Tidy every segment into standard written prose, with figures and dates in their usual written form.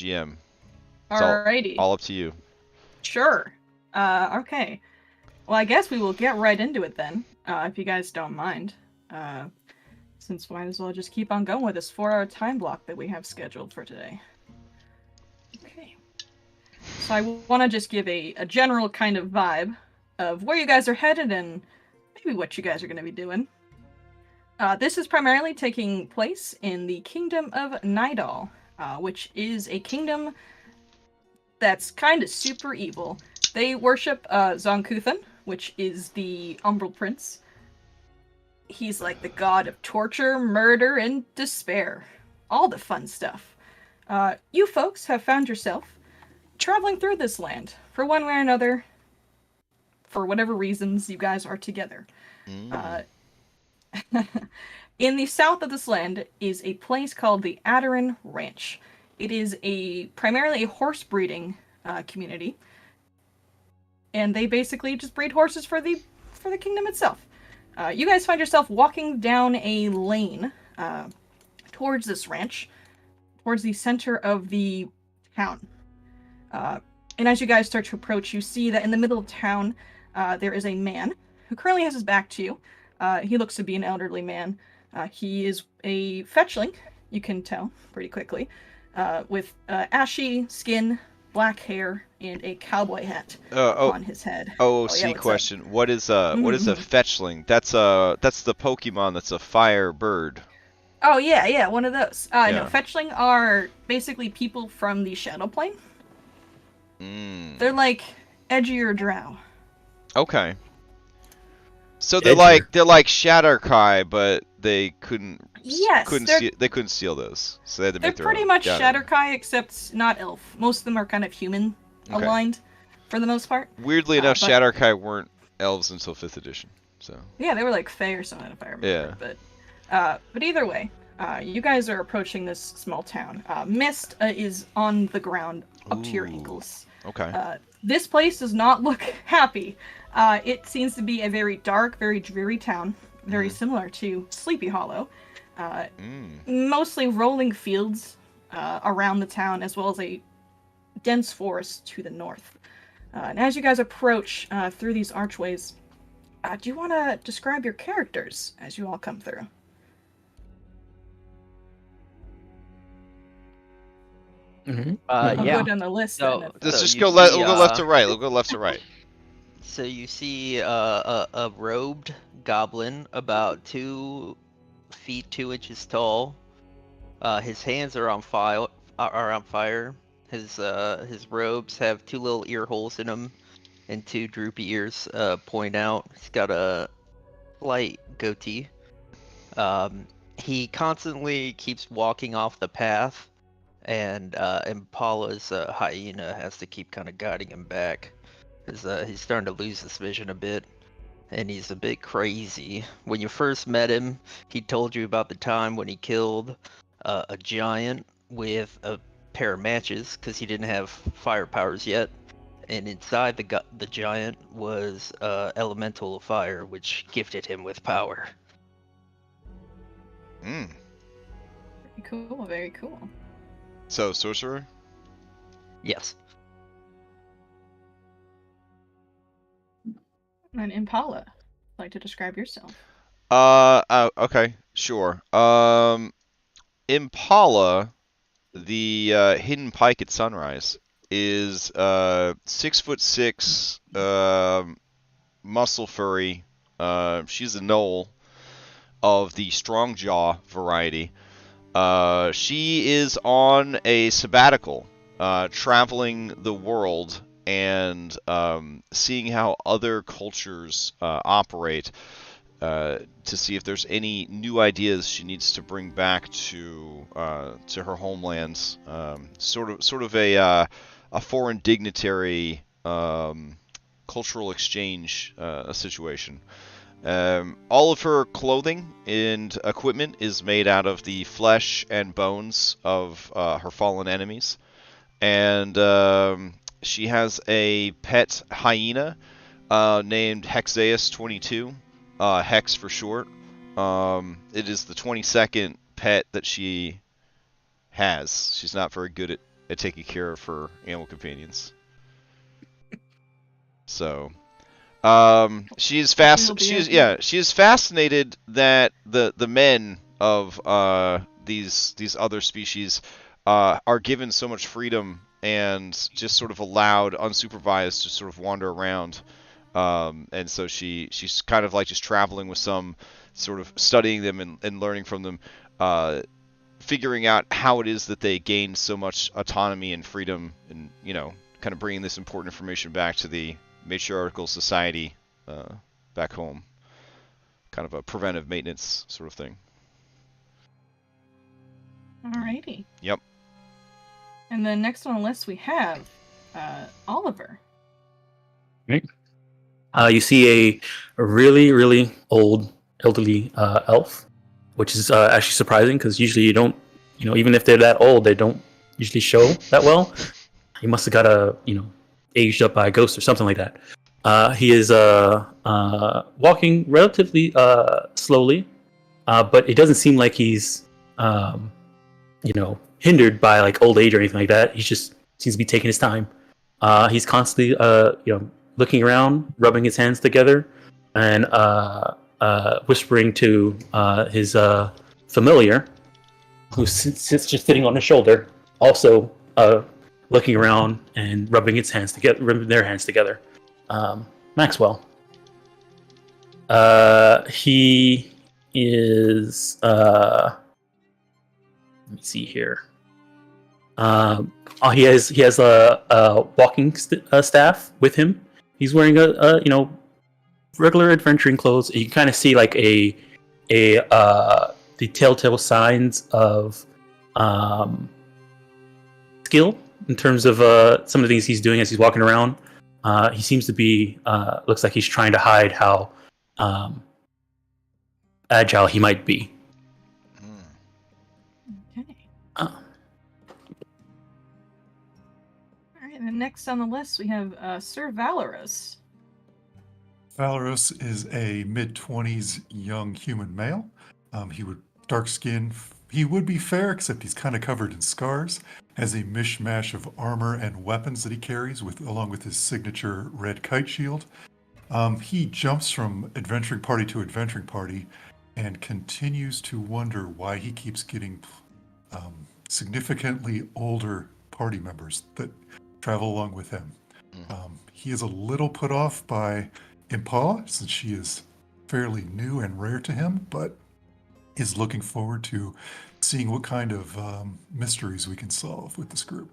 GM. It's Alrighty. all up to you. Sure. Okay. Well, I guess we will get right into it then, if you guys don't mind. Since we might as well just keep on going with this 4-hour time block that we have scheduled for today. Okay. So I want to just give a general kind of vibe of where you guys are headed and maybe what you guys are going to be doing. This is primarily taking place in the kingdom of Nidal, which is a kingdom that's kind of super evil. They worship Zonkuthan, which is the Umbral Prince. He's like the god of torture, murder, and despair. All the fun stuff. You folks have found yourself traveling through this land for one way or another. For whatever reasons, you guys are together. In the south of this land is a place called the Adaran Ranch. It is primarily a horse breeding community, and they basically just breed horses for the kingdom itself. You guys find yourself walking down a lane towards this ranch, towards the center of the town. And as you guys start to approach, you see that in the middle of town, there is a man who currently has his back to you. He looks to be an elderly man. He is a fetchling, you can tell pretty quickly, with ashy skin, black hair, and a cowboy hat on his head. Question. What is a fetchling? That's the Pokemon that's a fire bird. Oh yeah, one of those. No, fetchling are basically people from the Shadow Plane. They're like edgier drow. Okay. So they're like Shatterkai, but they couldn't steal those. So they had to make their own. They're pretty much Shatterkai, except not elf. Most of them are kind of human aligned, for the most part. Weirdly enough, Shatterkai weren't elves until 5th edition. So yeah, they were like Fae or something, if I remember. Yeah. But either way, you guys are approaching this small town. Mist is on the ground up to your ankles. Okay. This place does not look happy. It seems to be a very dark, very dreary town, very similar to Sleepy Hollow. Mostly rolling fields around the town, as well as a dense forest to the north. And as you guys approach through these archways, do you want to describe your characters as you all come through? I'll go down the list. Let's just go we'll go left to right. We'll go left to right. So you see a robed goblin about 2 feet 2 inches tall. His hands are on fire. His robes have 2 little ear holes in them, and 2 droopy ears point out. He's got a light goatee. He constantly keeps walking off the path, and Impala's hyena has to keep kind of guiding him back. He's starting to lose his vision a bit, and he's a bit crazy. When you first met him, he told you about the time when he killed a giant with a pair of matches, because he didn't have fire powers yet. And inside the giant was elemental fire, which gifted him with power. Very cool, very cool. So, sorcerer? Yes. And Impala, like to describe yourself? Okay, sure. Impala, the hidden pike at sunrise, is 6'6", muscle furry. She's a gnoll of the strong jaw variety. She is on a sabbatical, traveling the world and seeing how other cultures operate, to see if there's any new ideas she needs to bring back to her homelands. Sort of a foreign dignitary cultural exchange situation. All of her clothing and equipment is made out of the flesh and bones of her fallen enemies, and she has a pet hyena named Hexaeus22, Hex for short. It is the 22nd pet that she has. She's not very good at taking care of her animal companions. So, she is fascinated that the men of these other species are given so much freedom and just sort of allowed unsupervised to sort of wander around. And so she's kind of like just traveling with some, sort of studying them and learning from them, figuring out how it is that they gained so much autonomy and freedom, and kind of bringing this important information back to the matriarchal society back home. Kind of a preventive maintenance sort of thing. Alrighty. Yep. And then next on the list we have Oliver. Right. You see a really, really old, elderly elf, which is actually surprising because usually you don't, even if they're that old, they don't usually show that well. He must have got aged up by a ghost or something like that. He is walking relatively slowly, but it doesn't seem like he's, hindered by like old age or anything like that. He just seems to be taking his time. He's constantly, looking around, rubbing his hands together, and whispering to his familiar, who sits just sitting on his shoulder, also looking around and rubbing their hands together. Maxwell. He is. Let me see here. He has a walking staff with him. He's wearing a regular adventuring clothes. You can kind of see like the telltale signs of skill in terms of some of the things he's doing as he's walking around. He seems to be looks like he's trying to hide how agile he might be. Okay. All right, and then next on the list we have Sir Valorous. Valorous is a mid-20s young human male. He would dark skin. He would be fair, except he's kind of covered in scars. Has a mishmash of armor and weapons that he carries, along with his signature red kite shield. He jumps from adventuring party to adventuring party, and continues to wonder why he keeps getting significantly older party members that travel along with him. He is a little put off by Impala, since she is fairly new and rare to him, but is looking forward to seeing what kind of mysteries we can solve with this group.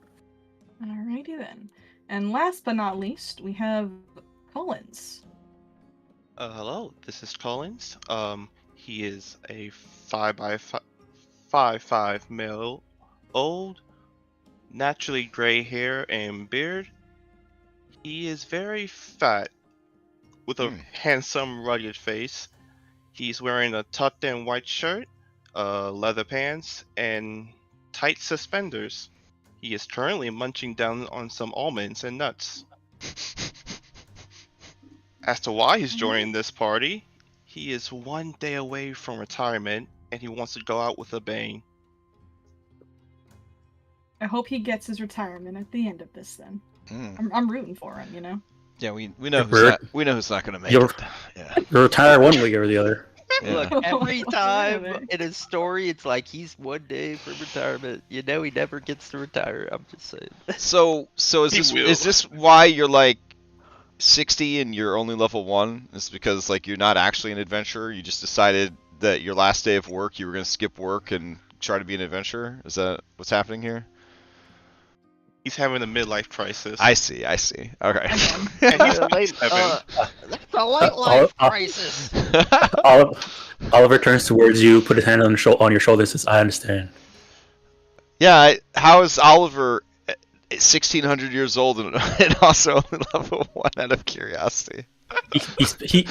Alrighty then. And last but not least, we have Collins. Hello, this is Collins. He is a 5'5" male, old, naturally gray hair and beard. He is very fat, with a handsome, rugged face. He's wearing a tucked-in white shirt, leather pants, and tight suspenders. He is currently munching down on some almonds and nuts. As to why he's joining this party, he is one day away from retirement, and he wants to go out with a bang. I hope he gets his retirement at the end of this then. I'm rooting for him, Yeah, we know who's not going to make it. Yeah. You'll retire one way or the other. Yeah. Look, every time in his story, it's like he's one day from retirement. He never gets to retire. I'm just saying. So is this why you're like 60 and you're only level 1? It's because like you're not actually an adventurer. You just decided that your last day of work you were going to skip work and try to be an adventurer. Is that what's happening here? He's having a midlife crisis. I see. Okay. And he's 27. That's a light life crisis. Oliver turns towards you, put his hand on your shoulder, and says, "I understand." Yeah. How is Oliver 1,600 years old and also only level 1 out of curiosity? He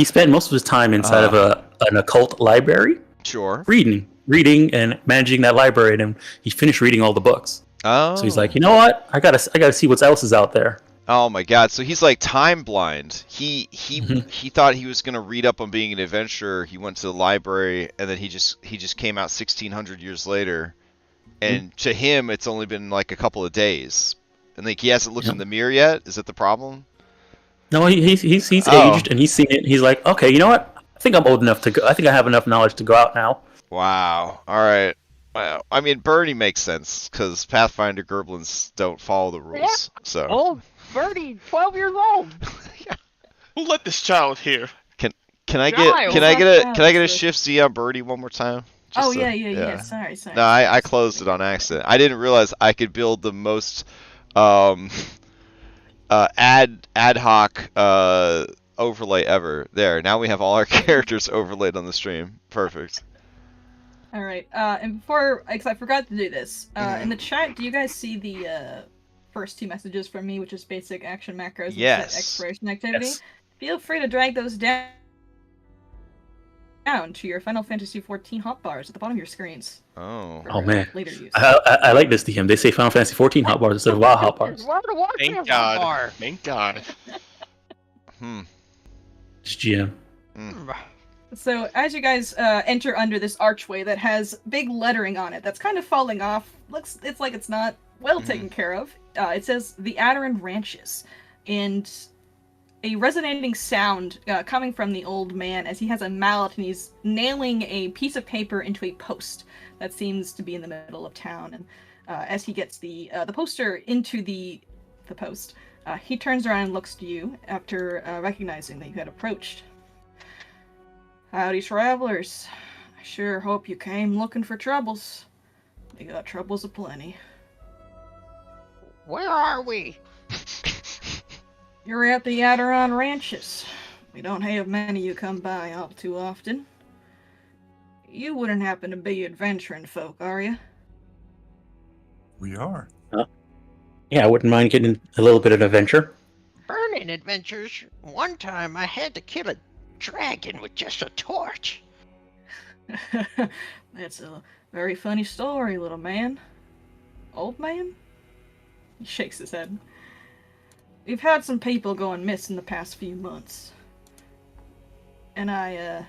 spent most of his time inside of an occult library. Sure. Reading and managing that library, and he finished reading all the books. Oh. So he's like, you know what? I gotta see what else is out there. Oh my God! So he's like time blind. He thought he was gonna read up on being an adventurer. He went to the library, and then he just came out 1,600 years later, and to him, it's only been like a couple of days, and like he hasn't looked Yeah. in the mirror yet. Is that the problem? No, he's Oh. aged and he's seen it. He's like, okay, you know what? I think I'm old enough to go. I think I have enough knowledge to go out now. Wow. All right. Well, I mean, Bernie makes sense because Pathfinder Gerblins don't follow the rules. So. Old Birdie, 12 years old. Who let this child here? Can I Giles. get a shift Z on Birdie one more time? Oh, Just yeah. Sorry. No, I closed it on accident. I didn't realize I could build the most ad hoc overlay ever. There. Now we have all our characters overlaid on the stream. Perfect. All right. And before, because I forgot to do this, in the chat, do you guys see the first 2 messages from me, which is basic action macros and Yes. set exploration activity? Yes. Feel free to drag those down to your Final Fantasy XIV hotbars at the bottom of your screens. Oh. for Oh, man. later use. I like this DM. They say Final Fantasy 14 hotbars instead of WoW hotbars. Thank God. Thank God. Just GM. So as you guys enter under this archway that has big lettering on it that's kind of falling off, it's like it's not well taken care of. It says the Adaran Ranches, and a resonating sound coming from the old man as he has a mallet and he's nailing a piece of paper into a post that seems to be in the middle of town. And as he gets the poster into the post, he turns around and looks to you after recognizing that you had approached. Howdy, travelers. I sure hope you came looking for troubles. We got troubles aplenty. Where are we? You're at the Adaran Ranches. We don't have many you come by all too often. You wouldn't happen to be adventuring folk, are you? We are. Yeah, I wouldn't mind getting a little bit of adventure. Burning adventures. One time I had to kill a dragon with just a torch. That's a very funny story, little man. Old man? He shakes his head. We've had some people going missing the past few months. And I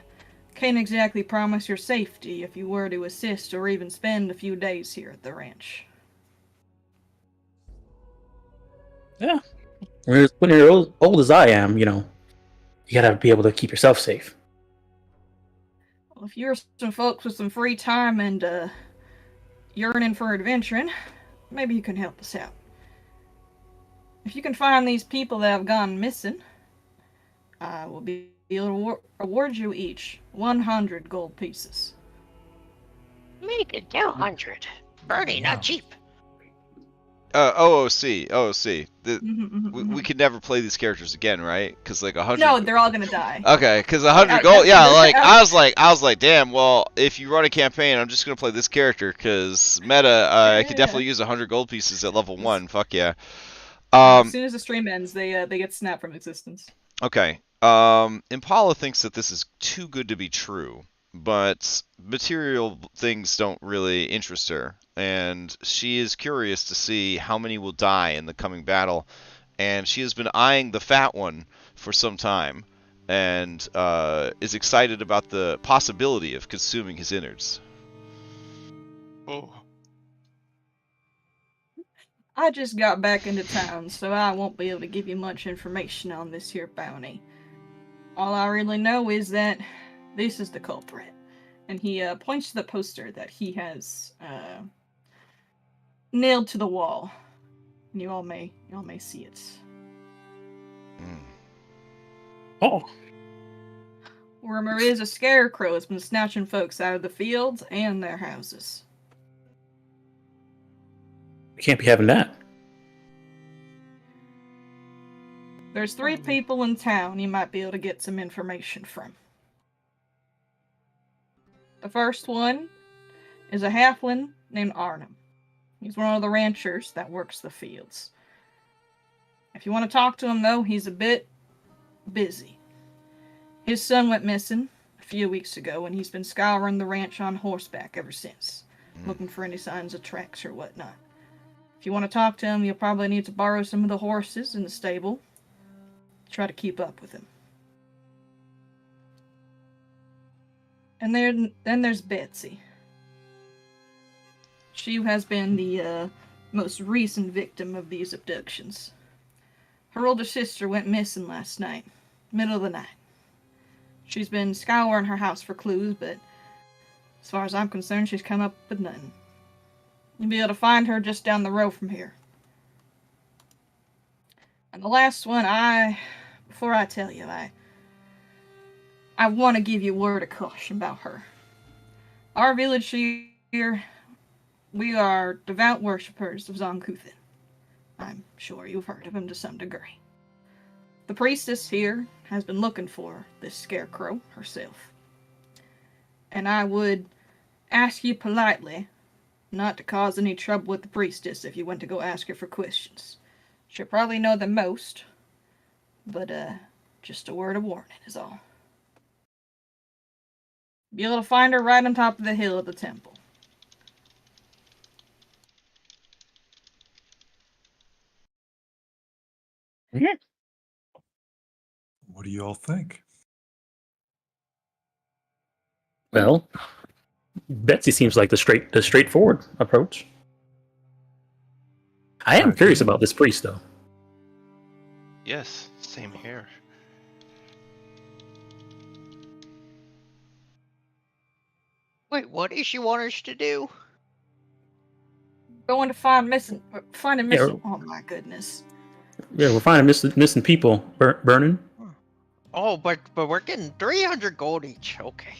can't exactly promise your safety if you were to assist or even spend a few days here at the ranch. Yeah. When you're old as I am, you gotta be able to keep yourself safe. Well, if you're some folks with some free time and yearning for adventuring, maybe you can help us out. If you can find these people that have gone missing, I will be able to reward you each 100 gold pieces. Make it 200. Bernie, not cheap. OOC. We could never play these characters again, right? Because like 100. No, they're all gonna die. Okay, because 100 gold. Yeah, like I was like, damn. Well, if you run a campaign, I'm just gonna play this character because meta. I could definitely use 100 gold pieces at level 1. Fuck yeah. As soon as the stream ends, they get snapped from existence. Okay. Impala thinks that this is too good to be true, but material things don't really interest her, and she is curious to see how many will die in the coming battle, and she has been eyeing the fat one for some time, and is excited about the possibility of consuming his innards. Oh. I just got back into town, so I won't be able to give you much information on this here bounty. All I really know is that this is the culprit. And he points to the poster that he has nailed to the wall. And you all may see it. Oh. Rumor is a scarecrow has been snatching folks out of the fields and their houses. We can't be having that. There's 3 people in town you might be able to get some information from. The first one is a halfling named Arnhem. He's one of the ranchers that works the fields. If you want to talk to him, though, he's a bit busy. His son went missing a few weeks ago, and he's been scouring the ranch on horseback ever since, looking for any signs of tracks or whatnot. If you want to talk to him, you'll probably need to borrow some of the horses in the stable. Try to keep up with him. And then there's Betsy. She has been the most recent victim of these abductions. Her older sister went missing last night, middle of the night. She's been scouring her house for clues, but as far as I'm concerned, she's come up with nothing. You'll be able to find her just down the road from here. And the last one, before I tell you, I want to give you a word of caution about her. Our village here, we are devout worshippers of Zonkuthin. I'm sure you've heard of him to some degree. The priestess here has been looking for this scarecrow herself. And I would ask you politely not to cause any trouble with the priestess if you went to go ask her for questions. She'll probably know the most, but just a word of warning is all. Be able to find her right on top of the hill of the temple. What do you all think? Well, Betsy seems like the straightforward approach. I am curious about this priest, though. Yes, same here. Wait, what does she want us to do? Going to find missing. Oh my goodness. Yeah, we're finding missing people, Burning. Oh, but we're getting 300 gold each. Okay.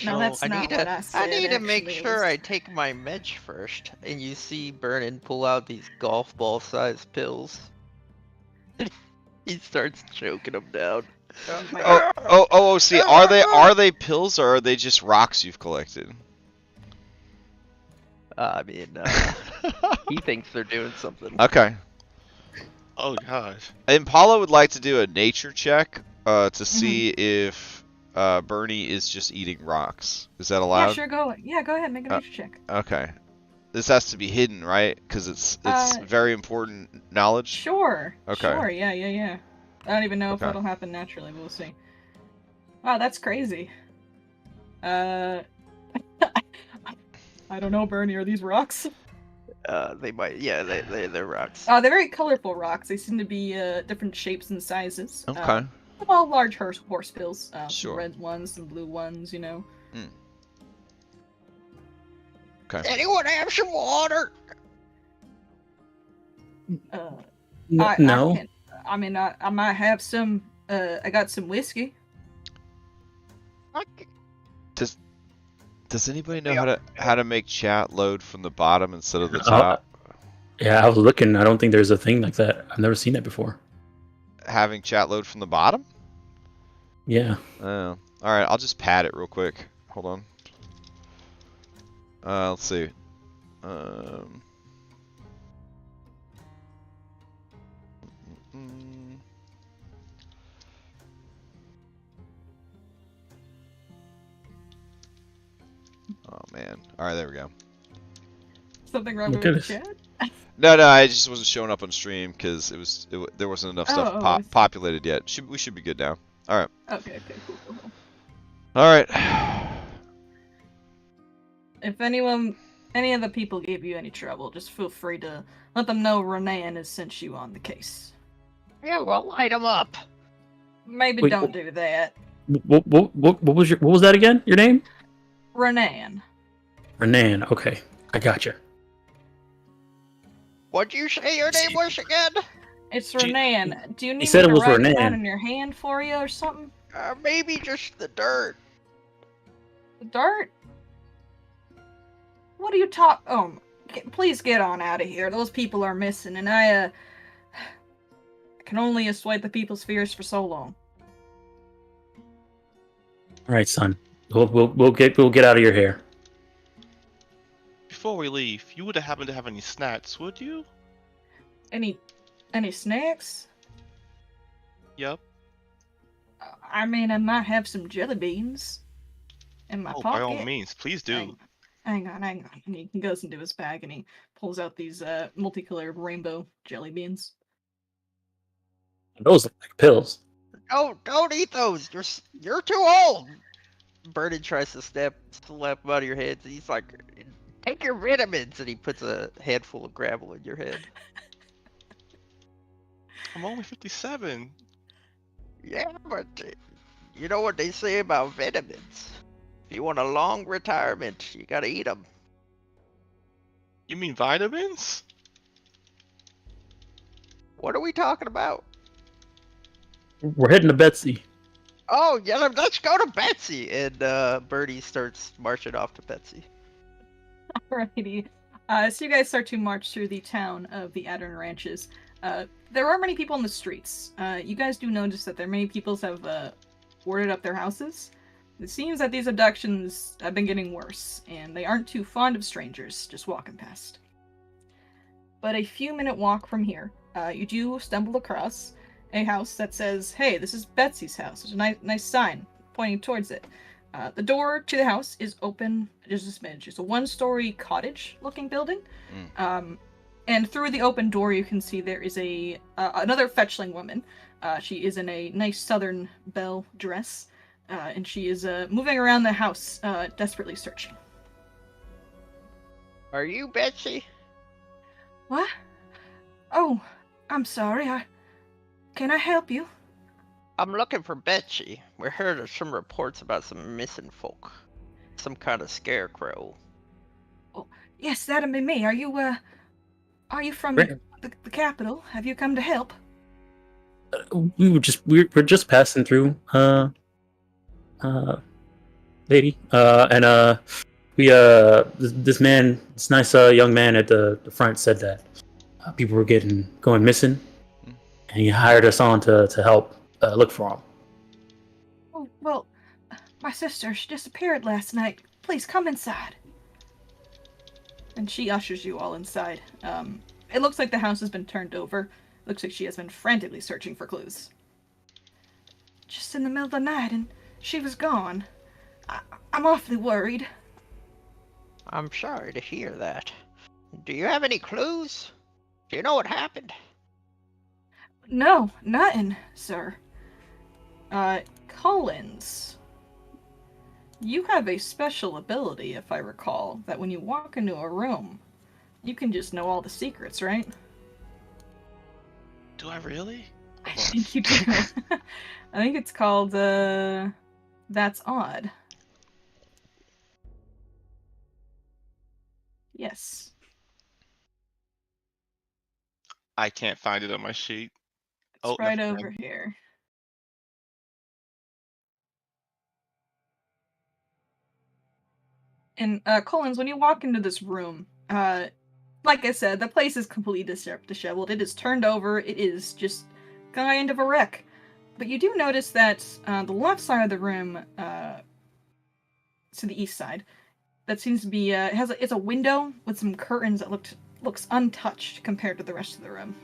No, that's not what I said. I need to make actually. sure I take my meds first. And you see Vernon pull out these golf ball sized pills. He starts choking them down. See, are they pills or are they just rocks you've collected? I mean, he thinks they're doing something. Okay. Oh gosh. Impala would like to do a nature check to see if Bernie is just eating rocks. Is that allowed? Yeah, sure, go ahead, make a nature check. Okay. This has to be hidden, right? Because it's very important knowledge. Sure. Okay. Sure, yeah. I don't even know if that'll happen naturally, but we'll see. Wow, that's crazy. I don't know, Bernie, are these rocks? They might, yeah, they're rocks. They're very colorful rocks. They seem to be different shapes and sizes. Okay. Well, large horse pills. Sure. Some red ones, some blue ones, you know. Okay. Anyone have some water? No. I might have some. I got some whiskey. Does anybody know how to make chat load from the bottom instead of the top? Yeah, I was looking. I don't think there's a thing like that. I've never seen that before. Having chat load from the bottom? Yeah. Oh. Alright, I'll just pad it real quick. Hold on. Let's see. Oh man. Alright, there we go. Something wrong with the chat? No, I just wasn't showing up on stream because there wasn't enough stuff populated yet. We should be good now. All right. Okay, cool. All right. If any of the people gave you any trouble, just feel free to let them know Renan has sent you on the case. Yeah, we'll light them up. Maybe don't do that. What was that again? Your name? Renan. Renan. Okay, I gotcha. What'd you say your name was again? It's Renan. Do you need me said to it was write it Renan. down in your hand for you or something? Maybe just the dirt. The dirt? What are you please get on out of here. Those people are missing, and I can only assuage the people's fears for so long. All right, son. We'll get out of your hair. Before we leave, you would have happened to have any snacks, would you? Any snacks? Yep. I mean, I might have some jelly beans in my pocket. By all means, please do. Hang on. And he goes into his bag and he pulls out these multicolored rainbow jelly beans. Those look like pills. Oh, don't eat those. You're too old. Vernon tries to slap them out of your hands. He's like, Take your vitamins, and he puts a handful of gravel in your hand. I'm only 57. Yeah, but you know what they say about vitamins. If you want a long retirement, you gotta eat them. You mean vitamins? What are we talking about? We're heading to Betsy. Oh, yeah, let's go to Betsy. And Birdie starts marching off to Betsy. Alrighty. So you guys start to march through the town of the Addern Ranches. There are many people in the streets. You guys do notice that there are many people have boarded up their houses. It seems that these abductions have been getting worse, and they aren't too fond of strangers just walking past. But a few-minute walk from here, you do stumble across a house that says, "Hey, this is Betsy's house." There's a nice sign pointing towards it. The door to the house is open just a smidge. It's a one-story cottage-looking building. And through the open door, you can see there is another fetchling woman. She is in a nice southern belle dress, and she is moving around the house, desperately searching. Are you Betsy? What? Oh, I'm sorry. Can I help you? I'm looking for Betsy. We heard of some reports about some missing folk. Some kind of scarecrow. Oh, yes, that'd be me. Are you from Where- the capital? Have you come to help? We're just passing through, lady, and this nice young man at the front said that people were going missing, and he hired us on to help look for them. Oh, well, my sister, she disappeared last night. Please come inside. And she ushers you all inside. It looks like the house has been turned over. Looks like she has been frantically searching for clues. Just in the middle of the night, and she was gone. I'm awfully worried. I'm sorry to hear that. Do you have any clues? Do you know what happened? No, nothing, sir. Collins. You have a special ability, if I recall, that when you walk into a room, you can just know all the secrets, right? Do I really? I think you do. I think it's called, That's Odd. Yes. I can't find it on my sheet. It's right over here. And, Collins, when you walk into this room, like I said, the place is completely disheveled. It is turned over. It is just kind of a wreck. But you do notice that the left side of the room, to the east side, that seems to be it's a window with some curtains that looks untouched compared to the rest of the room.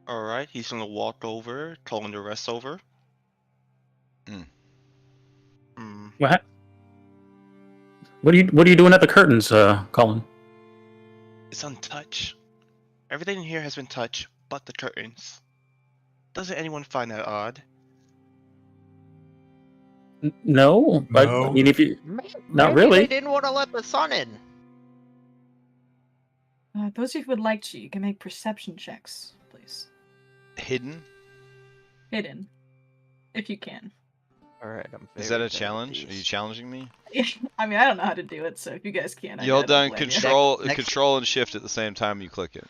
All right, he's gonna walk over, calling the rest over. What are you doing at the curtains, Colin? It's untouched. Everything in here has been touched, but the curtains. Doesn't anyone find that odd? No, but I No. mean, if you not Maybe really. They didn't want to let the sun in. Those of you who would like to, you can make perception checks, please. Hidden? Hidden. If you can. Alright, I'm Is very that a bad at challenge? Are these. you challenging me? I mean, I don't know how to do it, so if you guys can, You hold don't down blame you. Next- control and shift at the same time you click it.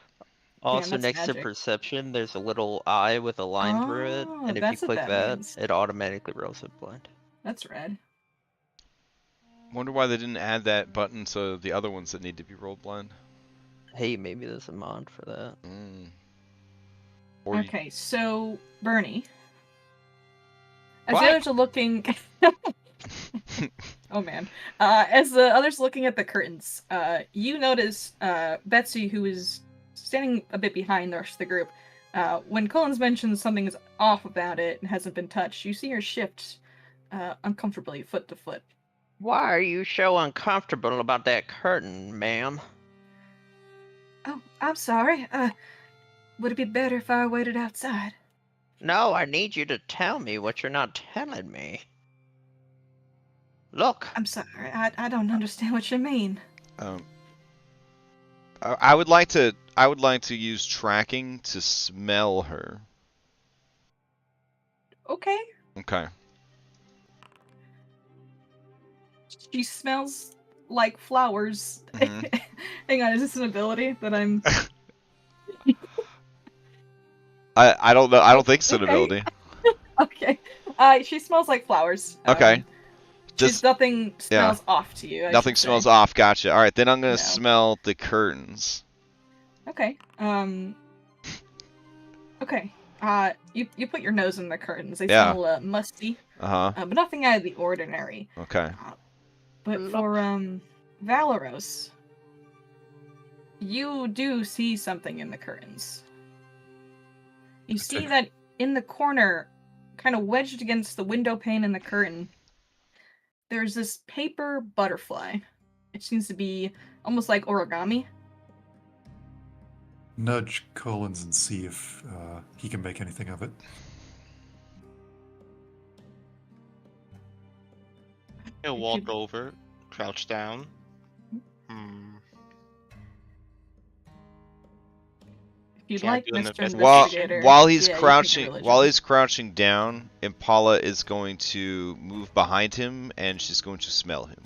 Also, that's next magic. to perception, there's a little eye with a line through it, Oh, and if you that's what click that that, means. it automatically rolls it blind. That's rad. Wonder why they didn't add that button so the other ones that need to be rolled blind. Hey, maybe there's a mod for that. Or you- Okay, so Bernie, as What? the others are looking, oh man, as the others looking at the curtains, you notice Betsy, who is standing a bit behind the rest of the group. When Collins mentions something is off about it and hasn't been touched, you see her shift uncomfortably foot to foot. Why are you so uncomfortable about that curtain, ma'am? Oh, I'm sorry. Would it be better if I waited outside? No, I need you to tell me what you're not telling me. Look. I'm sorry, I don't understand what you mean. I would like to use tracking to smell her. Okay. Okay. She smells like flowers. Mhm. Hang on, is this an ability that I'm... I don't know. I don't think it's an Okay. ability. Okay. She smells like flowers. Okay. Nothing smells off to you. Nothing smells off. Gotcha. All right, then I'm gonna No. smell the curtains. Okay. Okay. You put your nose in the curtains. They Yeah. smell musty, Uh huh. but nothing out of the ordinary. Okay. But for Valeros, you do see something in the curtains. You see that in the corner, kind of wedged against the window pane in the curtain, there's this paper butterfly. It seems to be almost like origami. Nudge Collins and see if he can make anything of it. He'll walk over, crouch down. If you'd Can't like, do an Mr. investigation. Investigator. While he's yeah, you can crouching, religion. while he's crouching down, Impala is going to move behind him, and she's going to smell him.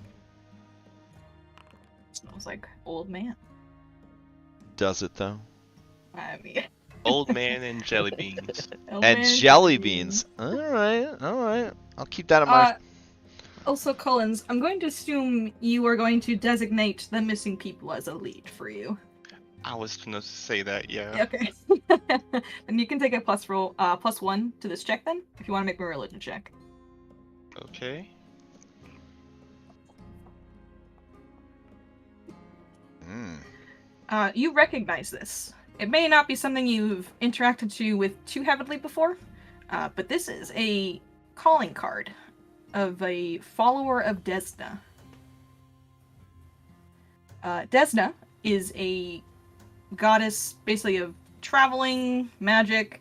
Smells like old man. Does it though? I mean, Old man and jelly beans. old And man jelly jelly beans. All right. I'll keep that in mind. Also, Collins, I'm going to assume you are going to designate the missing people as a lead for you. I was gonna say that, yeah. Okay. And you can take a +1 to this check then, if you want to make me a religion check. Okay. You recognize this. It may not be something you've interacted with too heavily before, but this is a calling card of a follower of Desna. Desna is a goddess, basically, of traveling, magic,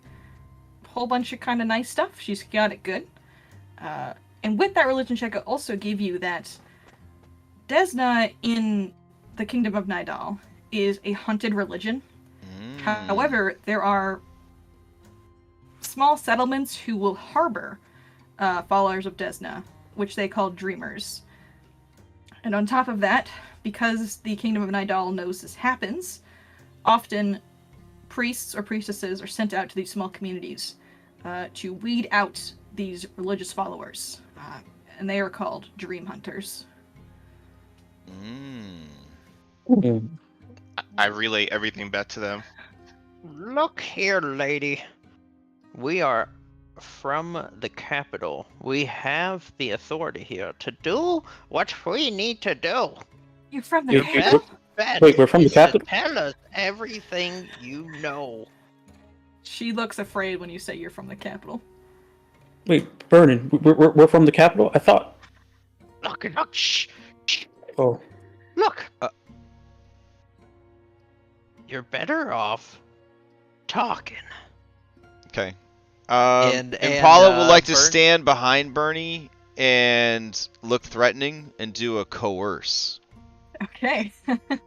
whole bunch of kind of nice stuff. She's got it good. And with that religion check, it also gave you that Desna in the Kingdom of Nidal is a hunted religion. However, there are small settlements who will harbor followers of Desna, which they call dreamers. And on top of that, because the Kingdom of Nidal knows this happens, often priests or priestesses are sent out to these small communities to weed out these religious followers. And they are called dream hunters. I relay everything back to them. Look here, lady. We are from the capital. We have the authority here to do what we need to do. You're from the You- capital? Wait, we're from the is to capital? Tell us everything you know. She looks afraid when you say you're from the capital. Wait, Vernon, we're from the capital? I thought. Look, shh. Oh. Look. You're better off talking. Okay. And Impala would like to Vern- stand behind Bernie and look threatening and do a coerce. Okay.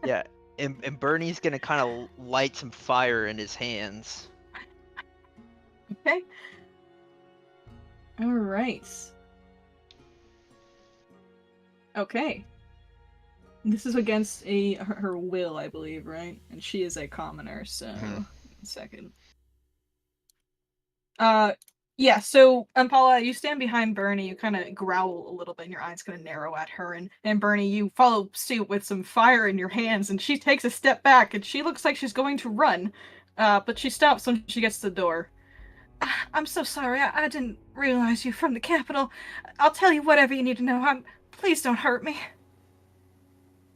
Yeah, and Bernie's gonna kind of light some fire in his hands. Okay. All right. Okay. This is against her will, I believe, right? And she is a commoner, so one second. Yeah, so Impala, you stand behind Bernie, you kind of growl a little bit, and your eyes kind of narrow at her, and Bernie, you follow suit with some fire in your hands, and she takes a step back, and she looks like she's going to run, but she stops when she gets to the door. I'm so sorry, I didn't realize you're from the capital. I'll tell you whatever you need to know. Please don't hurt me.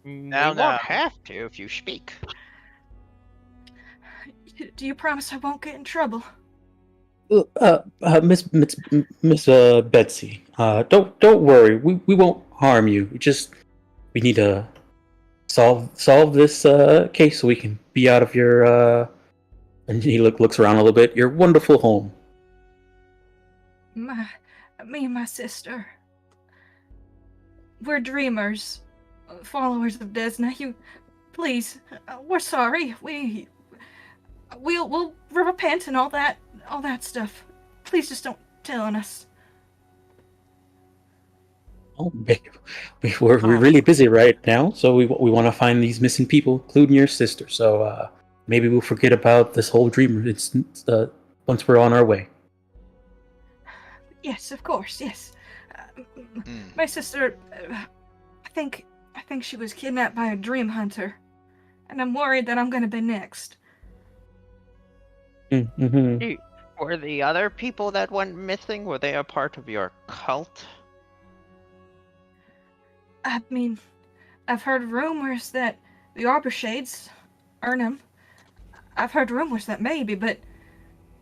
Now, You won't have to if you speak. Do you promise I won't get in trouble? Miss Betsy, don't worry. We won't harm you. We need to solve this case so we can be out of your and he looks around a little bit. Your wonderful home. Me and my sister. we're dreamers, followers of Desna. You, please, we're sorry. We'll repent and all that stuff. Please just don't tell on us. Oh, we're really busy right now, so we want to find these missing people, including your sister. So maybe we'll forget about this whole dream instance once we're on our way. Yes, of course. Yes. Mm. My sister, I think she was kidnapped by a dream hunter, and I'm worried that I'm gonna be next. Mm-hmm. Were the other people that went missing, were they a part of your cult? I mean, I've heard rumors that the Arbor Shades, Ernham, I've heard rumors that maybe, but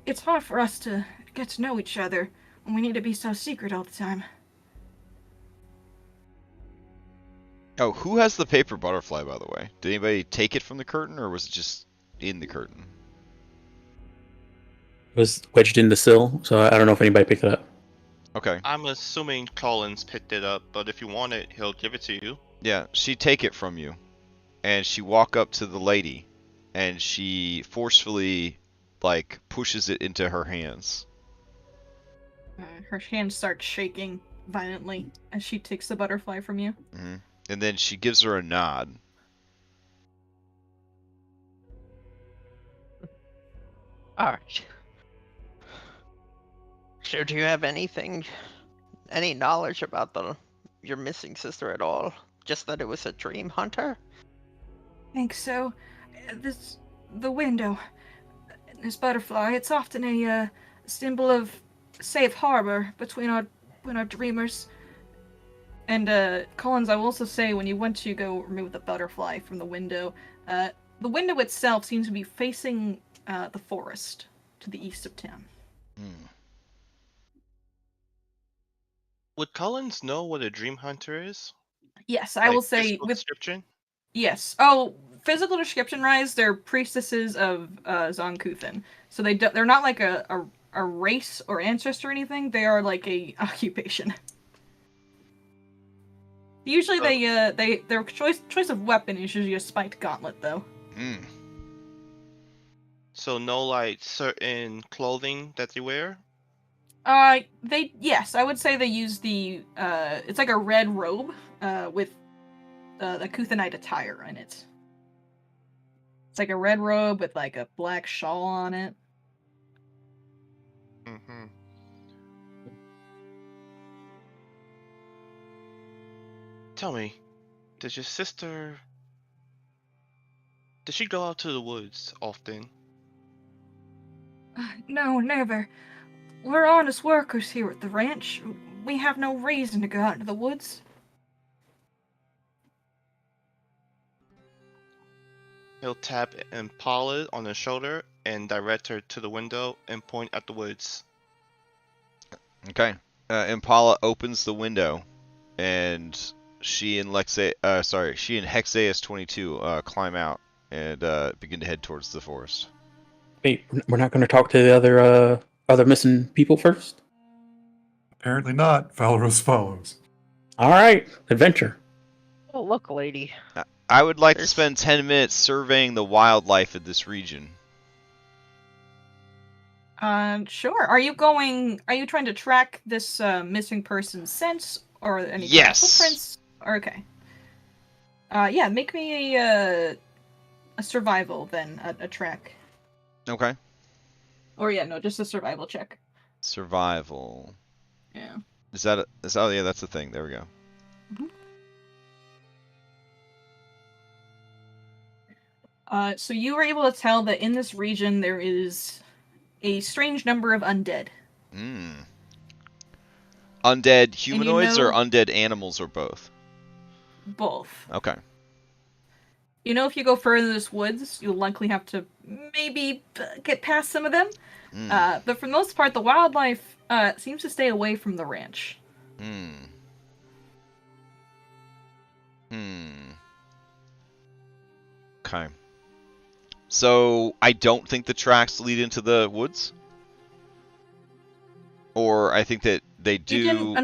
it's hard for us to get to know each other when we need to be so secret all the time. Oh, who has the paper butterfly, by the way? Did anybody take it from the curtain, or was it just in the curtain? It was wedged in the sill, so I don't know if anybody picked it up. Okay. I'm assuming Collins picked it up, but if you want it, he'll give it to you. Yeah, she take it from you, and she walk up to the lady, and she forcefully, like, pushes it into her hands. Her hand starts shaking violently as she takes the butterfly from you. Mm-hmm. And then she gives her a nod. Alright. So do you have any knowledge about your missing sister at all? Just that it was a dream hunter? I think so. The window. This butterfly, it's often a symbol of safe harbor between our dreamers. And Collins, I will also say, when you went to go remove the butterfly from the window itself seems to be facing the forest to the east of town. Hmm. Would Collins know what a dream hunter is? Yes, I will say physical with description? yes. Oh, physical description rise, they're priestesses of Zonkuthan. So they're not like a race or ancestor or anything. They are like a occupation. Usually their choice of weapon is usually a spiked gauntlet though. Hmm. So no, like, certain clothing that they wear? Yes, I would say they use the it's like a red robe with the Kuthanite attire in it. It's like a red robe with like a black shawl on it. Mm-hmm. Tell me, does your sister... Does she go out to the woods often? No, never. We're honest workers here at the ranch. We have no reason to go out into the woods. He'll tap Impala on the shoulder and direct her to the window and point at the woods. Okay. Impala opens the window, and she and Hexaeus 22 climb out and begin to head towards the forest. Wait, we're not going to talk to the other missing people first? Apparently not. Valros follows. All right, adventure. Oh, look, lady. I would like to There's- spend 10 minutes surveying the wildlife of this region. Sure. Are you trying to track this missing person's scent or any kind of Yes. footprints? Okay. Yeah, make me a survival then, a track. Okay. Or yeah, no, just a survival check. Survival. Yeah. Oh yeah, that's the thing. There we go. So you were able to tell that in this region there is a strange number of undead. Hmm. Undead humanoids or know- undead animals or both? Both. Okay. You know, if you go further in this woods, you'll likely have to maybe get past some of them. Hmm. But for the most part, the wildlife seems to stay away from the ranch. Hmm. Okay. So I don't think the tracks lead into the woods. Or I think that they You do. didn't.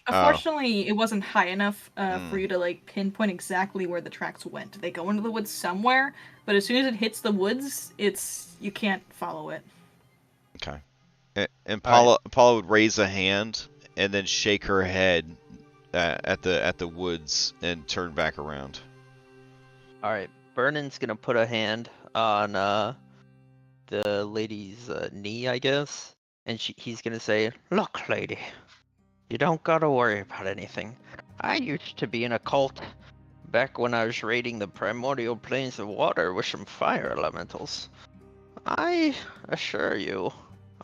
Unfortunately, it wasn't high enough for Mm. you to like pinpoint exactly where the tracks went. They go into the woods somewhere, but as soon as it hits the woods, you can't follow it. Okay. And All Paula would raise a hand and then shake her head at the woods and turn back around. All right, Vernon's gonna put a hand on the lady's knee, I guess, and he's gonna say, "Look, lady, you don't gotta worry about anything. I used to be in a cult back when I was raiding the primordial planes of water with some fire elementals. I assure you,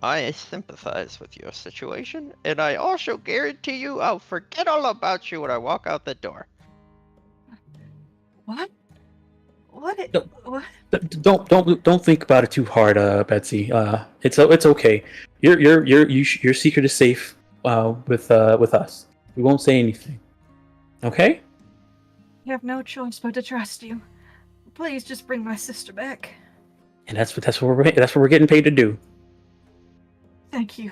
I sympathize with your situation, and I also guarantee you I'll forget all about you when I walk out the door." What? What? No. What? Don't think about it too hard, Betsy. It's okay. Your secret is safe with us. We won't say anything. Okay? You have no choice but to trust you. Please just bring my sister back. And that's what we're getting paid to do. Thank you.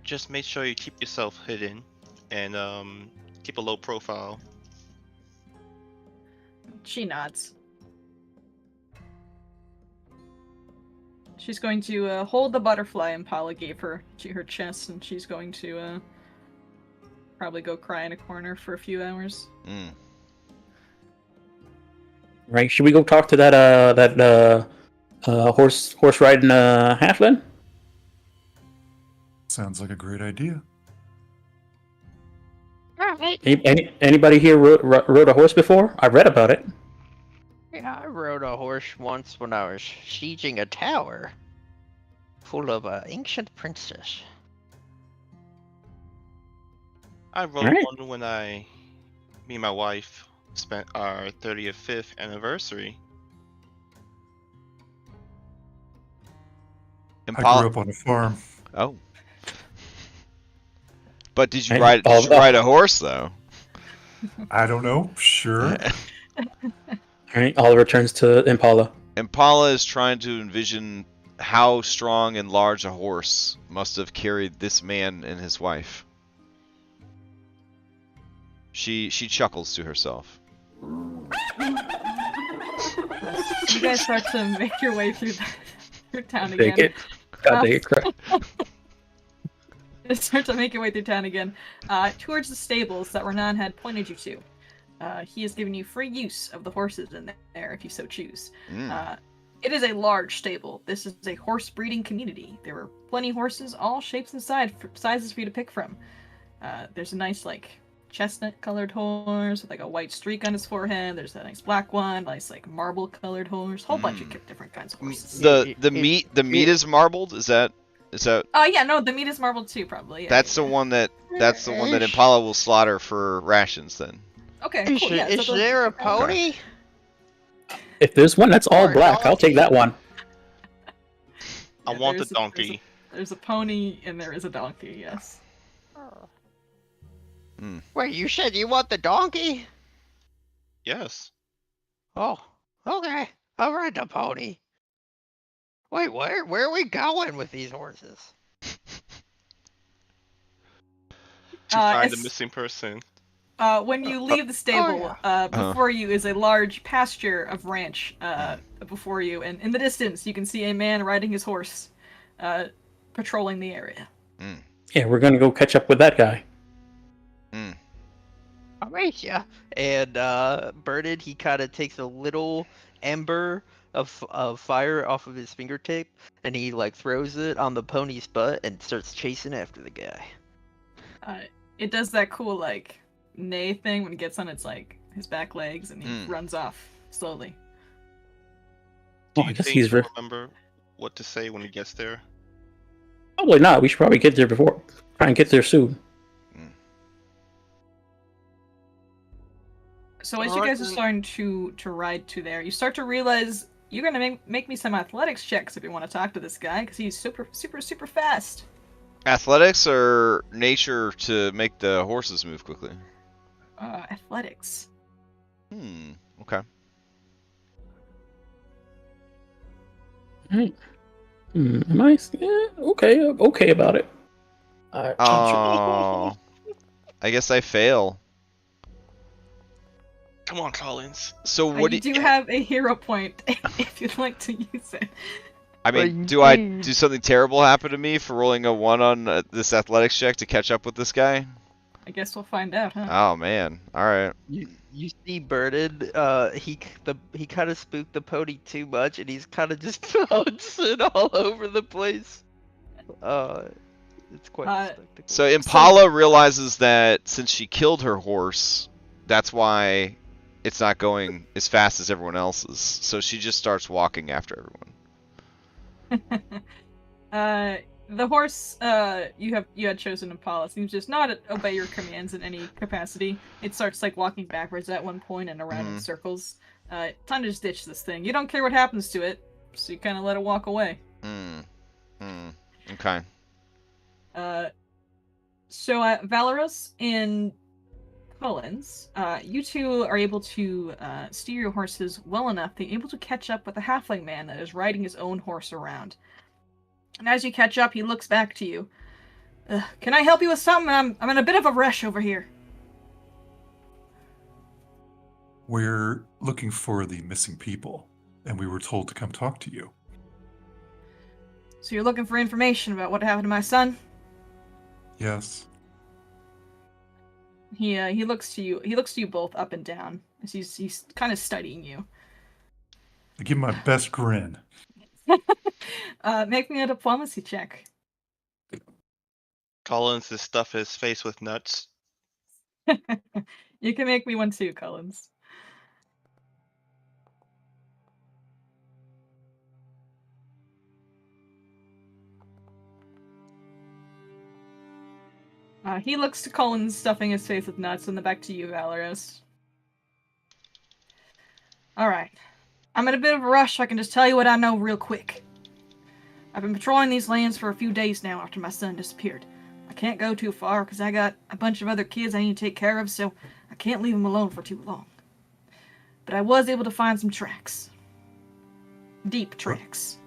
Just make sure you keep yourself hidden and keep a low profile. She nods. She's going to hold the butterfly Impala gave her to her chest, and she's going to probably go cry in a corner for a few hours. Mm. Right? Should we go talk to that horse riding halfling? Sounds like a great idea. Anybody here rode a horse before? I read about it. Yeah, I rode a horse once when I was sieging a tower full of an ancient princess. I rode Alright. one when me and my wife spent our 35th anniversary. I grew up on a farm. Oh. But did you And ride? all- Did you ride a horse though? I don't know. Sure. Alright, Oliver turns to Impala. Impala is trying to envision how strong and large a horse must have carried this man and his wife. She chuckles to herself. You guys start to make your way through town again. Take it. God dang it, crap. You start to make your way through town again, towards the stables that Renan had pointed you to. He has given you free use of the horses in there if you so choose. Mm. It is a large stable. This is a horse breeding community. There are plenty of horses, all shapes and sizes for you to pick from. There's a nice, like, chestnut-colored horse with, like, a white streak on his forehead. There's a nice black one, nice, like, marble-colored horse. Whole bunch of different kinds of horses. The meat is marbled. Is that? Yeah, no, the meat is marbled too, probably. Yeah, That's the one that Impala will slaughter for rations. Then. Okay, Is, cool. Yeah, is so there a pony? If there's one that's all Or a black, I'll take that one. I Yeah, want the there's donkey. There's a pony and there is a donkey, yes. Mm. Wait, you said you want the donkey? Yes. Oh, okay. I'll ride the pony. Wait, where are we going with these horses? To find the it's- missing person. When you leave the stable, before you is a large pasture of ranch before you, and in the distance you can see a man riding his horse, patrolling the area. Mm. Yeah, we're gonna go catch up with that guy. Mm. I'll meet ya. And Bernard, he kind of takes a little ember of fire off of his fingertip, and he like throws it on the pony's butt and starts chasing after the guy. It does that cool like neigh thing when it gets on its like his back legs, and he runs off slowly. Do Oh, I you guess think he's he'll remember what to say when he gets there? Probably not. We should probably get there before. Try and get there soon. So as you guys are starting to ride to there, you start to realize you're gonna make me some athletics checks if you want to talk to this guy, because he's super fast. Athletics or nature to make the horses move quickly? Athletics. Okay. Am I? Yeah, okay about it. Oh, I guess I fail. Come on, Collins. So what You do do have a hero point if you'd like to use it. I mean, do I do something terrible happen to me for rolling a 1 on this athletics check to catch up with this guy? I guess we'll find out, huh? Oh man, all right. You see Burden, he kind of spooked the pony too much, and he's kind of just bouncing all over the place. It's quite a spectacle. So Impala realizes that since she killed her horse, that's why it's not going as fast as everyone else's. So she just starts walking after everyone. The horse you had chosen Impala seems just not obey your commands in any capacity. It starts like walking backwards at one point and around in circles. Time to just ditch this thing. You don't care what happens to it, so you kind of let it walk away. Okay. So Valoros and Collins, you two are able to steer your horses well enough to be able to catch up with the halfling man that is riding his own horse around. And as you catch up, he looks back to you. Can I help you with something? I'm in a bit of a rush over here. We're looking for the missing people, and we were told to come talk to you. So you're looking for information about what happened to my son? Yes. He looks to you. He looks to you both up and down as he's kind of studying you. I give him my best grin. Make me a diplomacy check. Collins has stuffed his face with nuts. You can make me one too, Collins. He looks to Collins stuffing his face with nuts, and then back to you, Valoros. Alright. I'm in a bit of a rush, so I can just tell you what I know real quick. I've been patrolling these lands for a few days now after my son disappeared. I can't go too far because I got a bunch of other kids I need to take care of, so I can't leave them alone for too long. But I was able to find some tracks. Deep tracks.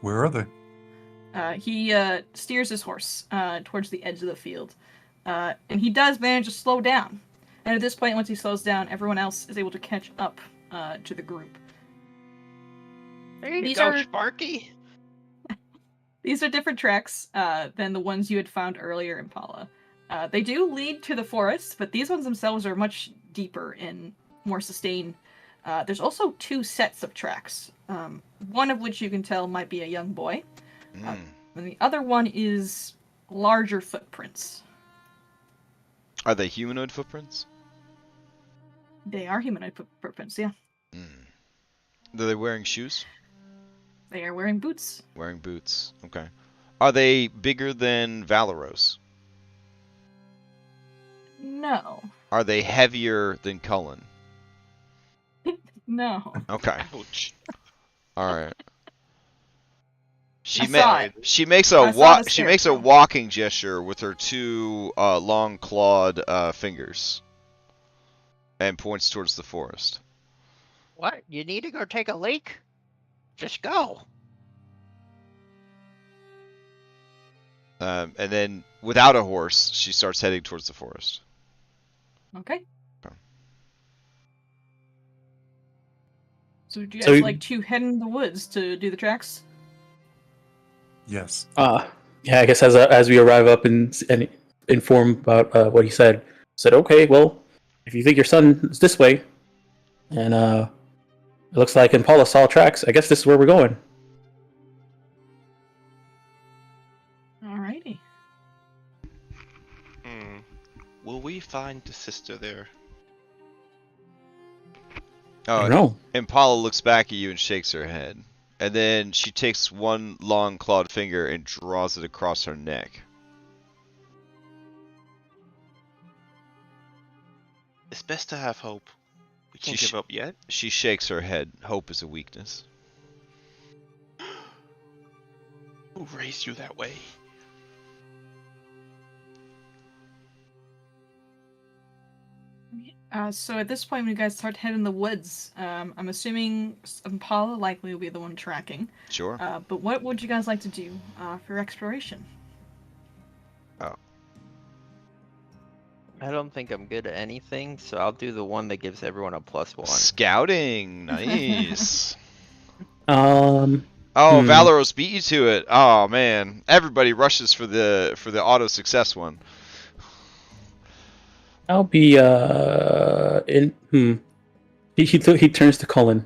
Where are they? He steers his horse towards the edge of the field. And he does manage to slow down. And at this point, once he slows down, everyone else is able to catch up to the group. There you These go, are- Sparky. These are different tracks than the ones you had found earlier in Paula. They do lead to the forest, but these ones themselves are much deeper and more sustained. There's also two sets of tracks, one of which you can tell might be a young boy, and the other one is larger footprints. Are they humanoid footprints? They are humanoid footprints, yeah. Are they wearing shoes? They are wearing boots. Wearing boots. Okay. Are they bigger than Valoros? No. Are they heavier than Cullen? No. Okay. Ouch. All right. I saw it. She makes I saw the she makes a scarecrow. walking gesture with her two long clawed fingers, and points towards the forest. What? You need to go take a leak? Just go. And then, without a horse, she starts heading towards the forest. Okay. Okay. So would you So guys you- like to head in the woods to do the tracks? Yes. Yeah, I guess as we arrive up and inform about what he said, okay, well, if you think your son is this way, and it looks like Impala saw tracks, I guess this is where we're going. Alrighty. Will we find the sister there? I don't know. Impala looks back at you and shakes her head. And then she takes one long clawed finger and draws it across her neck. It's best to have hope. We can't She give up yet. She shakes her head. Hope is a weakness. Who raised you that way? So at this point, when you guys start heading in the woods, I'm assuming Impala likely will be the one tracking. Sure. But what would you guys like to do for your exploration? I don't think I'm good at anything, so I'll do the one that gives everyone a +1. Scouting, nice. Um, Oh, Valeros beat you to it. Oh man, everybody rushes for the auto success one. I'll be in. He turns to Cullen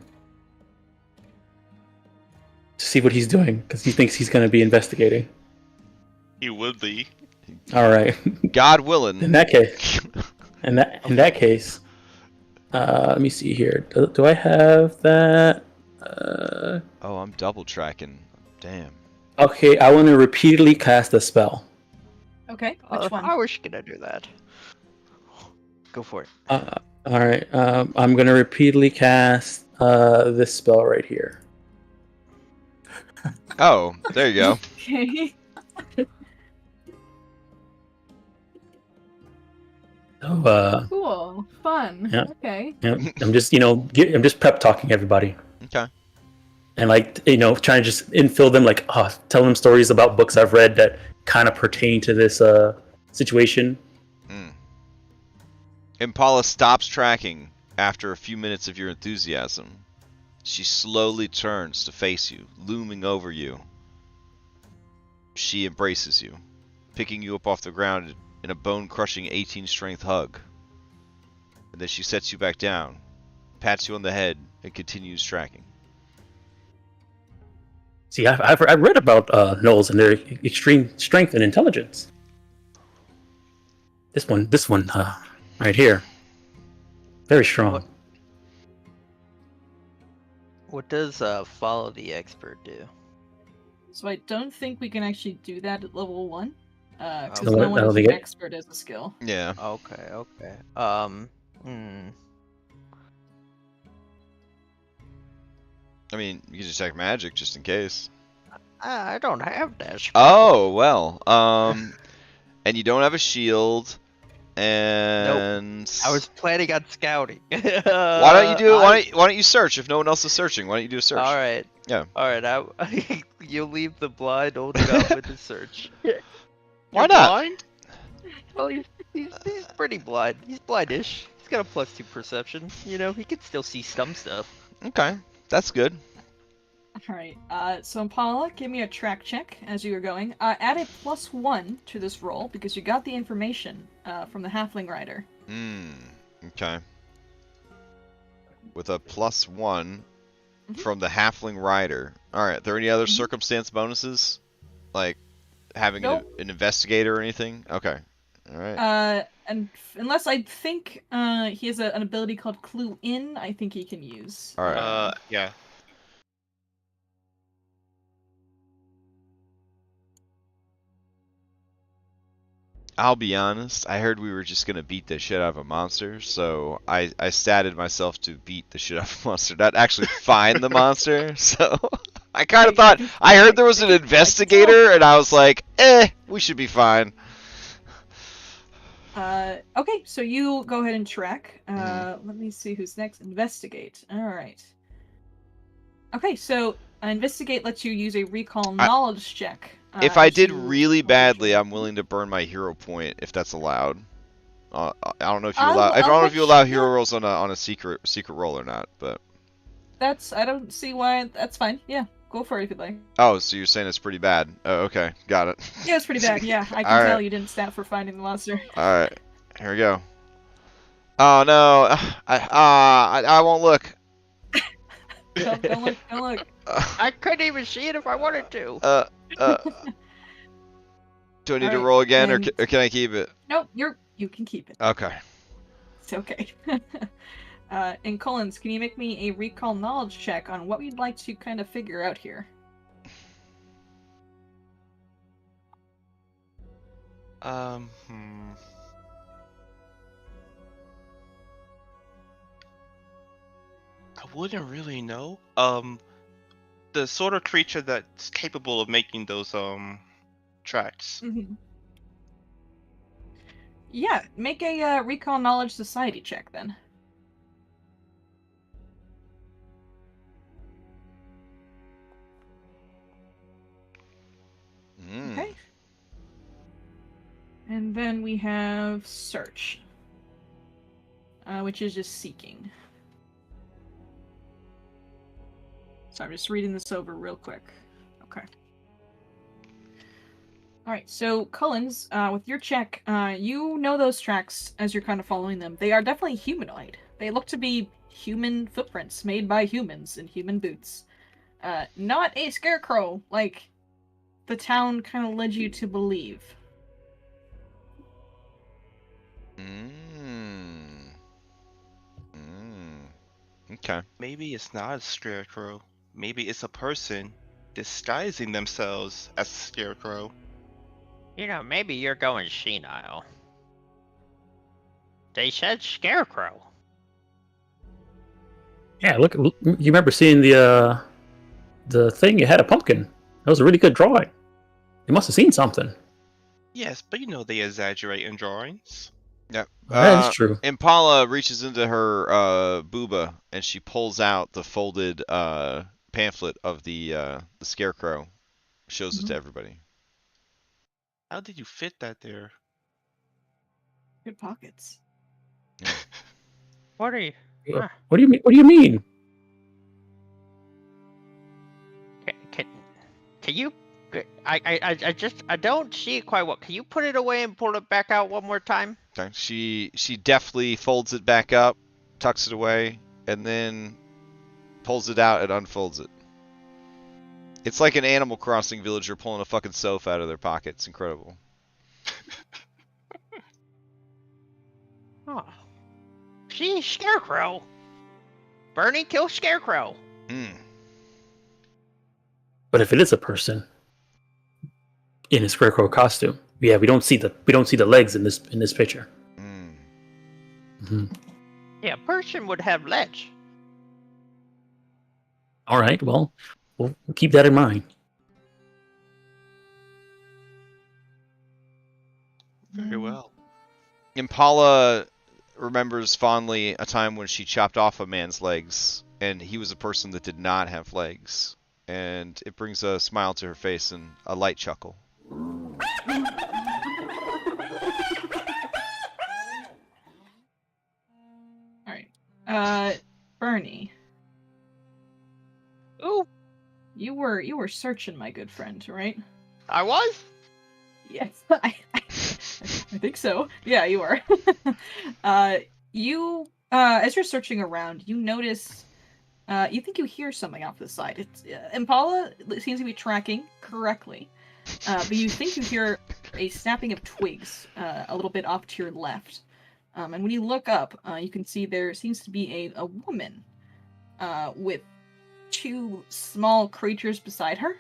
to see what he's doing because he thinks he's going to be investigating. He would be. All right. God willing. In that case, in that case, let me see here. Do I have that? Oh, I'm double tracking. Damn. Okay, I want to repeatedly cast a spell. Okay, which one? I wish I could do that. Go for it. All right. I'm gonna repeatedly cast this spell right here. Oh, there you go. Okay. So, Cool. Fun. Yeah. Okay. yeah, I'm just I'm just prep talking everybody, Okay. and trying to just infill them, like tell them stories about books I've read that kind of pertain to this situation. Impala stops tracking after a few minutes of your enthusiasm. She slowly turns to face you, looming over you. She embraces you, picking you up off the ground in a bone-crushing 18 strength hug. And then she sets you back down, pats you on the head, and continues tracking. See, I've read about gnolls and their extreme strength and intelligence. This one, right here, very strong. What does follow the expert do? So I don't think we can actually do that at level 1. Because No, no one I don't is think an it- expert as a skill. Yeah. Okay. I mean, you can just check magic just in case. I don't have that. Oh, well. And you don't have a shield. And I was planning on scouting. why don't you do it? Why don't you search if no one else is searching? Why don't you do a search? All right. Yeah. All right. You'll leave the blind old goblin to search. Why You're not? blind? Well, he's pretty blind. He's blindish. He's got a +2 perception. You know, he can still see some stuff. Okay, that's good. Alright, so Impala, give me a track check as you were going. Add a +1 to this roll because you got the information from the halfling rider. Okay. With a +1 from the halfling rider. Alright, are there any other circumstance bonuses? Like having Nope. an investigator or anything? Okay. Alright. And unless I think he has an ability called Clue In, I think he can use. Alright. Yeah. I'll be honest, I heard we were just gonna beat the shit out of a monster, so I statted myself to beat the shit out of a monster, not actually find the monster, so I kind of thought, I heard there was an investigator, and I was like, we should be fine. Okay, so you go ahead and track. Let me see who's next. Investigate. Alright. Okay, so investigate lets you use a recall knowledge check. If I did to- really badly, I'm willing to burn my hero point if that's allowed. I don't know if you allow. I don't know if you allow hero rolls on a secret roll or not, but I don't see why. That's fine. Yeah, go for it if you'd like. oh, so you're saying it's pretty bad? Oh, okay, got it. Yeah, it's pretty bad. Yeah, I can All right. tell you didn't stat for finding the monster. All right, here we go. Oh no, I won't look. Don't look. Don't look. I couldn't even see it if I wanted to. Do I need to Alright, roll again, or and- can I keep it? Nope, you can keep it. Okay. It's okay. And Collins, can you make me a recall knowledge check on what we'd like to kind of figure out here? I wouldn't really know. The sort of creature that's capable of making those tracks. Mm-hmm. Yeah, make a recall knowledge society check then. Okay. And then we have search. which is just seeking. So I'm just reading this over real quick. Okay. Alright, so Cullens, with your check, you know those tracks as you're kind of following them. They are definitely humanoid. They look to be human footprints made by humans in human boots. Not a scarecrow, like the town kind of led you to believe. Okay. Maybe it's not a scarecrow. Maybe it's a person disguising themselves as a scarecrow. You know, maybe you're going senile. They said scarecrow. Yeah, look, you remember seeing the thing? It had a pumpkin. That was a really good drawing. You must have seen something. Yes, but you know they exaggerate in drawings. Yeah. That is true. Impala reaches into her booba and she pulls out the folded pamphlet of the scarecrow. Shows it to everybody. How did you fit that there? Good pockets. What are you? What do you mean? What do you mean? Can you? I don't see it quite well. Can you put it away and pull it back out one more time? Okay. She deftly folds it back up, tucks it away, and then pulls it out and unfolds it. It's like an Animal Crossing villager pulling a fucking sofa out of their pocket. It's incredible. Oh. See, Scarecrow. Bernie, kill Scarecrow. But if it is a person in a scarecrow costume, yeah, we don't see the legs in this picture. Yeah, a person would have legs. All right, well, we'll keep that in mind. Very well. Impala remembers fondly a time when she chopped off a man's legs, and he was a person that did not have legs. And it brings a smile to her face and a light chuckle. Alright. Bernie. Ooh, You were searching, my good friend, right? I was? Yes, I think so. Yeah, you are. As you're searching around, you notice, you think you hear something off to the side. It's Impala seems to be tracking correctly, but you think you hear a snapping of twigs a little bit off to your left. And when you look up, you can see there seems to be a woman with two small creatures beside her,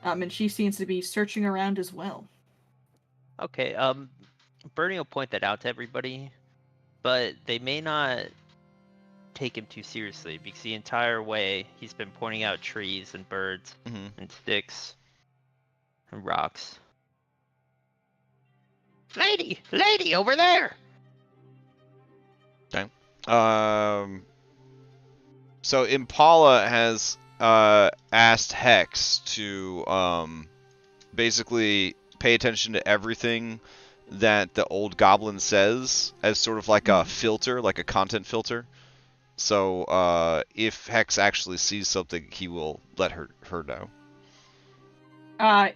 and she seems to be searching around as well. Okay, Bernie will point that out to everybody, but they may not take him too seriously because the entire way he's been pointing out trees and birds and sticks and rocks. Lady, over there! Okay. So Impala has asked Hex to basically pay attention to everything that the old goblin says as sort of like a filter, like a content filter. So if Hex actually sees something, he will let her know.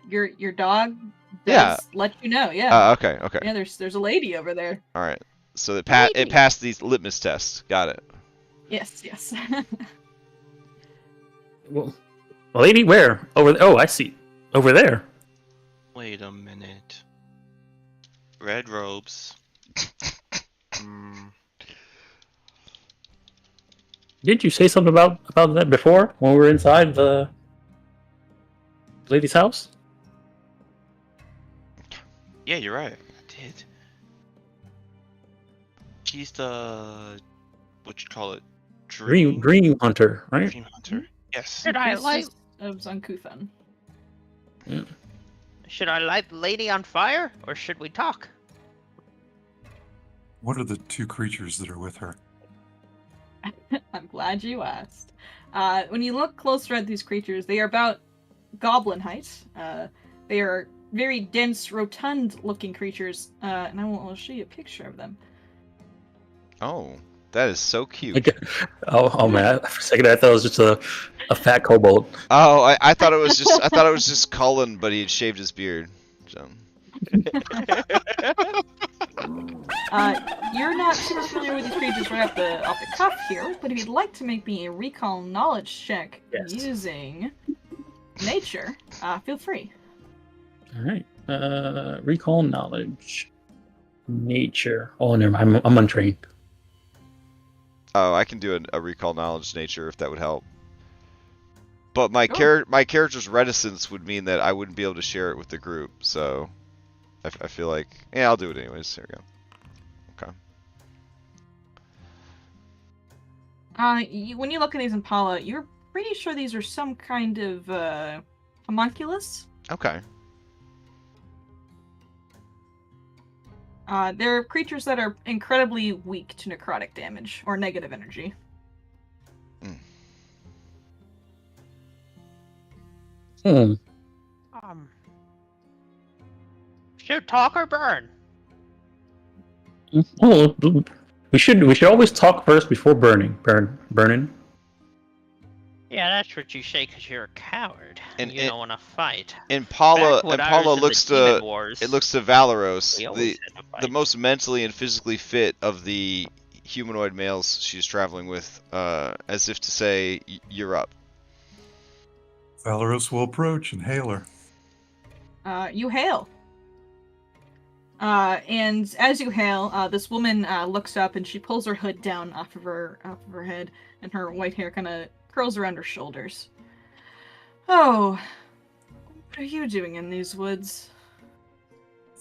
Your dog Yeah. does let you know, yeah. Okay. Yeah, there's a lady over there. All right. So it passed these litmus tests. Got it. Yes. Well, lady, where? Over? Oh, I see. Over there. Wait a minute. Red robes. Didn't you say something about that before when we were inside the lady's house? Yeah, you're right. I did. She's the what you call it? Dream hunter, right? Dream hunter. Yes. Should I light? Of Zankuthan. Yeah. Should I light the lady on fire, or should we talk? What are the two creatures that are with her? I'm glad you asked. When you look closer at these creatures, they are about goblin height. They are very dense, rotund-looking creatures, and I'll show you a picture of them. Oh. That is so cute. Like, oh man! For a second, I thought it was just a fat kobold. Oh, I thought it was just Cullen, but he had shaved his beard. So. You're not super familiar with these creatures right off the cuff here, but if you'd like to make me a recall knowledge check using nature, feel free. All right. Recall knowledge, nature. Oh, never mind. I'm untrained. Oh, I can do a recall knowledge nature if that would help. But my Sure. my character's reticence would mean that I wouldn't be able to share it with the group. So I feel like I'll do it anyways. There we go. Okay. When you look at these Impala, you're pretty sure these are some kind of homunculus. Okay. They're creatures that are incredibly weak to necrotic damage or negative energy. Shoot, talk or burn? Oh, we should always talk first before burning. Burning. Yeah, that's what you say because you're a coward and you don't want to fight. Impala Back when I was in the looks Demon to Wars, Valeros, we always had to the fight. most mentally and physically fit of the humanoid males she's traveling with, as if to say, "You're up." Valeros will approach and hail her. You hail. And as you hail, this woman looks up and she pulls her hood down off of her head, and her white hair kind of curls around her shoulders. Oh, what are you doing in these woods?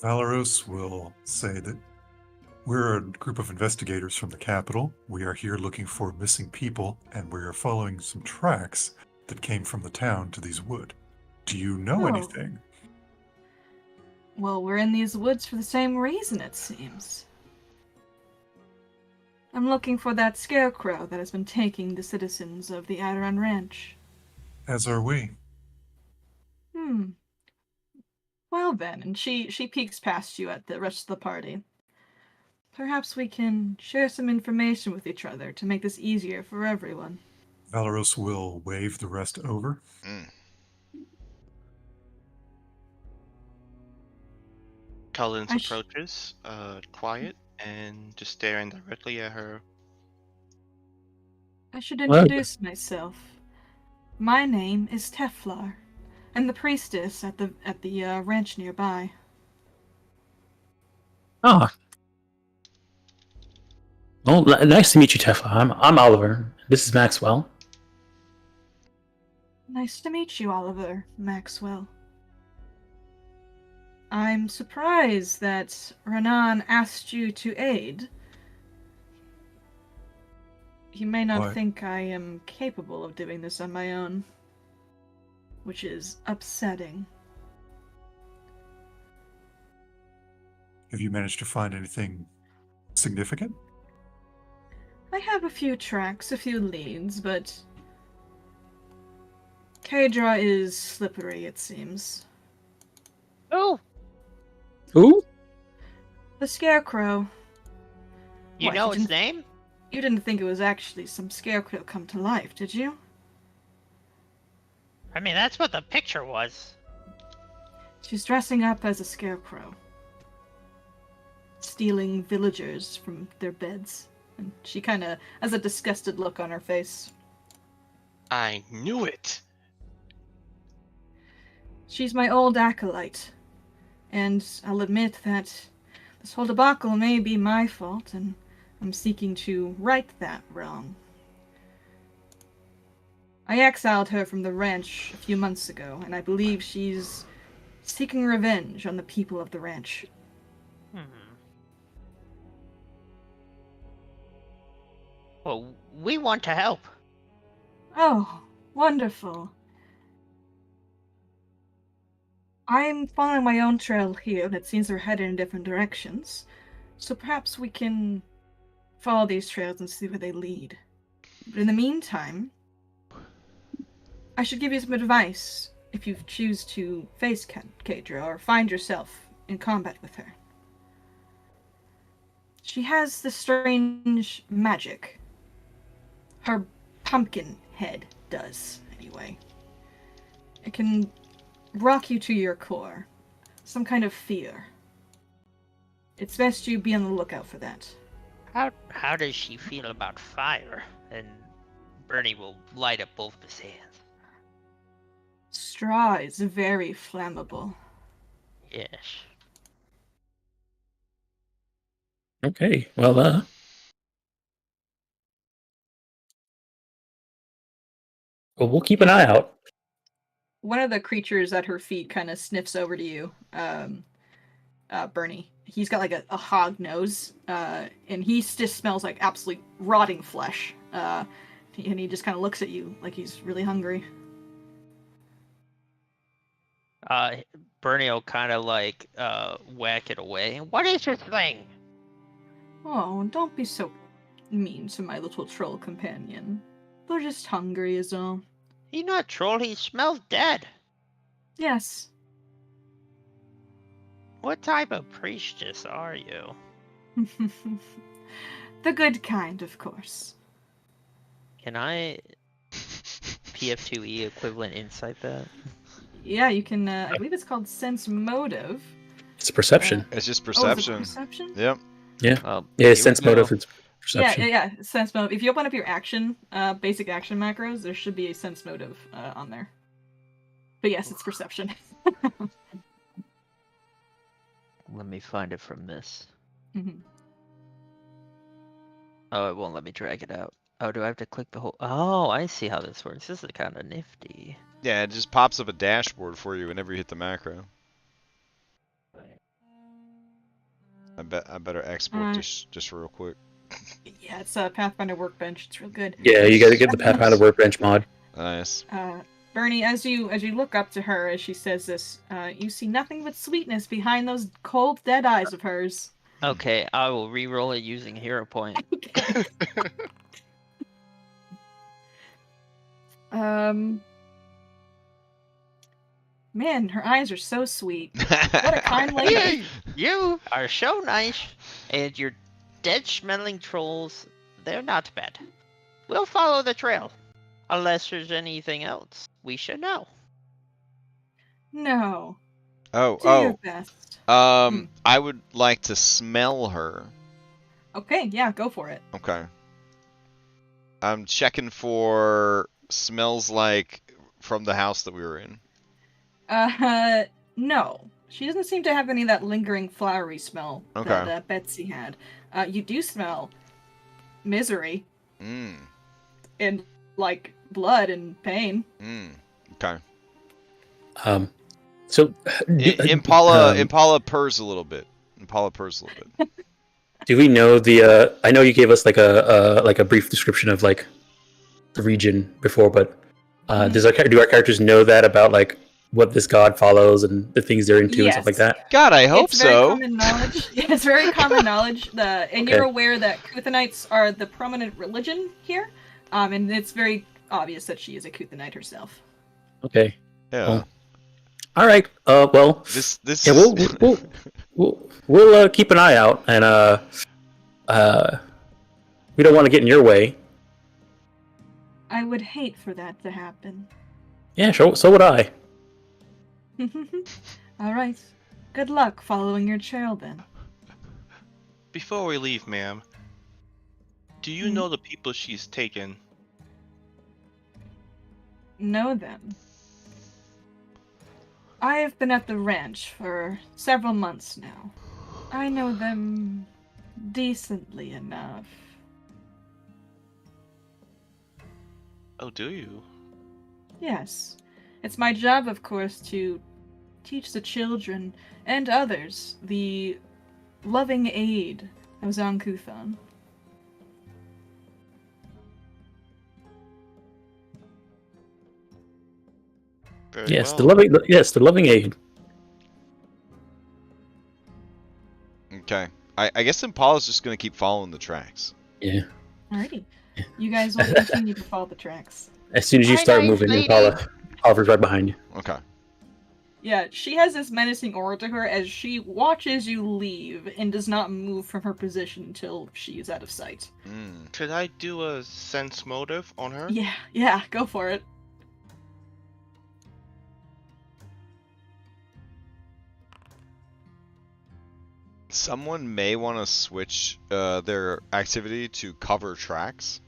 Valeros will say that we're a group of investigators from the capital. We are here looking for missing people, and we are following some tracks that came from the town to these wood. Do you know anything? Well, we're in these woods for the same reason, it seems. I'm looking for that scarecrow that has been taking the citizens of the Adiron Ranch. As are we. Well then, and she peeks past you at the rest of the party. Perhaps we can share some information with each other to make this easier for everyone. Valeros will wave the rest over. Collins approaches, quiet, and just staring directly at her. I should introduce myself. My name is Teflar. I'm the priestess at the ranch nearby. Oh. Well, nice to meet you, Tefla. I'm Oliver. This is Maxwell. Nice to meet you, Oliver, Maxwell. I'm surprised that Renan asked you to aid. He may not Why? think I am capable of doing this on my own, which is upsetting. Have you managed to find anything significant? I have a few tracks, a few leads, but Kadra is slippery, it seems. Oh, Who? The Scarecrow. you What, know you his didn't- name? You didn't think it was actually some Scarecrow come to life, did you? I mean, that's what the picture was. She's dressing up as a Scarecrow. Stealing villagers from their beds. And she kind of has a disgusted look on her face. I knew it! She's my old acolyte. And I'll admit that this whole debacle may be my fault, and I'm seeking to right that wrong. I exiled her from the ranch a few months ago, and I believe she's seeking revenge on the people of the ranch. Well, we want to help. Oh, wonderful. I'm following my own trail here, and it seems we're headed in different directions. So perhaps we can follow these trails and see where they lead. But in the meantime, I should give you some advice if you choose to face Kadra or find yourself in combat with her. She has this strange magic. Her pumpkin head does, anyway. It can rock you to your core. Some kind of fear. It's best you be on the lookout for that. How does she feel about fire? And Bernie will light up both of his hands. Straw is very flammable. Yes. Okay, well, we'll keep an eye out. One of the creatures at her feet kind of sniffs over to you, Bernie. He's got like a hog nose, and he just smells like absolutely rotting flesh. And he just kind of looks at you like he's really hungry. Bernie will kind of like whack it away. What is this thing? Oh, don't be so mean to my little troll companion. They're just hungry is all. He's not troll, he smells dead. Yes. What type of priestess are you? The good kind, of course. Can I PF2E equivalent insight that? Yeah, you can, I believe it's called sense motive. It's perception. It's just Oh, is perception. it perception? Yep. Yeah, here sense we go. motive. It's perception. Yeah, sense motive. If you open up your action, basic action macros, there should be a sense motive on there. But yes, it's perception. Let me find it from this. Mhm. Oh, it won't let me drag it out. Oh, do I have to click the whole... Oh, I see how this works. This is kind of nifty. Yeah, it just pops up a dashboard for you whenever you hit the macro. I better export this just real quick. Yeah, it's a Pathfinder Workbench. It's real good. Yeah, you got to get the Pathfinder Workbench mod. Nice. Bernie, as you look up to her as she says this, you see nothing but sweetness behind those cold, dead eyes of hers. Okay, I will re-roll it using hero point. Okay. Man, her eyes are so sweet. What a kind lady. You are so nice, and your dead-smelling trolls, they're not bad. We'll follow the trail, unless there's anything else we should know. No. Do Oh, your best. I would like to smell her. Okay, yeah, go for it. Okay. I'm checking for smells like from the house that we were in. No. She doesn't seem to have any of that lingering flowery smell that Betsy had. You do smell misery. And, like, blood and pain. Okay. So Impala purrs a little bit. do we know the? I know you gave us like a brief description of like the region before, but do our characters know that about like what this god follows and the things they're into and stuff like that? God, I hope it's very so. Common knowledge. Yeah, it's very common knowledge. And you're aware that Kuthanites are the prominent religion here, and it's very obvious that she is a Kuthanite herself. Okay. Yeah. Well, all right. Well. This. Yeah, we'll keep an eye out, and we don't want to get in your way. I would hate for that to happen. Yeah, sure. So would I. All right. Good luck following your trail, then. Before we leave, ma'am, do you know the people she's taken? Know them. I have been at the ranch for several months now. I know them decently enough. Oh, do you? Yes. It's my job, of course, to teach the children and others the loving aid of Zankuthan. Yes, Well. the loving aid. Okay. I guess Impala's just gonna keep following the tracks. Yeah. Alrighty. You guys will continue to follow the tracks. As soon as you start moving, Impala hovers right behind you. Okay. Yeah, she has this menacing aura to her as she watches you leave and does not move from her position until she is out of sight. Could I do a sense motive on her? Yeah, go for it. Someone may want to switch their activity to cover tracks,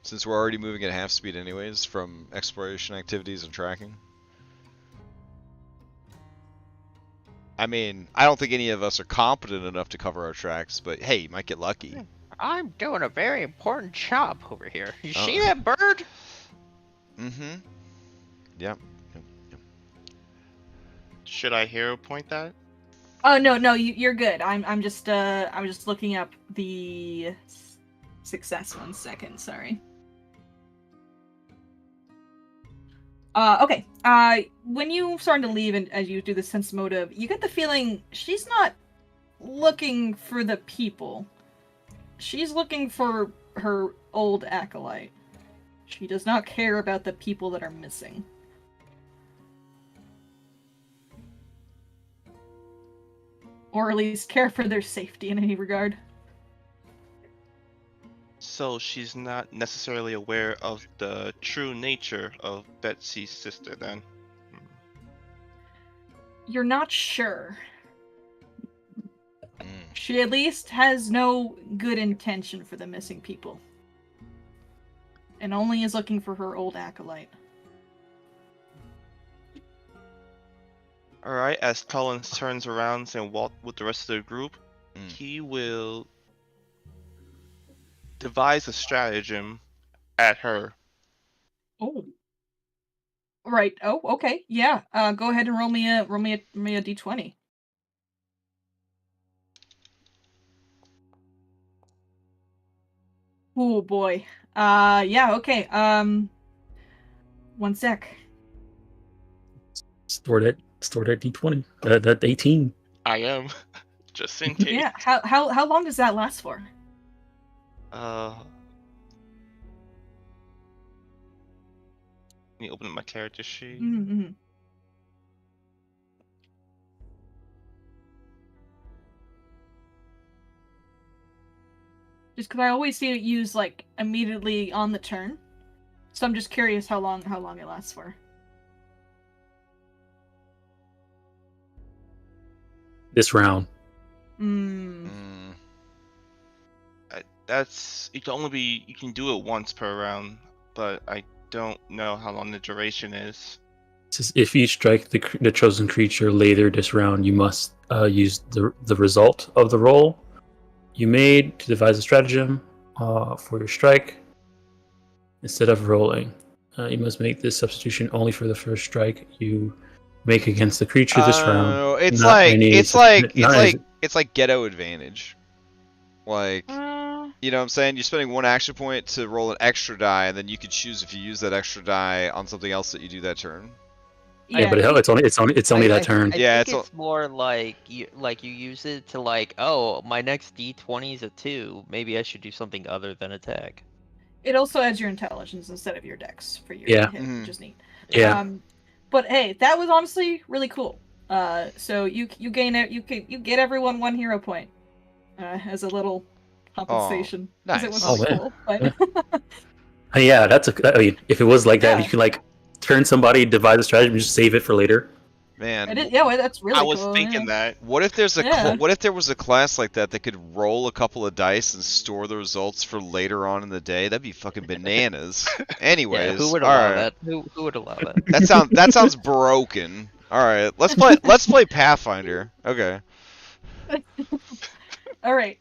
since we're already moving at half speed anyways from exploration activities and tracking. I mean, I don't think any of us are competent enough to cover our tracks, but hey, you might get lucky. I'm doing a very important job over here. You Oh. see that bird? Mm-hmm. Yep. Should I hero point that? Oh no, you're good. I'm just looking up the success. 1 second, sorry. Okay. When you starting to leave and as you do the sense motive, you get the feeling she's not looking for the people. She's looking for her old acolyte. She does not care about the people that are missing. Or at least care for their safety in any regard. So she's not necessarily aware of the true nature of Betsy's sister then. You're not sure. Mm. She at least has no good intention for the missing people. And only is looking for her old acolyte. Alright, as Collins turns around and walks with the rest of the group, he will devise a stratagem at her. Oh. Right. Oh, okay. Yeah. Go ahead and roll me a d20. Oh boy. Yeah, okay. 1 sec. Stored at D20. That 18. I am. Just in case. Yeah. How long does that last for? Let me open up my character sheet. Mm-hmm. Just because I always see it used like immediately on the turn, so I'm just curious how long it lasts for. This round. That's you can do it once per round, but I don't know how long the duration is. It says if you strike the chosen creature later this round, you must use the result of the roll you made to devise a stratagem for your strike. Instead of rolling, you must make this substitution only for the first strike you make against the creature this round. It's like ghetto advantage. Like, you know what I'm saying? You're spending 1 action point to roll an extra die, and then you could choose if you use that extra die on something else that you do that turn. Yeah, but hell, it's only that turn. I think it's more like you use it to like, oh, my next D20 is a 2. Maybe I should do something other than attack. It also adds your intelligence instead of your dex for your hit, which is neat. Yeah. But hey, that was honestly really cool. So you gain it. You get everyone 1 hero point as a little compensation. Nice. It was cool. But... Yeah, if it was like that, Yeah. you can like turn somebody, devise a strategy, and just save it for later. Man, that's really cool. I was thinking that. What if there's what if there was a class like that that could roll a couple of dice and store the results for later on in the day? That'd be fucking bananas. Anyways, Yeah, who would allow that? Who would allow that? That sounds broken. All right, let's play Pathfinder. Okay. All right.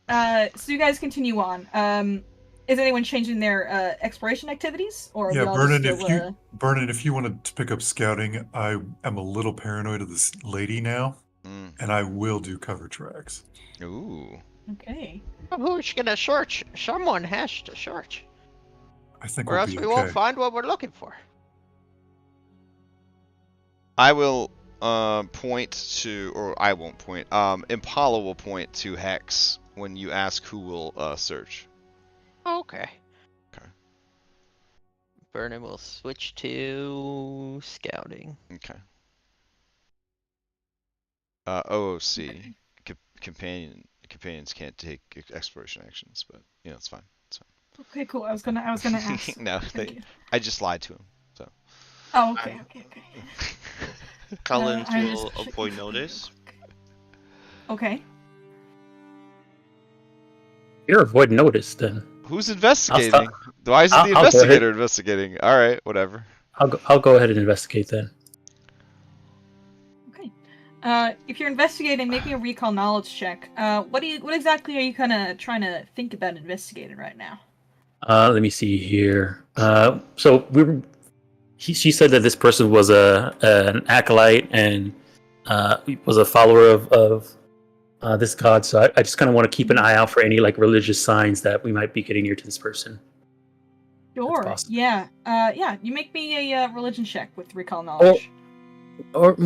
So you guys continue on. Is anyone changing their exploration activities, or Yeah, are we all Vernon, still, if you wanted to pick up scouting, I am a little paranoid of this lady now, and I will do cover tracks. Ooh. Okay. Who's gonna search? Someone has to search. I think or we'll else be we okay. won't find what we're looking for. I will point to, or I won't point. Impala will point to Hex when you ask who will search. Okay. Okay. Vernon will switch to scouting. Okay. OOC. Companions can't take exploration actions, but it's fine. It's fine. Okay, cool. I was gonna ask. No, Thank you. I just lied to him. So. Oh, okay. Collins I'm will just avoid checking. notice. Okay. You're avoid notice then. Who's investigating? Why isn't the I'll go investigator investigating? All right, whatever. I'll go ahead and investigate then. Okay. If you're investigating, make me a recall knowledge check. What exactly are you kind of trying to think about investigating right now? Let me see here. So she said that this person was an acolyte and was a follower of this god. So I just kind of want to keep an eye out for any like religious signs that we might be getting near to this person. Sure. Possible. Yeah. You make me a religion check with recall knowledge. Or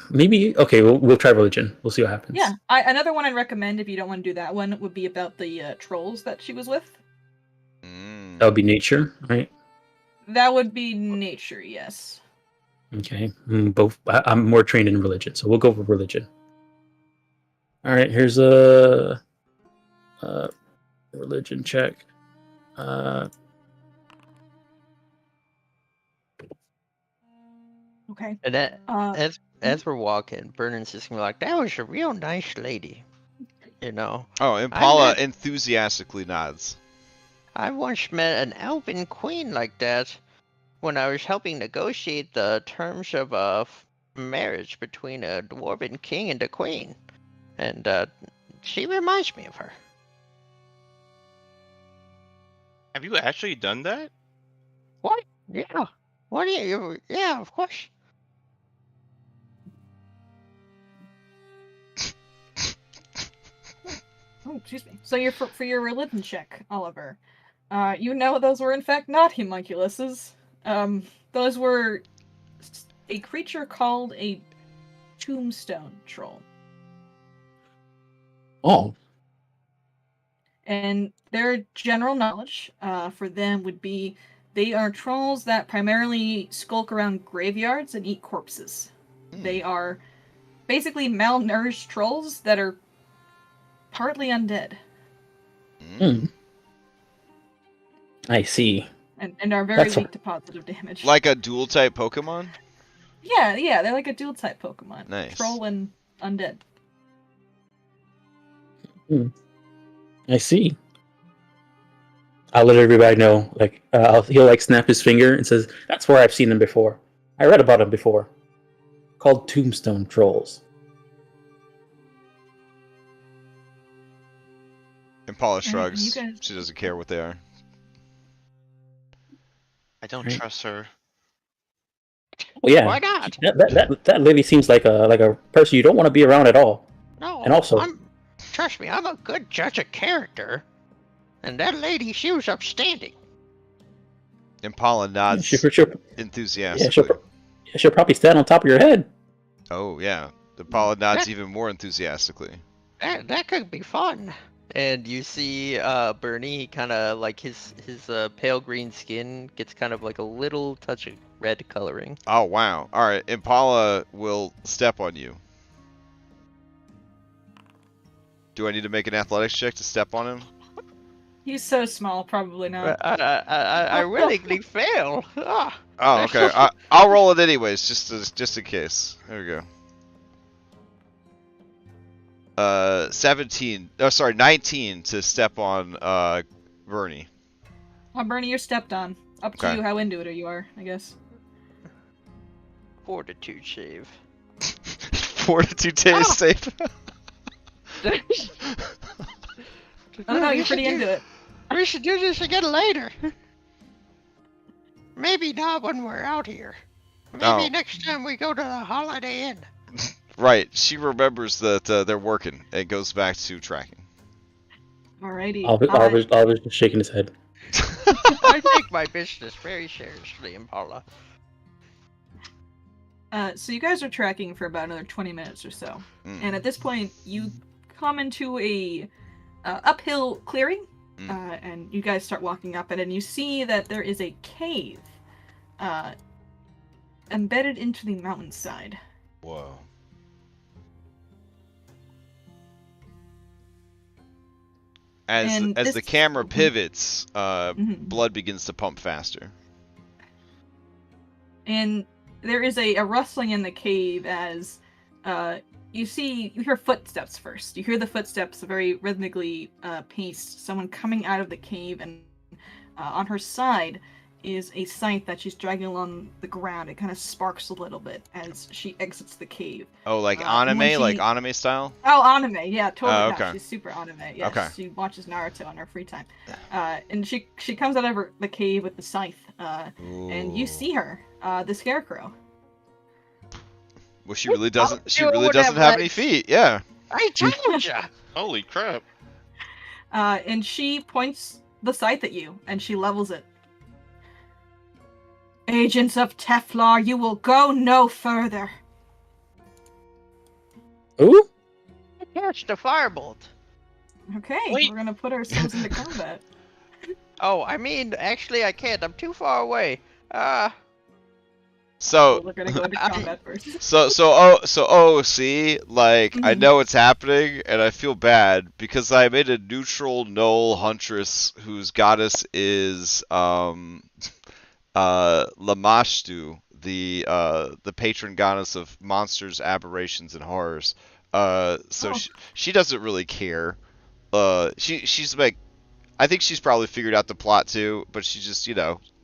maybe okay. We'll try religion. We'll see what happens. Yeah. Another one I'd recommend if you don't want to do that one would be about the trolls that she was with. That would be nature, right? That would be nature. Yes. Okay. Both. I'm more trained in religion, so we'll go for religion. All right. Here's a religion check. Okay. And as we're walking, Vernon's just gonna be like, "That was a real nice lady," Oh, Impala enthusiastically nods. I once met an elven queen like that when I was helping negotiate the terms of a marriage between a dwarven king and a queen, and she reminds me of her. Have you actually done that? What? Yeah. What do you? Yeah, of course. Oh, excuse me. So for your religion check, Oliver, those were in fact not homunculuses. Those were a creature called a tombstone troll. Oh. And their general knowledge for them would be they are trolls that primarily skulk around graveyards and eat corpses. They are basically malnourished trolls that are partly undead. I see. And are very weak to positive damage. Like a dual type Pokemon? Yeah, they're like a dual type Pokemon. Nice. Troll and undead. I see. I'll let everybody know. Like he'll like snap his finger and says, "That's where I've seen them before. I read about them before. Called tombstone trolls." Impala shrugs. you guys- She doesn't care what they are. I don't Right. trust her. Well, yeah. Why not? That lady seems like a person you don't want to be around at all. No. And also- trust me, I'm a good judge of character. And that lady, she was upstanding. Impala nods She'll enthusiastically. she'll probably stand on top of your head. Oh yeah, Impala nods even more enthusiastically. That could be fun. And you see Bernie kind of like his pale green skin gets kind of like a little touch of red coloring. Oh wow! All right, Impala will step on you. Do I need to make an athletics check to step on him? He's so small, probably not. I willingly fail. Ah. Oh, okay. I'll roll it anyways, just in case. There we go. 17. Oh, sorry, 19 to step on Bernie. Bernie, you're stepped on. Up to Okay. you how into it you are, I guess. Fortitude save. Fortitude days safe. I don't know, you're pretty into it. We should do this again later. Maybe not when we're out here. Maybe Oh. next time we go to the Holiday Inn. Right. She remembers that they're working and goes back to tracking. Alrighty. Oliver's just shaking his head. I take my business very seriously, Impala. So you guys are tracking for about another 20 minutes or so. Mm. And at this point, you come into a uphill clearing. And you guys start walking up it, and you see that there is a cave embedded into the mountainside. Whoa. And as this- the camera pivots, Mhm. blood begins to pump faster. And there is a rustling in the cave as you hear footsteps first. You hear the footsteps very rhythmically paced. Someone coming out of the cave, and on her side is a scythe that she's dragging along the ground. It kind of sparks a little bit as she exits the cave. Oh, like and when anime, like anime style. Oh, anime, yeah, totally. Oh, Yeah, okay. she's super anime. Yes, Okay. she watches Naruto on her free time. And she comes out of the cave with the scythe, and you Ooh. see her, the Scarecrow. Well, she really doesn't. She do really doesn't whatever. have any feet. Yeah. I told ya! Holy crap. And she points the scythe at you, and she levels it. Agents of Teflar, you will go no further. Ooh. Catch the firebolt. Okay, Wait. we're gonna put ourselves into combat. Oh, I mean, actually, I can't. I'm too far away. So We're gonna go into combat first. see, like I Mhm. know what's happening, and I feel bad because I made a neutral null huntress whose goddess is Lamashtu, the patron goddess of monsters, aberrations, and horrors. So Oh. she doesn't really care. She's like, I think she's probably figured out the plot too, but she's just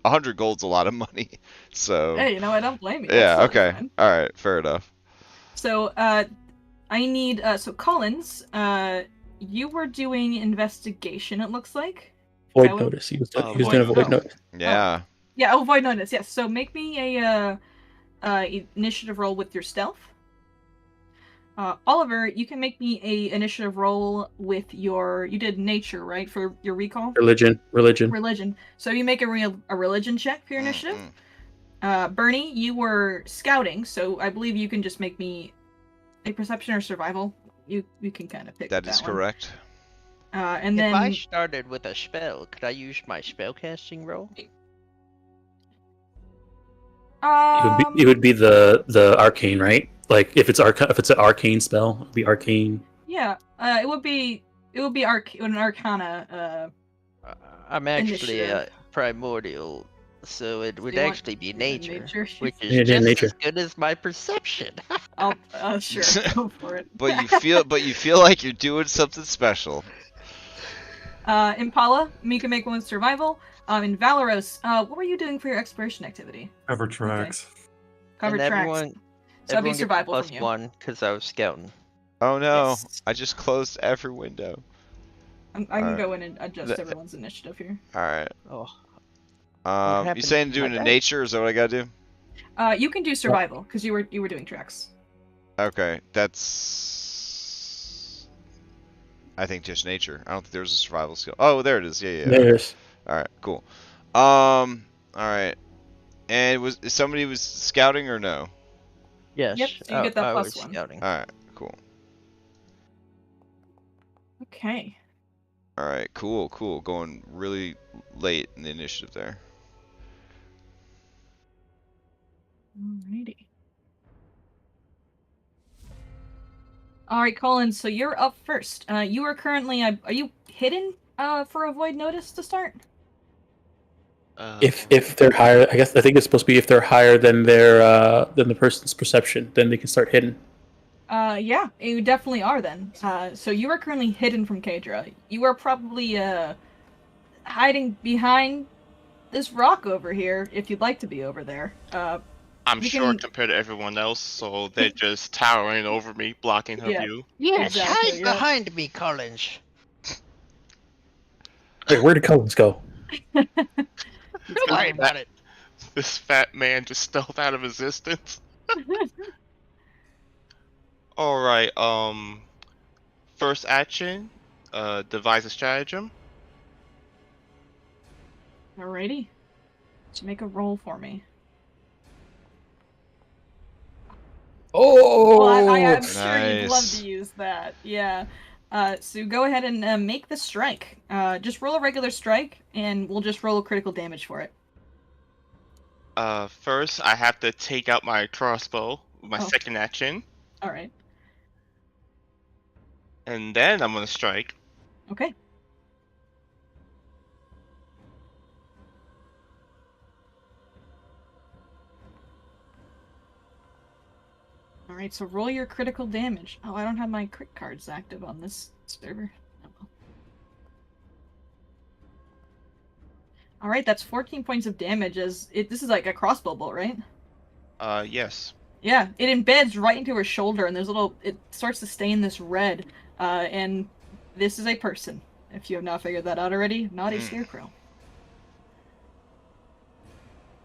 100 gold's a lot of money. So Hey, you know, I don't blame you. yeah, That's totally okay, fine. all right, fair enough. So, I need, so Collins, you were doing investigation, it looks like. Void That would- notice. He was Oh, doing a void void notice. notice. Yeah. Yeah, oh, void notice, yes. So make me a, initiative roll with your stealth. Oliver, you can make me a initiative roll with you did nature, right, for your recall? Religion. Religion. So you make a religion check for your initiative. Mm-mm. Bernie, you were scouting, so I believe you can just make me a perception or survival. You can kind of pick That is one. correct. And If then I started with a spell, could I use my spellcasting roll? It would be the arcane, right? Like if it's an arcane spell, it'd be arcane. yeah, it would be an arcana. I'm actually Initiative. primordial, so it would you want- actually be you want nature, nature? which is Yeah, just nature. as good as my perception. I'll sure go for it. But you feel like you're doing something special. Impala, you can make one with survival. In Valoros, what were you doing for your exploration activity? Cover tracks. Cover and tracks. everyone, So that'd be everyone gets a survival plus from you. 1 because I was scouting. Oh no! Yes. I just closed every window. I can Alright. go in and adjust The- everyone's initiative here. All right. Oh, You happened saying to my doing a dice? nature? Is that what I gotta do? You can do survival because you were doing tracks. Okay, that's. I think just nature. I don't think there was a survival skill. Oh, there it is. Yeah. There's All right, cool. All right. And somebody was scouting or no? yes. Yep, so you get that I plus was 1. scouting. All right, cool. Okay. All right, cool. Going really late in the initiative there. Alrighty. Alright, Colin, so you're up first. You are currently, are you hidden for a void notice to start? if they're higher, I think it's supposed to be if they're higher than than the person's perception, then they can start hidden. Yeah, you definitely are then. So you are currently hidden from Kadra. You are probably, hiding behind this rock over here, if you'd like to be over there. I'm you short can- compared to everyone else, so they're just towering over me, blocking her Yeah. view. Yes, Exactly, hide yeah. behind me, Collins. Wait, where did Collins go? Don't worry about it. This fat man just stealth out of existence. Alright, first action, devise a stratagem. Alrighty. So make a roll for me. Oh, Well, I'm sure you'd love Nice. to use that. Yeah. So go ahead and make the strike. Just roll a regular strike, and we'll just roll a critical damage for it. First, I have to take out my crossbow with my Oh. second action, Alright. and then I'm gonna strike. Okay. Alright, so roll your critical damage. Oh, I don't have my crit cards active on this server. Oh, well. Alright, that's 14 points of damage. This is like a crossbow bolt, right? Yes. Yeah, it embeds right into her shoulder, and it starts to stain this red. And this is a person, if you have not figured that out already. Not a scarecrow.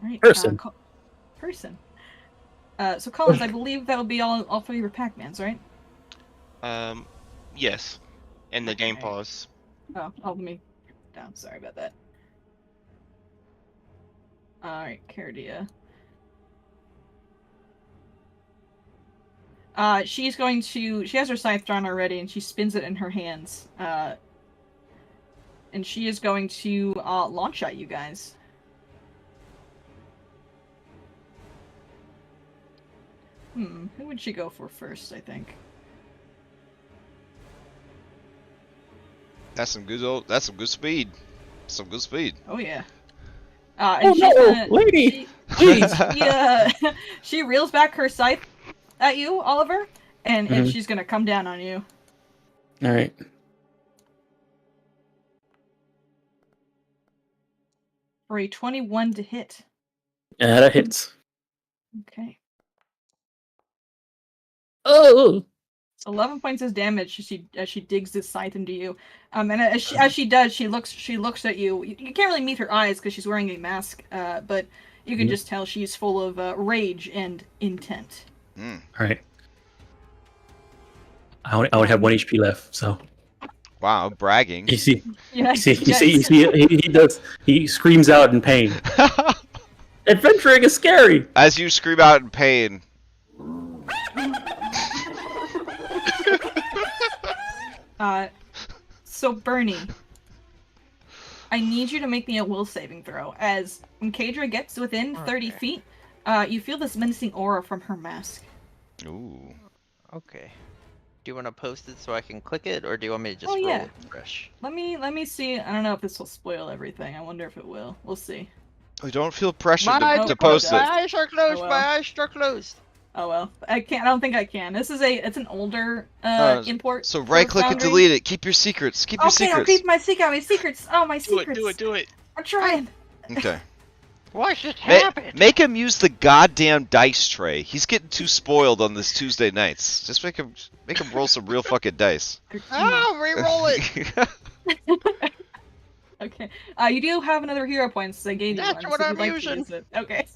Right. Person. Person. So Collins, I believe that'll be all 3 of your Pac-Mans, right? Yes. And the game Okay. pause. Oh, let me down. Sorry about that. Alright, Caradia. She has her scythe drawn already, and she spins it in her hands. And she is going to launch at you guys. Who would she go for first, I think? That's some good speed. Some good speed. Oh yeah. Oh no, lady! Please! She reels back her scythe at you, Oliver, and she's gonna come down on you. Alright. For a 21 to hit. Yeah, that hits. Okay. Oh! 11 points of damage as she digs this scythe into you. And as she does, she looks at you. You can't really meet her eyes because she's wearing a mask, but you can just tell she's full of rage and intent. Alright. I only have 1 HP left, so. Wow, bragging. You see, Yeah, he screams out in pain. Adventuring is scary! As you scream out in pain. So Bernie, I need you to make me a will saving throw. As when Kadra gets within 30 feet, you feel this menacing aura from her mask. Ooh. Okay. Do you want to post it so I can click it, or do you want me to just Oh, roll yeah. it fresh? Let me see. I don't know if this will spoil everything. I wonder if it will. We'll see. We don't feel pressured eyes to are post closed. it. My eyes are closed. Oh, well. My eyes are closed. Oh well, I don't think I can. It's an older import. So for right click and Foundry. delete it. Keep your secrets. Keep your Okay, secrets. I'll keep my secret. My secrets. Oh, my Do secrets. it. I'm trying. Okay. Watch this happen. Make him use the goddamn dice tray. He's getting too spoiled on this Tuesday nights. Just make him roll some real fucking dice. Oh, re-roll it. Okay. You do have another hero point since I gave you That's one. what so if I'm you'd like to using. use it. Okay.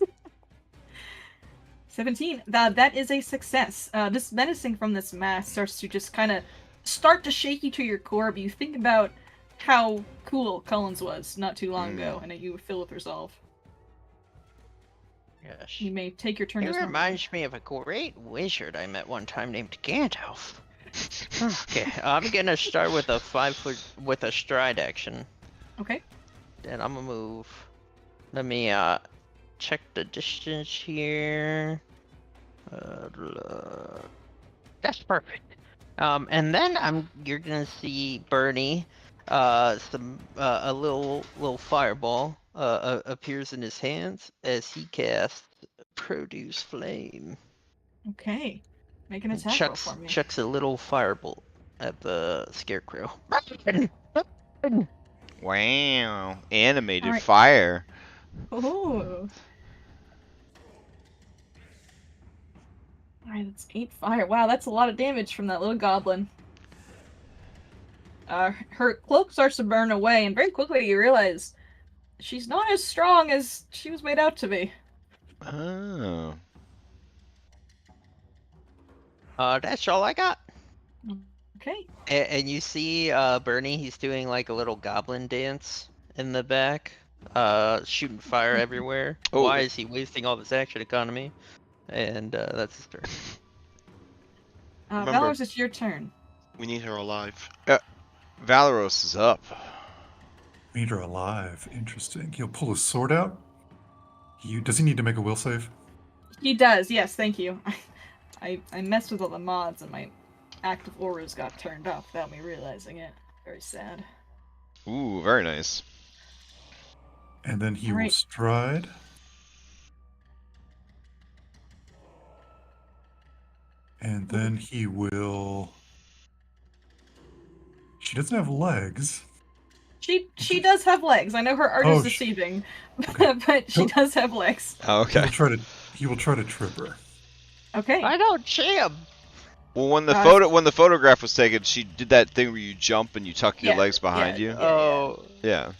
17. That is a success. This menacing from this mask starts to just kind of start to shake you to your core, but you think about how cool Collins was not too long ago, and that you fill with resolve. Yes. You may take your turn It as normal. reminds me of a great wizard I met one time named Gandalf. Okay, I'm gonna start with a 5 foot with a stride action. Okay. Then I'm gonna move. Let me check the distance here. That's perfect. And then you're gonna see Bernie. A little fireball appears in his hands as he casts Produce Flame. Okay. Make an attack roll for me. Chucks a little firebolt at the Scarecrow. Wow. Animated Alright. fire. Oh. Alright, that's 8 fire. Wow, that's a lot of damage from that little goblin. Her cloak starts to burn away, and very quickly you realize she's not as strong as she was made out to be. Oh. That's all I got. Okay. And you see Bernie, he's doing like a little goblin dance in the back, shooting fire everywhere. Oh. Why is he wasting all this action economy? And that's his turn. Remember- Valorous, it's your turn. We need her alive. Valoros is up. Need her alive. Interesting. He'll pull his sword out. Does he need to make a will save? He does, yes, thank you. I messed with all the mods and my active auras got turned off without me realizing it. Very sad. Ooh, very nice. And then he will Alright. stride. And then he will. She doesn't have legs. She does have legs. I know her art is Oh, deceiving, okay. but she does have legs. Oh, He okay. will try to trip her. Okay. I don't see him. Well, when the photograph was taken, she did that thing where you jump and you tuck your Yeah, legs behind you. yeah. Oh. Yeah.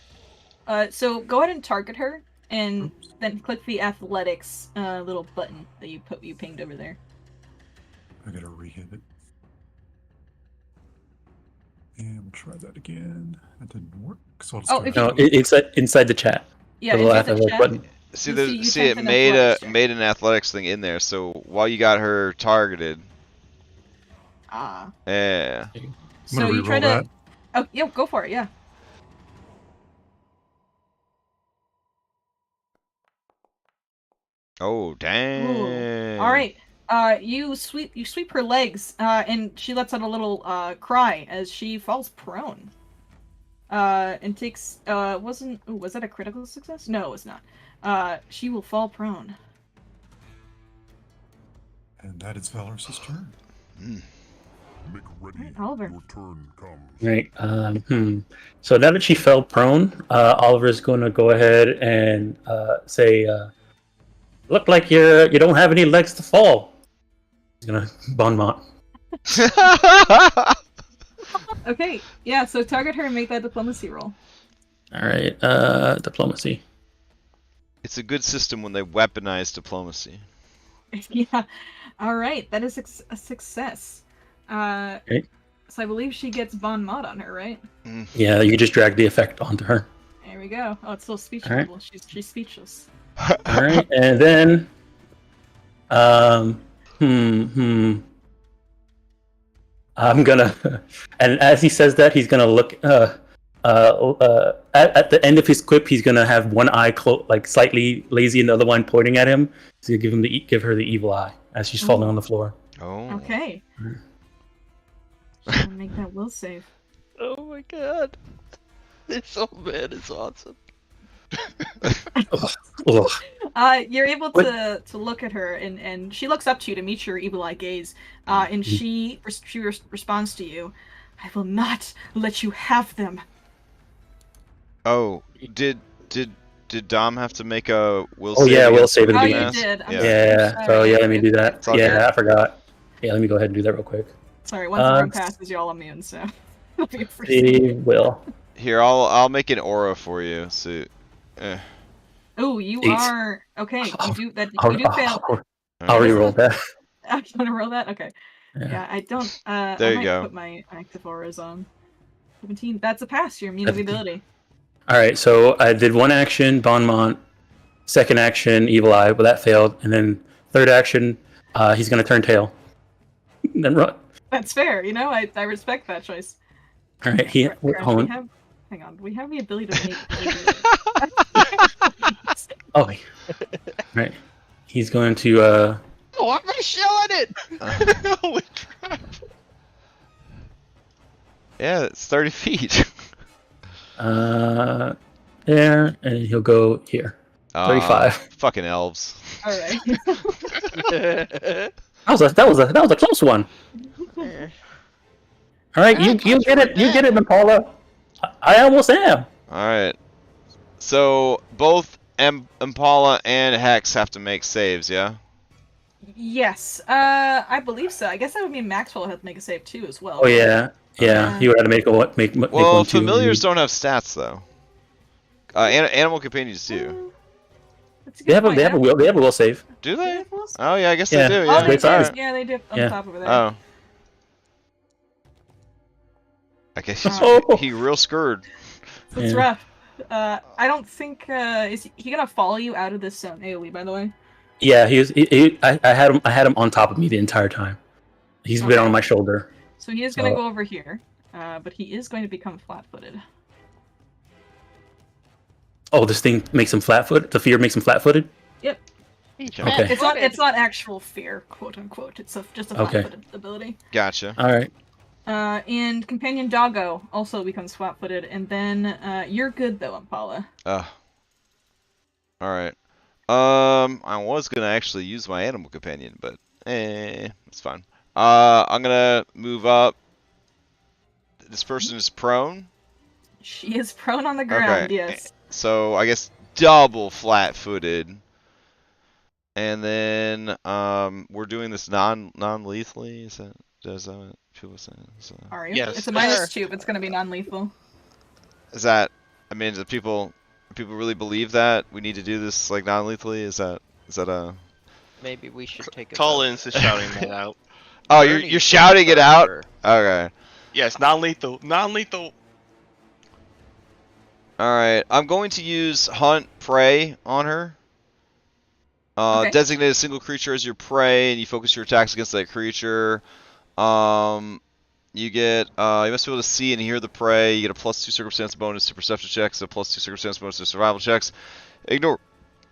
So go ahead and target her, and then click the athletics little button that you pinged over there. I gotta re-hit it. And we'll try that again. That didn't work. So I'll just if No, inside the chat. Yeah, The little inside the athletic chat. button. See, You it typed an made athletics check. an athletics thing in there. So while you got her targeted, Ah. yeah. I'm So gonna you try re-roll to. Oh, yeah, go for it. Yeah. Oh, dang. All right. You sweep her legs, and she lets out a little cry as she falls prone. And takes was that a critical success? No, it was not. She will fall prone. And that is Valorous' turn. Make ready. Alright, Oliver. Your turn comes. Right. So now that she fell prone, Oliver's going to go ahead and say, "Look like you don't have any legs to fall." He's gonna bon mot. Okay. Yeah. So target her and make that diplomacy roll. All right. Diplomacy. It's a good system when they weaponize diplomacy. Yeah. All right. That is a success. Okay. So I believe she gets bon mot on her, right? Yeah, you just drag the effect onto her. There we go. Oh, it's still speech All right. level. She's speechless. All right, and then, I'm gonna, and as he says that, he's gonna look. At the end of his quip, he's gonna have one eye like slightly lazy, and the other one pointing at him. So you give her the evil eye as she's falling on the floor. Oh. Okay. She's gonna make that will save. Oh my god. It's so bad, it's awesome. Ugh. You're able to look at her, and she looks up to you to meet your evil eye gaze, and she responds to you. I will not let you have them. Oh, did Dom have to make a will Oh save? yeah, will against save it Oh, again. you Mass? did. I'm Yeah. sorry. Yeah. So yeah, let me do that. It's all Yeah, good. I forgot. Yeah, let me go ahead and do that real quick. Sorry, once the room passes, you're all immune, so. She will. Here, I'll make an aura for you. So, Oh, you Eight. are okay. You do that. I'll, You do fail. I'll reroll that. I'm gonna roll that. Okay. Yeah. Yeah, I don't. There I you might go. put my active auras on. 17. That's a pass. You're immune to the ability. All right, so I did one action, Bon Mont. Second action, Evil Eye, but that failed. And then third action, he's gonna turn tail. Then run. That's fair. You know, I respect that choice. All right, hang Hang on. We have the ability to make. Oh, right. He's going to. Oh, I'm showing it! Holy crap. yeah, it's 30 feet. There, and he'll go here. 35. Fucking elves. All right. That was a close one. All right, you get it, Impala. I almost am. All right. So both Impala and Hex have to make saves, yeah? Yes. I believe so. I guess that would mean Maxwell would have to make a save too, as well. Oh yeah. He would have to make Well, one too. familiars don't have stats though. Animal companions do. That's a They good have a point, they have a will save. Do Do they? have wills? Oh yeah, I guess Yeah. they do. Oh, Yeah. they Great do. size. Yeah, they do on Yeah. top over there. Oh. I guess he real screwed. It's Yeah. rough. I don't think is he gonna follow you out of this AoE, by the way? Yeah, I had him on top of me the entire time. He's been Okay. on my shoulder. So he is gonna go over here, but he is going to become flat-footed. Oh, this thing makes him flat-footed. The fear makes him flat-footed. Yep. Okay. It's not actual fear, quote unquote. It's just a Okay. flat-footed ability. Gotcha. All right. And companion Doggo also becomes flat-footed, and then you're good though, Impala. All right. I was gonna actually use my animal companion, but it's fine. I'm gonna move up. This person is prone. She is prone on the ground, Okay. yes. So I guess double flat-footed. And then we're doing this non-lethally. Is that what people say? Are you? Yes. It's a -2, but it's gonna be non-lethal. Is that? I mean, do people really believe that we need to do this like non-lethally? Is that a? Maybe we should take a vote. Collins is shouting that out. Oh, Bernie's you're shouting it out. sure. Okay. Yes, non-lethal. Non-lethal. All right. I'm going to use hunt prey on her. Okay. Designate a single creature as your prey, and you focus your attacks against that creature. You get you must be able to see and hear the prey. You get a +2 circumstance bonus to perception checks, a +2 circumstance bonus to survival checks. Ignore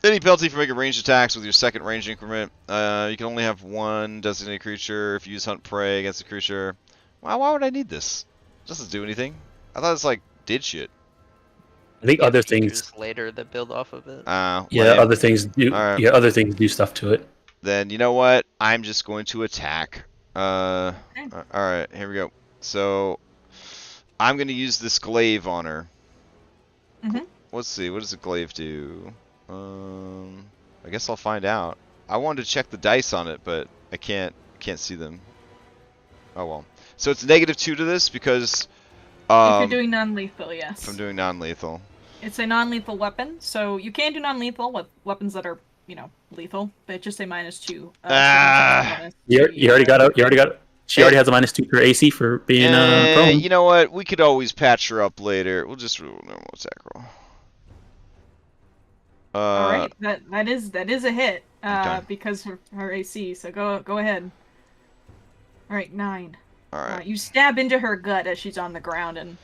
any penalty for making ranged attacks with your second range increment. You can only have one designated creature if you use hunt prey against a creature. Why would I need this? It doesn't do anything. I thought it's like did shit. I think Get other features things. later that build off of it. Yeah, lame. other things do. Alright. Yeah, other things do stuff to it. Then you know what? I'm just going to attack. All right, here we go. So I'm going to use this glaive on her. Mhm. Let's see. What does the glaive do? I guess I'll find out. I wanted to check the dice on it, but I can't see them. Oh well. So it's -2 to this because If you're doing non-lethal, yes. if I'm doing non-lethal. It's a non-lethal weapon, so you can do non-lethal with weapons that are, lethal, but just a -2. You already got it. You already got it. She already has a -2 for AC for being prone. You know what? We could always patch her up later. We'll just roll normal attack roll. All right, that is a hit Okay. because of her AC. So go ahead. All right, 9. All right. You stab into her gut as she's on the ground and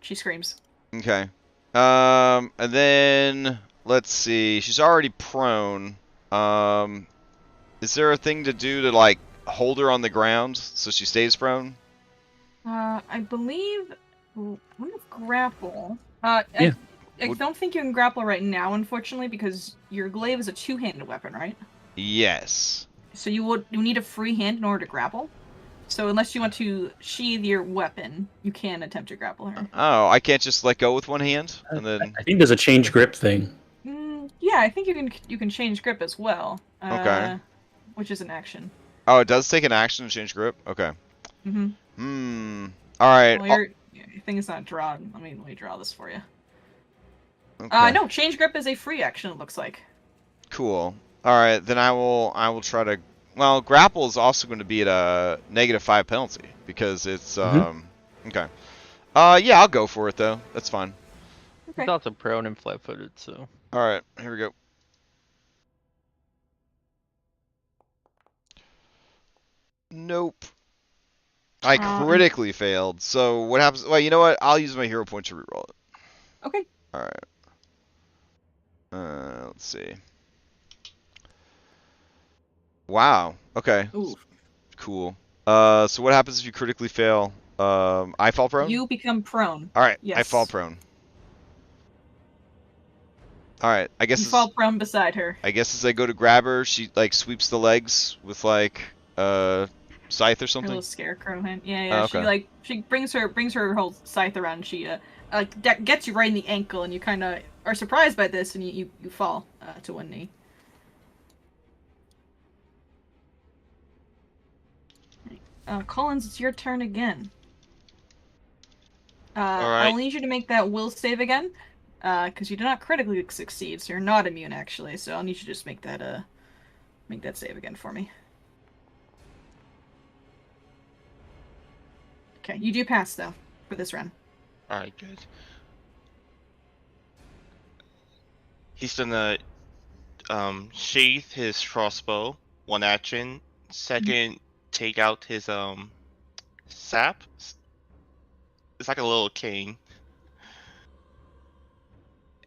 she screams. Okay. And then let's see. She's already prone. Is there a thing to do to like hold her on the ground so she stays prone? I believe. What is grapple? Yeah. I don't think you can grapple right now, unfortunately, because your glaive is a two-handed weapon, right? Yes. So you need a free hand in order to grapple. So unless you want to sheathe your weapon, you can attempt to grapple her. Oh, I can't just let go with one hand and then. I think there's a change grip thing. Yeah, I think you can change grip as well. Okay. Which is an action. Oh, it does take an action to change grip. Okay. Mm-hmm. All right. Well, your thing is not drawn. Let me draw this for you. Okay. No, change grip is a free action. It looks like. Cool. All right, then I will try to. Well, grapple is also going to be at a -5 penalty because it's Okay. Yeah, I'll go for it though. That's fine. Okay. He's also prone and flat-footed, so. All right, here we go. Nope. I critically failed. So what happens? Well, you know what? I'll use my hero point to reroll it. Okay. All right. Let's see. Wow. Okay. Ooh. Cool. So what happens if you critically fail? I fall prone? You become prone. All right. I Yes. fall prone. All right. I guess You fall prone beside her. I guess as I go to grab her, she like sweeps the legs with like scythe or Her something. little scarecrow hand. Yeah. Oh, okay. She brings her whole scythe around. And she gets you right in the ankle, and you kind of are surprised by this, and you fall to one knee. Collins, it's your turn again. Alright. I'll need you to make that will save again, because you did not critically succeed, so you're not immune actually. So I'll need you to just make that save again for me. Okay, you do pass though for this round. Alright, good. He's gonna sheath his crossbow, one action. Second, take out his sap. It's like a little cane.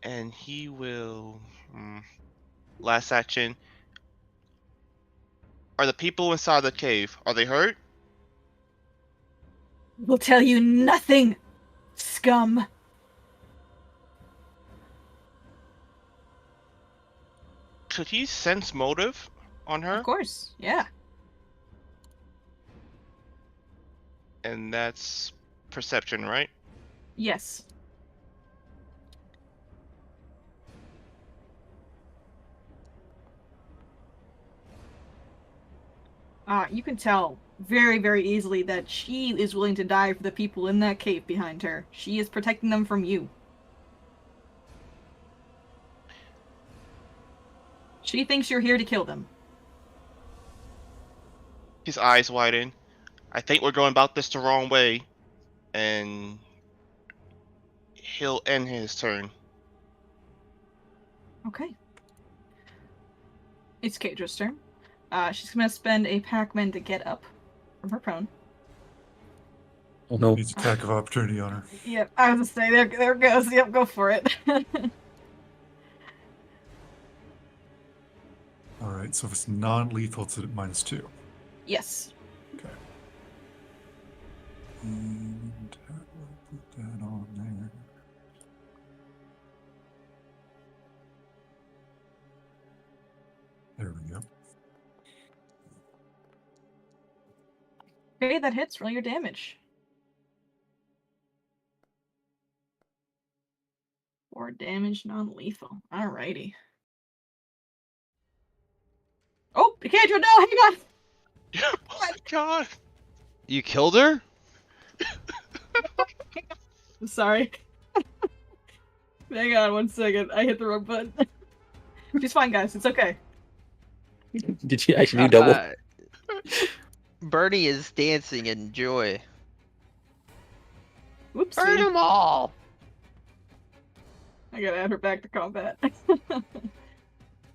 And he will last action. Are the people inside the cave, are they hurt? Will tell you nothing, scum. Could he sense motive on her? Of course, yeah. And that's perception, right? Yes. You can tell very, very easily that she is willing to die for the people in that cave behind her. She is protecting them from you. She thinks you're here to kill them. His eyes widen. I think we're going about this the wrong way. And he'll end his turn. Okay. It's Kadra's turn. She's gonna spend a Pac-Man to get up from her prone. Oh no. Needs attack of opportunity on her. Yep, I was gonna say, there it goes. Yep, go for it. Alright, so if it's non-lethal, it's at -2. Yes. Okay. And how do I put that on there? There we go. Okay, that hits. Roll your damage. 4 damage, non-lethal. Alrighty. Oh, Kadra, no, hang on! Oh my god! You killed her? I'm sorry. Hang on 1 second. I hit the wrong button. She's fine, guys. It's okay. Did she actually do double? Bernie is dancing in joy. Whoopsie. Burn them all! I gotta add her back to combat.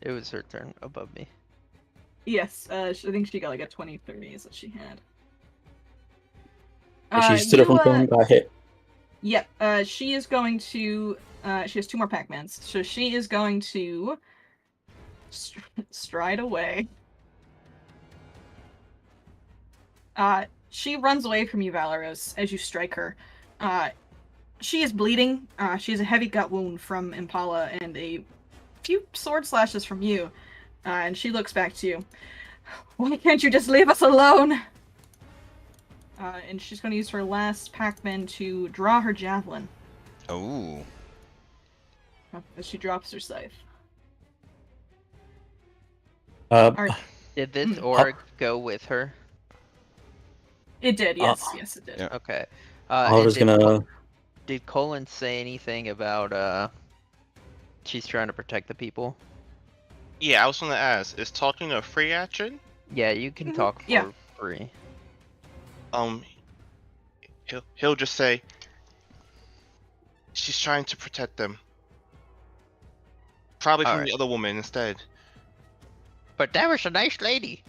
It was her turn above me. Yes, I think she got like a 20-30 is what she had. She stood up from prone, got hit. Yep, she is going to, she has 2 more Pac-Mans, so she is going to stride away. She runs away from you, Valeros, as you strike her. She is bleeding. She has a heavy gut wound from Impala and a few sword slashes from you. And she looks back to you. Why can't you just leave us alone? And she's going to use her last Pac-Man to draw her javelin. Oh. As she drops her scythe. Did this orc go with her? It did, yes. Yes, it did. Yeah. Okay. I was gonna. Did Colin say anything about she's trying to protect the people? Yeah, I was gonna ask, is talking a free action? Yeah, you can talk for Yeah. free. He'll just say, she's trying to protect them. Probably from Alright. the other woman instead. But that was a nice lady.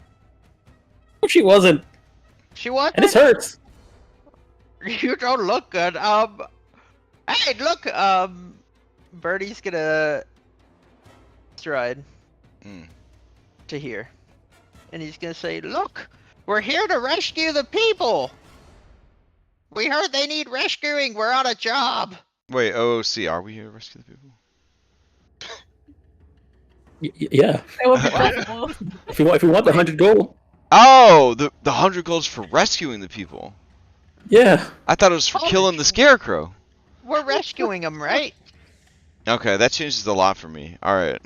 Oh, she wasn't. She was. And this hurts. You don't look good. Hey, look. Birdie's gonna stride to here, and he's gonna say, "Look, we're here to rescue the people. We heard they need rescuing. We're on a job." Wait, OOC, are we here to rescue the people? Yeah. It would be possible. If you want the 100 gold. Oh, the 100 gold's for rescuing the people. Yeah. I thought it was for killing the Scarecrow. We're rescuing them, right? Okay, that changes a lot for me. Alright.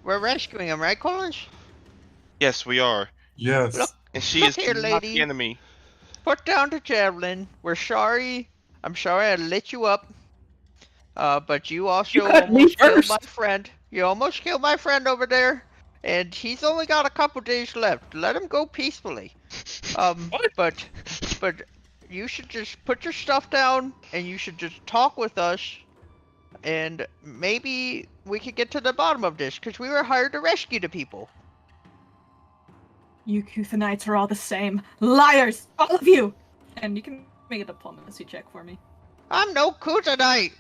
We're rescuing them, right, Colin? Yes, we are. Yes. Look, And she Look is here, not lady. the enemy. Put down the javelin. We're sorry. I'm sorry I lit you up. But you also cut me almost killed first. my friend. You almost killed my friend over there. And he's only got a couple days left. Let him go peacefully. But you should just put your stuff down and you should just talk with us. And maybe we could get to the bottom of this, because we were hired to rescue the people. You Kuthanites are all the same. Liars! All of you! And you can make a diplomacy check for me. I'm no Kuthanite.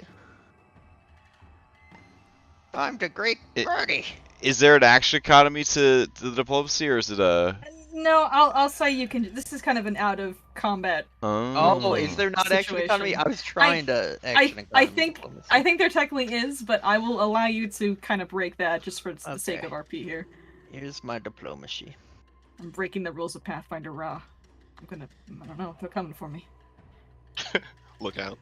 I'm the great Birdie. Is there an action economy to the diplomacy, or is it a... No, I'll say you can. This is kind of an out of combat. Oh, is there not action Situation. economy? I was trying to action economy. I think diplomacy. I think there technically is, but I will allow you to kind of break that just for the sake Okay. of RP here. Here's my diplomacy. I'm breaking the rules of Pathfinder Raw. I don't know, they're coming for me. Look out.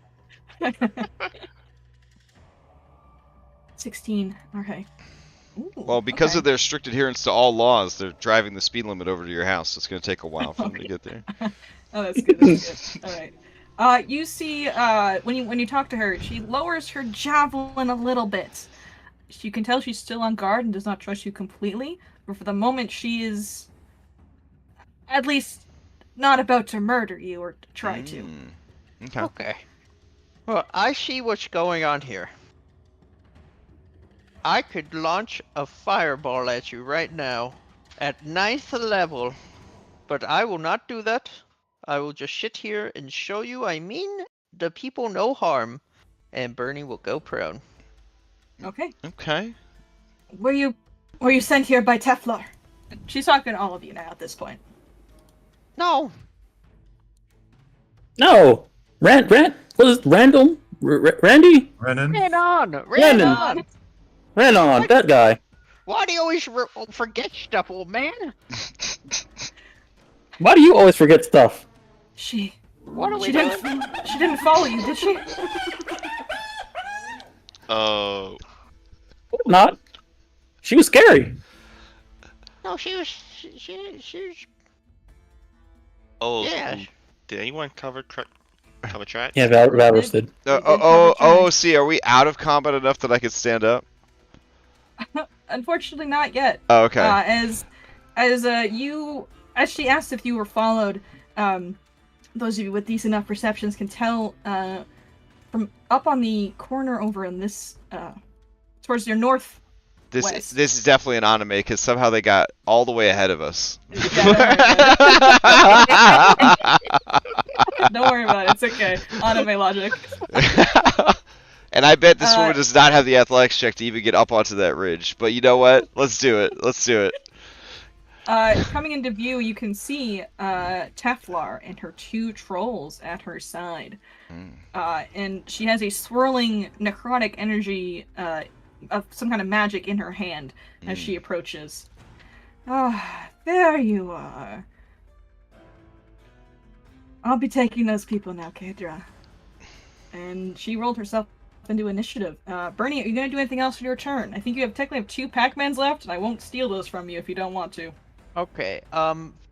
16. Okay. Ooh, Well, because okay. of their strict adherence to all laws, they're driving the speed limit over to your house. So it's going to take a while for them to get there. Oh, that's good. That's good. All right. You see, when you talk to her, she lowers her javelin a little bit. You can tell she's still on guard and does not trust you completely, but for the moment, she is at least not about to murder you or try to. Okay. Okay. Well, I see what's going on here. I could launch a fireball at you right now at 9th level, but I will not do that. I will just sit here and show you I mean the people no harm, and Bernie will go prone. Okay. Okay. Were you sent here by Teflar? She's talking to all of you now at this point. No. No! What is it, Randall? Randy? Renan? Ran on! Renan. Renan, that guy. Why do you always forget stuff, old man? Why do you always forget stuff? She She didn't follow you, did she? Not. She was scary. No, she was... Oh, Yeah. did anyone cover track? Yeah, Valros did. See, are we out of combat enough that I could stand up? Unfortunately, not yet. Oh, okay. As she asked if you were followed, those of you with decent enough perceptions can tell from up on the corner over in this towards your north. This is definitely an anime because somehow they got all the way ahead of us. Don't worry about it. It's okay. Anime logic. And I bet this woman does not have the athletics check to even get up onto that ridge. But you know what? Let's do it. Let's do it. Coming into view, you can see Teflar and her 2 trolls at her side. And she has a swirling necrotic energy of some kind of magic in her hand as she approaches. Ah, there you are. I'll be taking those people now, Kedra. And she rolled herself into initiative. Bernie, are you going to do anything else for your turn? I think you technically have 2 Pac-Mans left, and I won't steal those from you if you don't want to. Okay,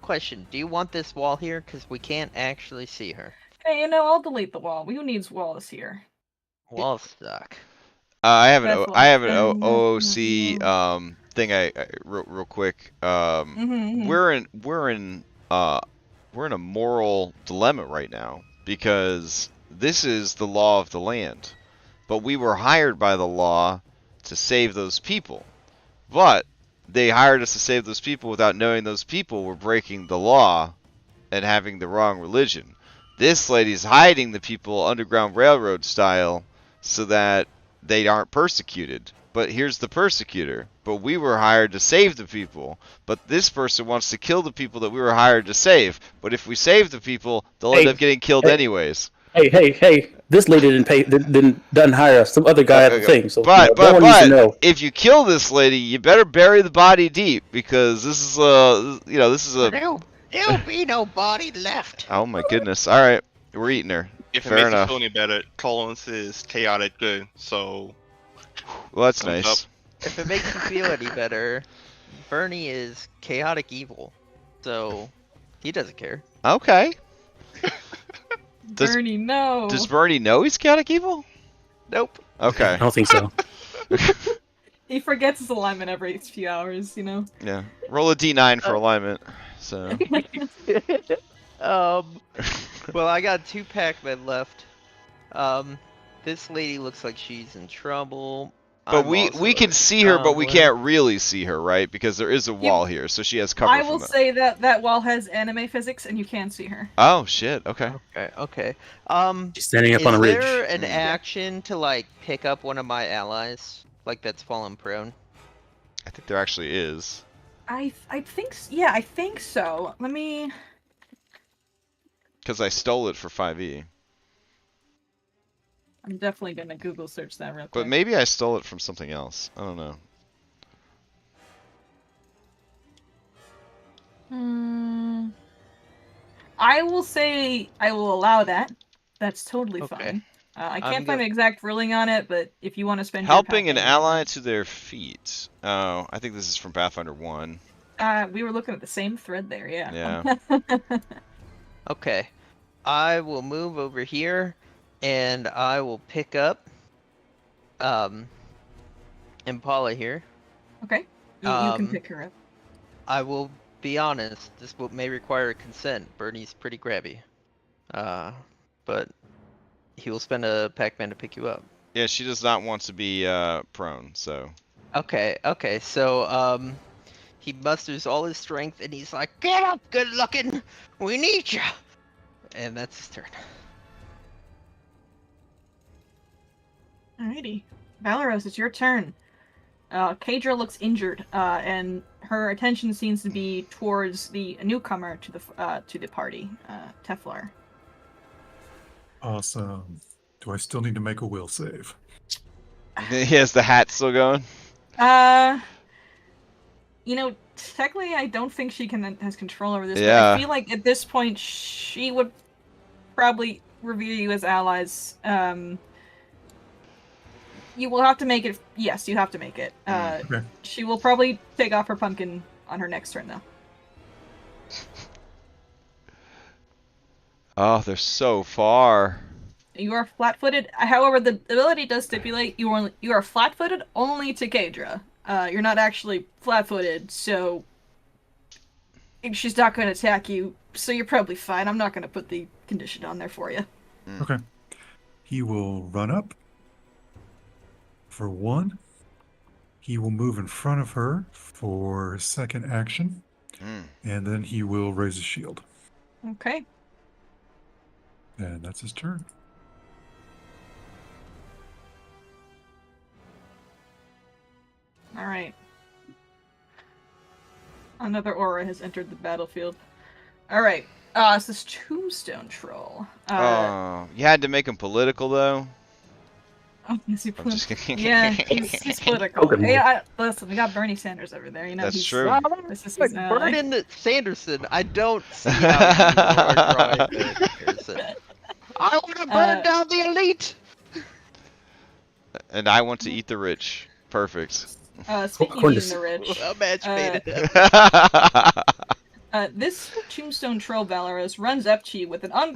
question. Do you want this wall here? Because we can't actually see her. Hey, I'll delete the wall. Who needs Wallace here? Wall stuck. I have an That's OOC thing. Real quick. We're in a moral dilemma right now because this is the law of the land, but we were hired by the law to save those people. But they hired us to save those people without knowing those people were breaking the law and having the wrong religion. This lady's hiding the people Underground Railroad style so that they aren't persecuted. But here's the persecutor. But we were hired to save the people. But this person wants to kill the people that we were hired to save. But if we save the people, they'll end up getting killed anyways. Hey! This lady doesn't hire us. Some other guy at the thing. So but no one needs to know. If you kill this lady, you better bury the body deep because this is There'll be no body left. Oh my goodness! All right, we're eating her. If it Fair makes enough. you feel any better, Collins is chaotic good, so... Well, that's Thumbs nice. If it makes you feel any better, Bernie is chaotic evil, so he doesn't care. Okay. Bernie, no. Does Bernie know he's chaotic evil? Nope. Okay. I don't think so. He forgets his alignment every few hours, Yeah. Roll a d9 for alignment. So. Well, I got 2 Pac-Men left. This lady looks like she's in trouble. But I'm we also can see her, but we in can't really see her, right? Because there is a wall here, so she has cover I from will that. say that wall has anime physics, and you can see her. Oh shit! Okay. Okay. She's standing up on a ridge. Is there an action to pick up one of my allies, that's fallen prone? I think there actually is. I think yeah, I think so. Let me. Because I stole it for 5e. I'm definitely gonna Google search that real quick. But maybe I stole it from something else. I don't know. I will say I will allow that. That's totally Okay. fine. I I'm can't go- find an exact ruling on it, but if you want to spend Helping your an pack ally to their feet. Oh, I think this is from Pathfinder 1. we were looking at the same thread there, yeah. Yeah. Okay. I will move over here, and I will pick up Impala here. Okay. You can Um, pick her up. I will be honest, this may require consent. Bernie's pretty grabby. But he will spend a Pac-Man to pick you up. Yeah, she does not want to be prone, so. Okay, so he musters all his strength and he's like, "Get up, good looking! We need you!" And that's his turn. Alrighty. Valeros, it's your turn. Kadra looks injured, and her attention seems to be towards the newcomer to the party, Teflar. Awesome. Do I still need to make a will save? He has the hat still going? Technically, I don't think she has control over this. Yeah. But I feel like at this point, she would probably revere you as allies. You will have to make it. Yes, you have to make it. Okay. She will probably take off her pumpkin on her next turn, though. Oh, they're so far. You are flat-footed. However, the ability does stipulate you are flat-footed only to Kadra. You're not actually flat-footed, so she's not going to attack you. So you're probably fine. I'm not going to put the condition on there for you. Okay. He will run up. For 1. He will move in front of her for second action. And then he will raise his shield. Okay. And that's his turn. All right. Another aura has entered the battlefield. All right. It's this tombstone troll. You had to make him political, though? Oh, yes, he I'm just kidding. Yeah, he's political. Okay. Hey, listen, we got Bernie Sanders over there. You know, That's he's, true. This is Like his ally. Vernon Sanderson, I don't see how you are drawing the comparison. I want to burn down the elite! And I want to eat the rich. Perfect. Speaking of According eating the rich, A match made in heaven. this tombstone troll Valeros runs up to you with an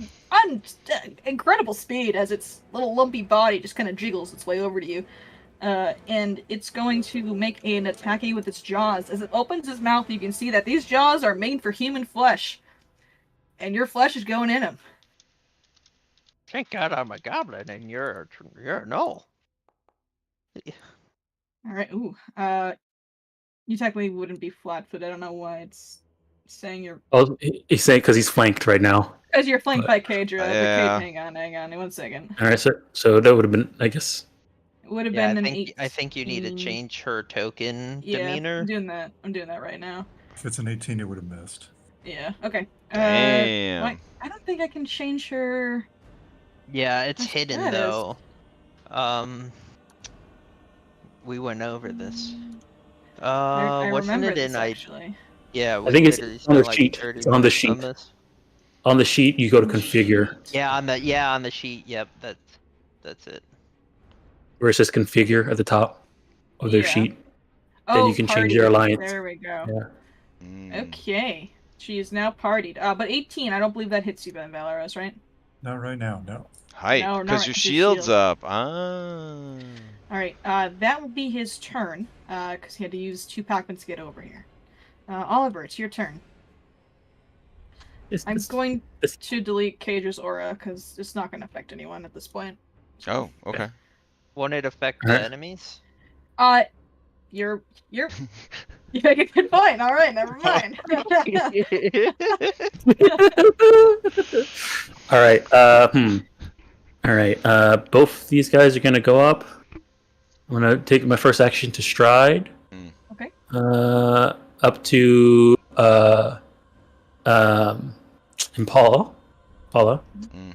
incredible speed as its little lumpy body just kind of jiggles its way over to you. And it's going to make an attack with its jaws. As it opens its mouth, you can see that these jaws are made for human flesh. And your flesh is going in them. Thank God I'm a goblin and you're a gnoll. Alright, ooh. You technically wouldn't be flat-footed. I don't know why it's saying you're... Oh, he's saying because he's flanked right now. Because you're flanked by Kadra. Yeah. Hang on, 1 second. All right, sir. So that would have been, I guess. It would have Yeah, been an I think you need to 18. change her token demeanor. I'm doing that right now. If it's an 18, it would have missed. Yeah, okay. Damn. I don't think I can change her... Yeah, it's That's hidden bad. though. We went over this. I Wasn't remember it in this, actually. Yeah, I think it's literally on the spent, like, sheet. 30 It's on the minutes sheet. this. On the sheet, you go to configure, Yeah, on the sheet. Yep, that's it. where it says configure at the top of their Yeah. sheet. Oh, you can change party. your alliance. There we go. Yeah. Mm. Okay. She is now partied. But 18, I don't believe that hits you then, Valeros, right? Not right now, no. Height, No, because not your your shield's shield. up. Ah. Alright, that will be his turn, because he had to use 2 Pac-Mans to get over here. Oliver, it's your turn. I'm going to delete Cage's aura, because it's not going to affect anyone at this point. Oh, okay. Won't it affect Alright. the enemies? You make a good point. Alright, never mind. All right. All right. Both these guys are gonna go up. I'm gonna take my first action to stride. Okay. Up to Impala. Mm.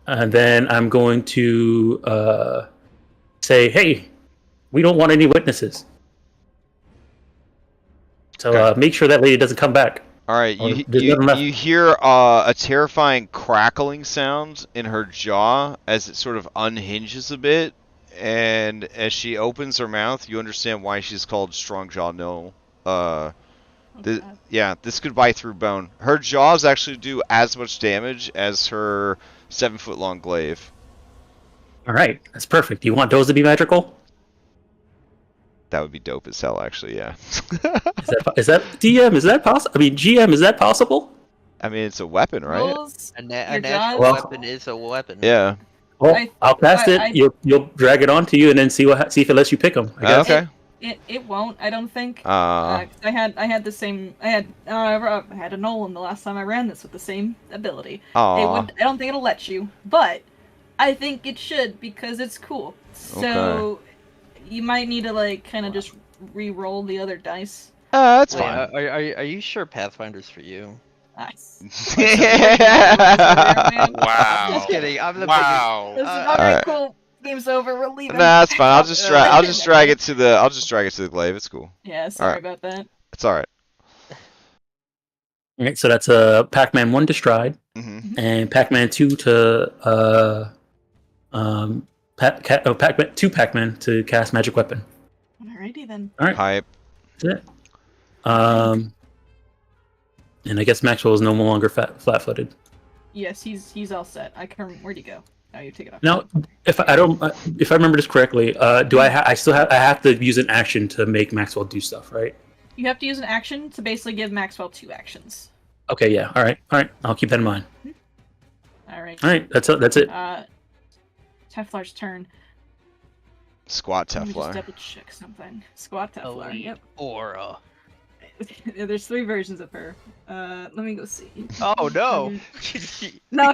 And then I'm going to say, "Hey, we don't want any witnesses. So Okay. make sure that lady doesn't come back." All right, Or you there's you, nothing left. you hear a terrifying crackling sound in her jaw as it sort of unhinges a bit, and as she opens her mouth, you understand why she's called Strong Jaw No. Oh, God. Yeah, this could bite through bone. Her jaws actually do as much damage as her 7-foot long glaive. All right, that's perfect. You want those to be magical? That would be dope as hell, actually. Yeah. Is that DM? Is that possible? I mean, GM, is that possible? I mean, it's a weapon, right? Rolls, A your natural jaws? weapon is a weapon. Yeah. Well, I'll cast it. You'll drag it onto you, and then see if it lets you pick them. I guess. Okay. It won't. I don't think. Uh. 'Cause I had the same. I had a Nolan the last time I ran this with the same ability. Aw. I don't think it'll let you, but I think it should because it's cool. So you might need to like kind of just re-roll the other dice. That's Wait, fine. are you sure Pathfinder's for you? Nice. Wow. I'm just kidding. I'm the Wow. Listen, Uh, alright, alright. cool. Game's over. We're leaving. Nah, it's fine. I'll just drag it to the glaive. It's cool. Yeah, sorry Alright. about that. It's all right. All right, so that's a Pac-Man 1 to stride, Mm-hmm. and Pac-Man 2 to Pac-Man 2 Pac-Man to cast magic weapon. Alrighty then. All right, Hype. that's it. And I guess Maxwell is no longer flat-footed. Yes, he's all set. Where'd he go? Now you take it off. Now, if I remember this correctly, do I have to use an action to make Maxwell do stuff, right? You have to use an action to basically give Maxwell 2 actions. Okay, yeah. All right. I'll keep that in mind. Alright. All right, that's it. Teflar's turn. Squat Let me just Teflar. double check something. Squat Teflar. Elite Yep. aura. There's 3 versions of her. Let me go see. Oh no! No.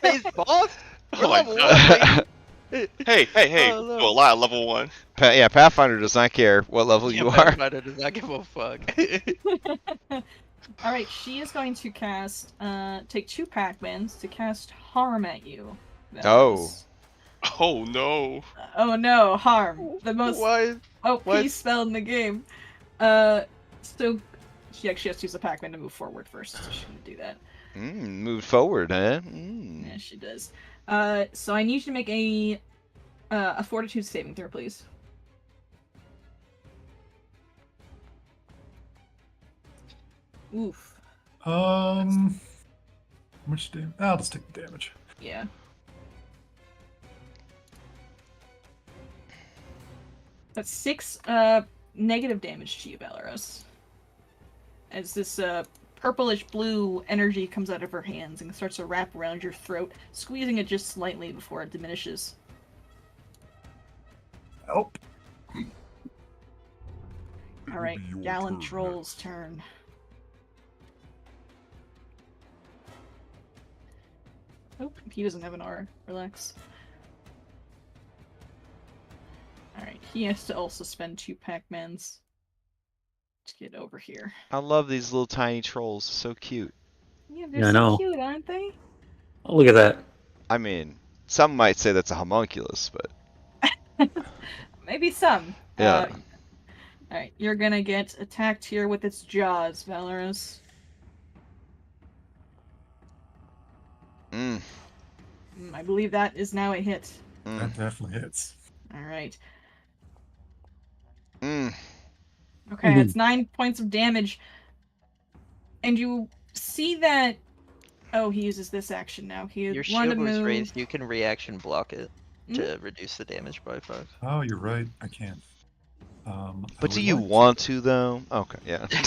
Face boss? Oh my Level God. one. Hey. Oh, no. Do a lot of level 1. Yeah, Pathfinder does not care what level you are. Pathfinder does not give a fuck. Alright, she is going to cast, take 2 Pac-Mans to cast Harm at you. Oh. Oh no. Oh no, Harm. The most Why? OP what? spell in the game. So she actually has to use a Pac-Man to move forward first, so she's gonna do that. Move forward, huh? Yeah, she does. So I need you to make a Fortitude saving throw, please. Oof. How much damage? I'll just take the damage. Yeah. That's 6 negative damage to you, Valeros. As this purplish blue energy comes out of her hands and starts to wrap around your throat, squeezing it just slightly before it diminishes. Help. Alright, It'll be your Gallant turn Troll's turn. Oh, he doesn't have an R. Relax. Alright, he has to also spend 2 Pac-Mans to get over here. I love these little tiny trolls. So cute. Yeah, they're Yeah, I so know. cute, aren't they? Oh, look at that. I mean, some might say that's a homunculus, but Maybe some. yeah. Alright, you're gonna get attacked here with its jaws, Valeros. I believe that is now a hit. That definitely hits. Alright. Mm. Okay, that's 9 points of damage. And you see that... Oh, he uses this action now. He Your wanted shield to was move... raised. You can reaction block it to reduce the damage by 5. Oh, you're right. I can. But do you want to though? Okay, yeah. Is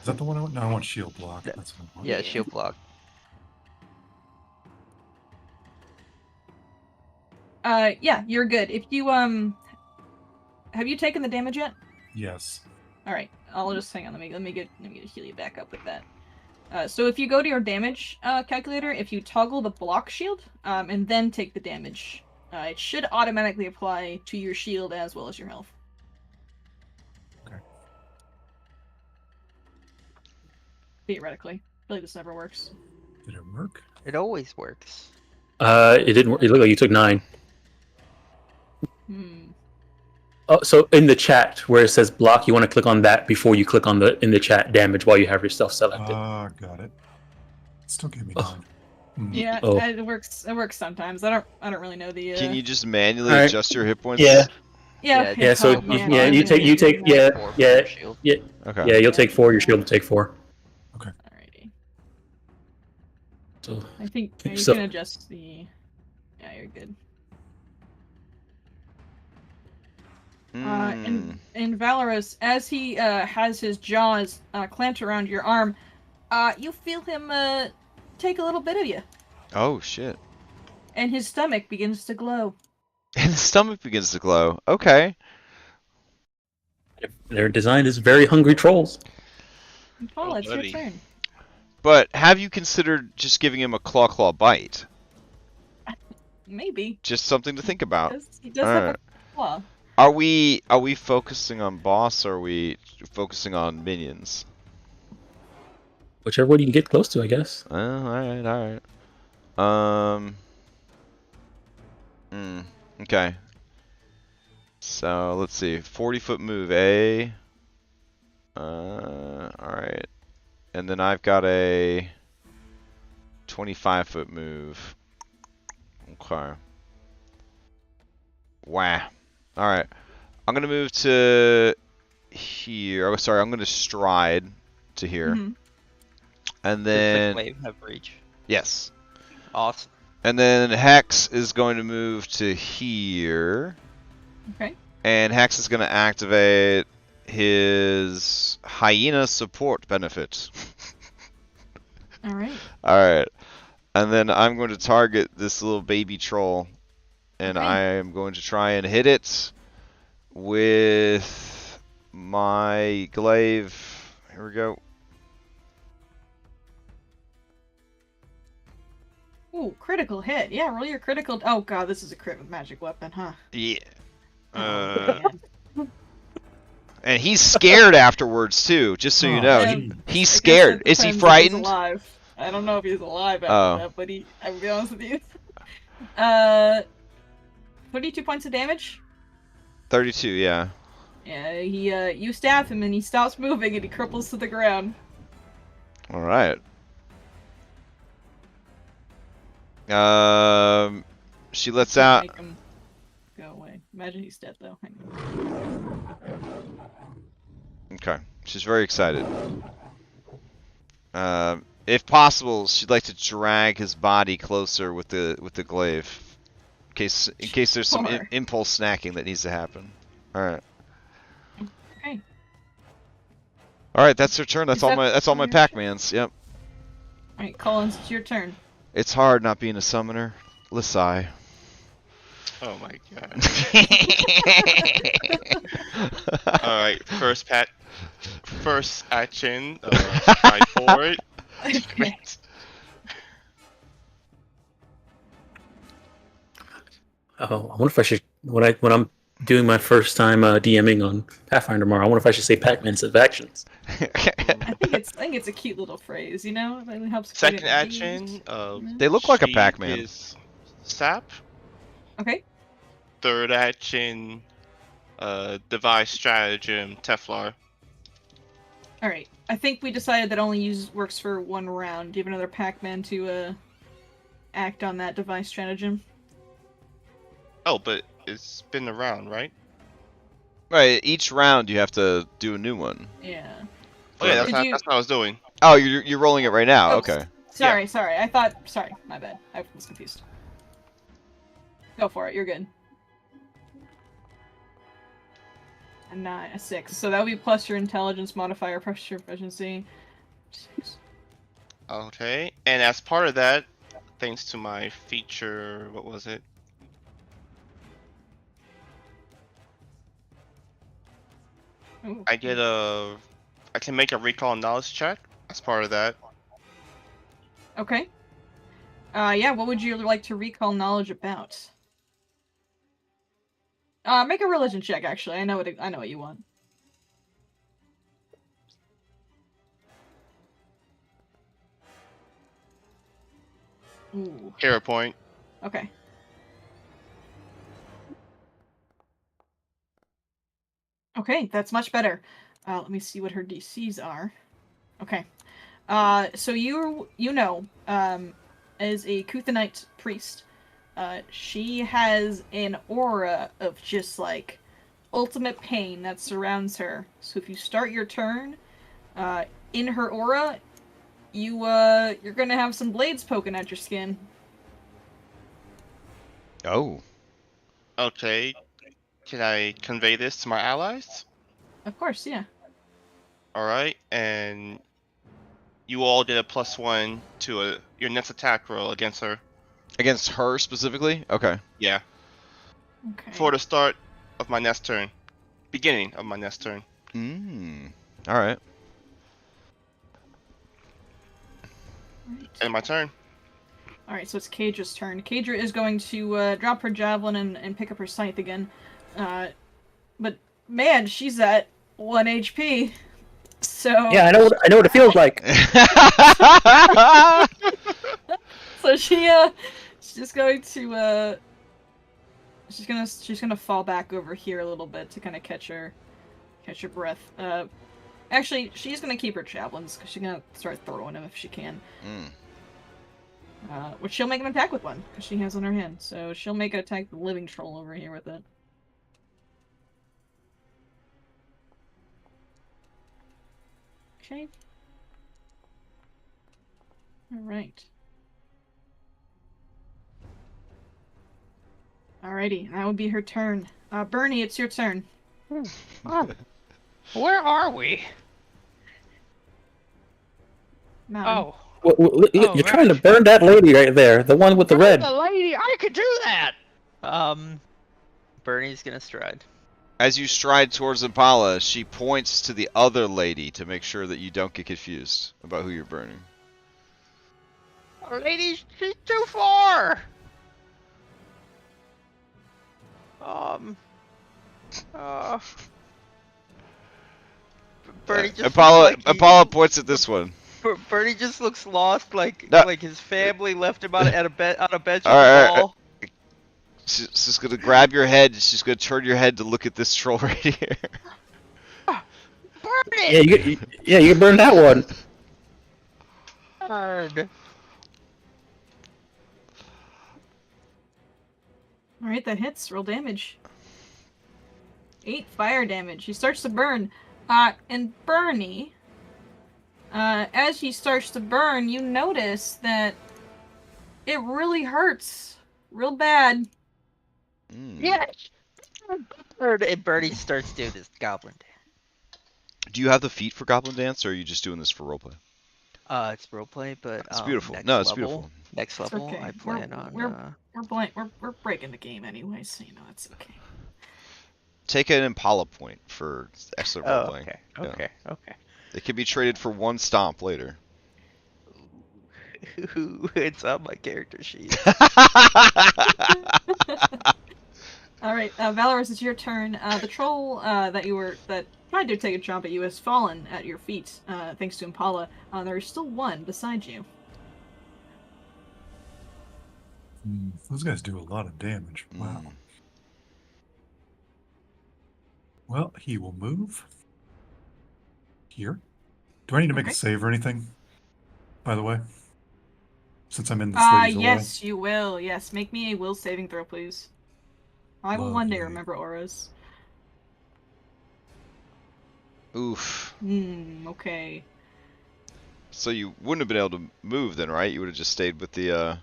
that the one I want? No, I want shield block. That's what I want. Yeah, shield block. Yeah, you're good. If you, have you taken the damage yet? Yes. Alright, I'll just hang on, let me get heal you back up with that. So if you go to your damage calculator, if you toggle the block shield, and then take the damage, it should automatically apply to your shield as well as your health. Okay. Theoretically. I feel like this never works. Did it work? It always works. It didn't work. It looked like you took 9. Oh, so in the chat where it says block, you want to click on that before you click on the in the chat damage while you have yourself selected. Ah, got it. Still gave me Oh. 9. Hmm. Yeah, Oh. it works. It works sometimes. I don't really know the. Can you just manually Alright. adjust your hit points? Yeah. Yeah. Yeah, so oh, man, yeah, I'm you gonna take be doing that. 4 for yeah, your shield. yeah, Okay. yeah, you'll take 4, your shield will take 4. Alrighty. So I think you So- can adjust the. Yeah, you're good. Mm. In Valorous, as he has his jaws clamped around your arm, you feel him take a little bit of you, Oh shit. and his stomach begins to glow. And the stomach begins to glow. Okay. they're designed as very hungry trolls. Paul, Oh, it's your buddy. turn. But have you considered just giving him a claw bite? Maybe. Just something to think about. He does have Alright. a claw. Are we focusing on boss or are we focusing on minions? Whichever one you can get close to, I guess. Alright. Okay. So let's see. 40-foot move, eh? Alright. And then I've got a 25-foot move. Okay. Wow. Alright. I'm gonna move to here. Oh, sorry, I'm gonna stride to here. Mhm. And Does the then glaive have reach? yes. Awesome. And then Hex is going to move to here. Okay. And Hex is gonna activate his hyena support benefit. All right. Alright. And then I'm going to target this little baby troll. And Okay. I am going to try and hit it with my glaive. Here we go. Ooh, critical hit. Yeah, roll your critical. Oh god, this is a crit with magic weapon, huh? Yeah. Uh, Yeah. And he's scared afterwards too, just so you Oh, know. Yeah. He's I guess scared. that Is he depends if he's frightened? alive. I don't know if he's alive after Oh. that, but I will be honest with you. 22 points of damage. 32, yeah. Yeah, you stab him and he stops moving and he cripples to the ground. Alright. She lets out. Make him go away. Imagine he's dead though. Hang on. Okay. She's very excited. If possible, she'd like to drag his body closer with the glaive, in case there's some Sure. impulse snacking that needs to happen. All right. Okay. All right, that's her turn. That's Is all that my all your Pac-Mans. Yep. Alright, Collins, it's your turn. It's hard not being a summoner. Lisai. oh my god. Alright, first action, stride forward. Okay. Oh, I wonder if I should when I'm doing my first time DMing on Pathfinder tomorrow. I wonder if I should say Pac-Man says actions. I think it's a cute little phrase, you know? It really helps. Second create a action, They look like a she Pac-Man. is sap. Okay. Third action, device stratagem, Teflar. Alright. I think we decided that only works for one round. Do you have another Pac-Man to act on that device stratagem? Oh, but it's been around, right? Right. Each round you have to do a new one. Yeah. Oh yeah, Did that's what I was doing. Oh, you're rolling it right now. Oh, Okay. Sorry. Sorry, my bad. I was confused. Go for it, you're good. A 6. So that would be plus your intelligence modifier plus your proficiency. 6. Okay, and as part of that, thanks to my feature, what was it? Ooh. I can make a recall knowledge check as part of that. Okay. Yeah, what would you like to recall knowledge about? Make a religion check, actually. I know what you want. Ooh. Hero point. Okay. Okay, that's much better. Let me see what her DCs are. Okay. So you know, as a Kuthanite priest, she has an aura of just like ultimate pain that surrounds her. So if you start your turn, in her aura, you're gonna have some blades poking at your skin. Oh. Okay. Can I convey this to my allies? Of course, yeah. Alright, and you all get a +1 to your next attack roll against her. Against her specifically? Okay. Yeah. Okay. For the start of my next turn. Beginning of my next turn. Alright. And my turn. Alright, so it's Kaedra's turn. Kaedra is going to drop her javelin and pick up her scythe again. But man, she's at 1 HP. So Yeah, I know what it feels like. so she's just going to she's gonna fall back over here a little bit to kind of catch her breath. Actually, she's gonna keep her javelins because she's gonna start throwing them if she can. Which she'll make an attack with one because she has on her hand. So she'll make an attack the living troll over here with it. Okay. Alright. Alrighty, that would be her turn. Bernie, it's your turn. Where are we? Mountain. Oh, You're trying to burn that lady right there, the one with the red. The lady, I could do that. Bernie's gonna stride. As you stride towards Impala, she points to the other lady to make sure that you don't get confused about who you're burning. Lady, she's too far. Bernie just Impala points at this one. Bernie just looks lost, like No. like his family left him on a bench on the Alright, wall. She's gonna grab your head. She's gonna turn your head to look at this troll right here. Burn it! Yeah, you can burn that one. Burn. Alright, that hits. Roll damage. 8 fire damage. He starts to burn. And Bernie, as he starts to burn, you notice that it really hurts. Real bad. Yes! And Bernie starts doing this goblin dance. Do you have the feet for Goblin Dance, or are you just doing this for roleplay? It's roleplay, but It's beautiful. Next No, it's level, beautiful. Next It's level, okay. I plan on. We're breaking the game anyway, so you know it's okay. Take an Impala point for excellent roleplaying. Okay. It can be traded for 1 stomp later. It's on my character sheet. Alright, Valorous, it's your turn. The troll that tried to take a jump at you has fallen at your feet, thanks to Impala. There is still one beside you. Those guys do a lot of damage. Wow. Well, he will move here. Do I need to make a save or anything? By the way, since I'm in this lady's aura? Yes, you will. Yes, make me a will saving throw, please. I will one day Lovely. remember auras. Oof. Okay. So you wouldn't have been able to move then, right? You would have just stayed with the,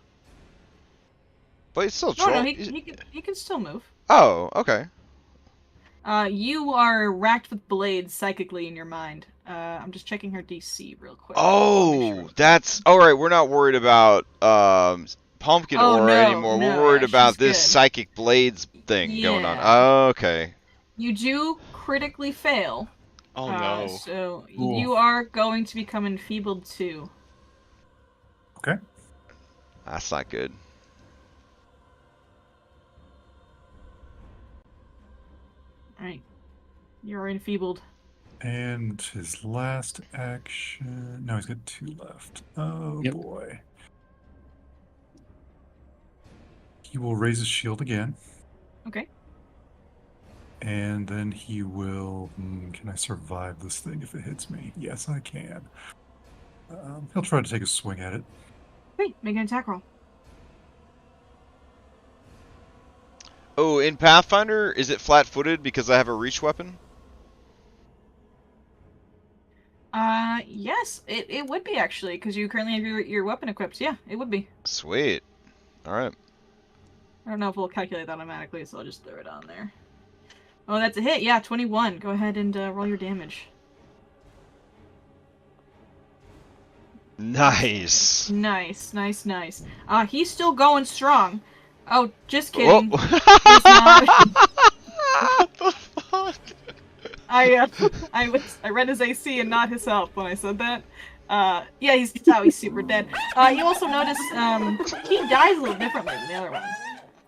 But it's still troll. No, he can still move. Oh, okay. You are racked with blades psychically in your mind. I'm just checking her DC real quick. Oh, that's... Alright, we're not worried about, Pumpkin Aura anymore. No, We're worried about she's this good. Psychic Blades thing going on. Yeah. Okay. You do critically fail. Oh no. So Cool. you are going to become enfeebled too. Okay. That's not good. Alright. You're enfeebled. And his last action... No, he's got 2 left. Oh, Yep. boy. He will raise his shield again. Okay. And then he will... can I survive this thing if it hits me? Yes, I can. He'll try to take a swing at it. Great, make an attack roll. Oh, in Pathfinder, is it flat-footed because I have a reach weapon? Yes, it would be actually, because you currently have your weapon equipped. Yeah, it would be. Sweet. Alright. I don't know if we'll calculate that automatically, so I'll just throw it on there. Oh, that's a hit. Yeah, 21. Go ahead and roll your damage. Nice. Nice. He's still going strong. Oh, just Whoa. kidding. He's not. What the fuck? I read his AC and not his health when I said that. Yeah, he's super dead. You also notice he dies a little differently than the other one.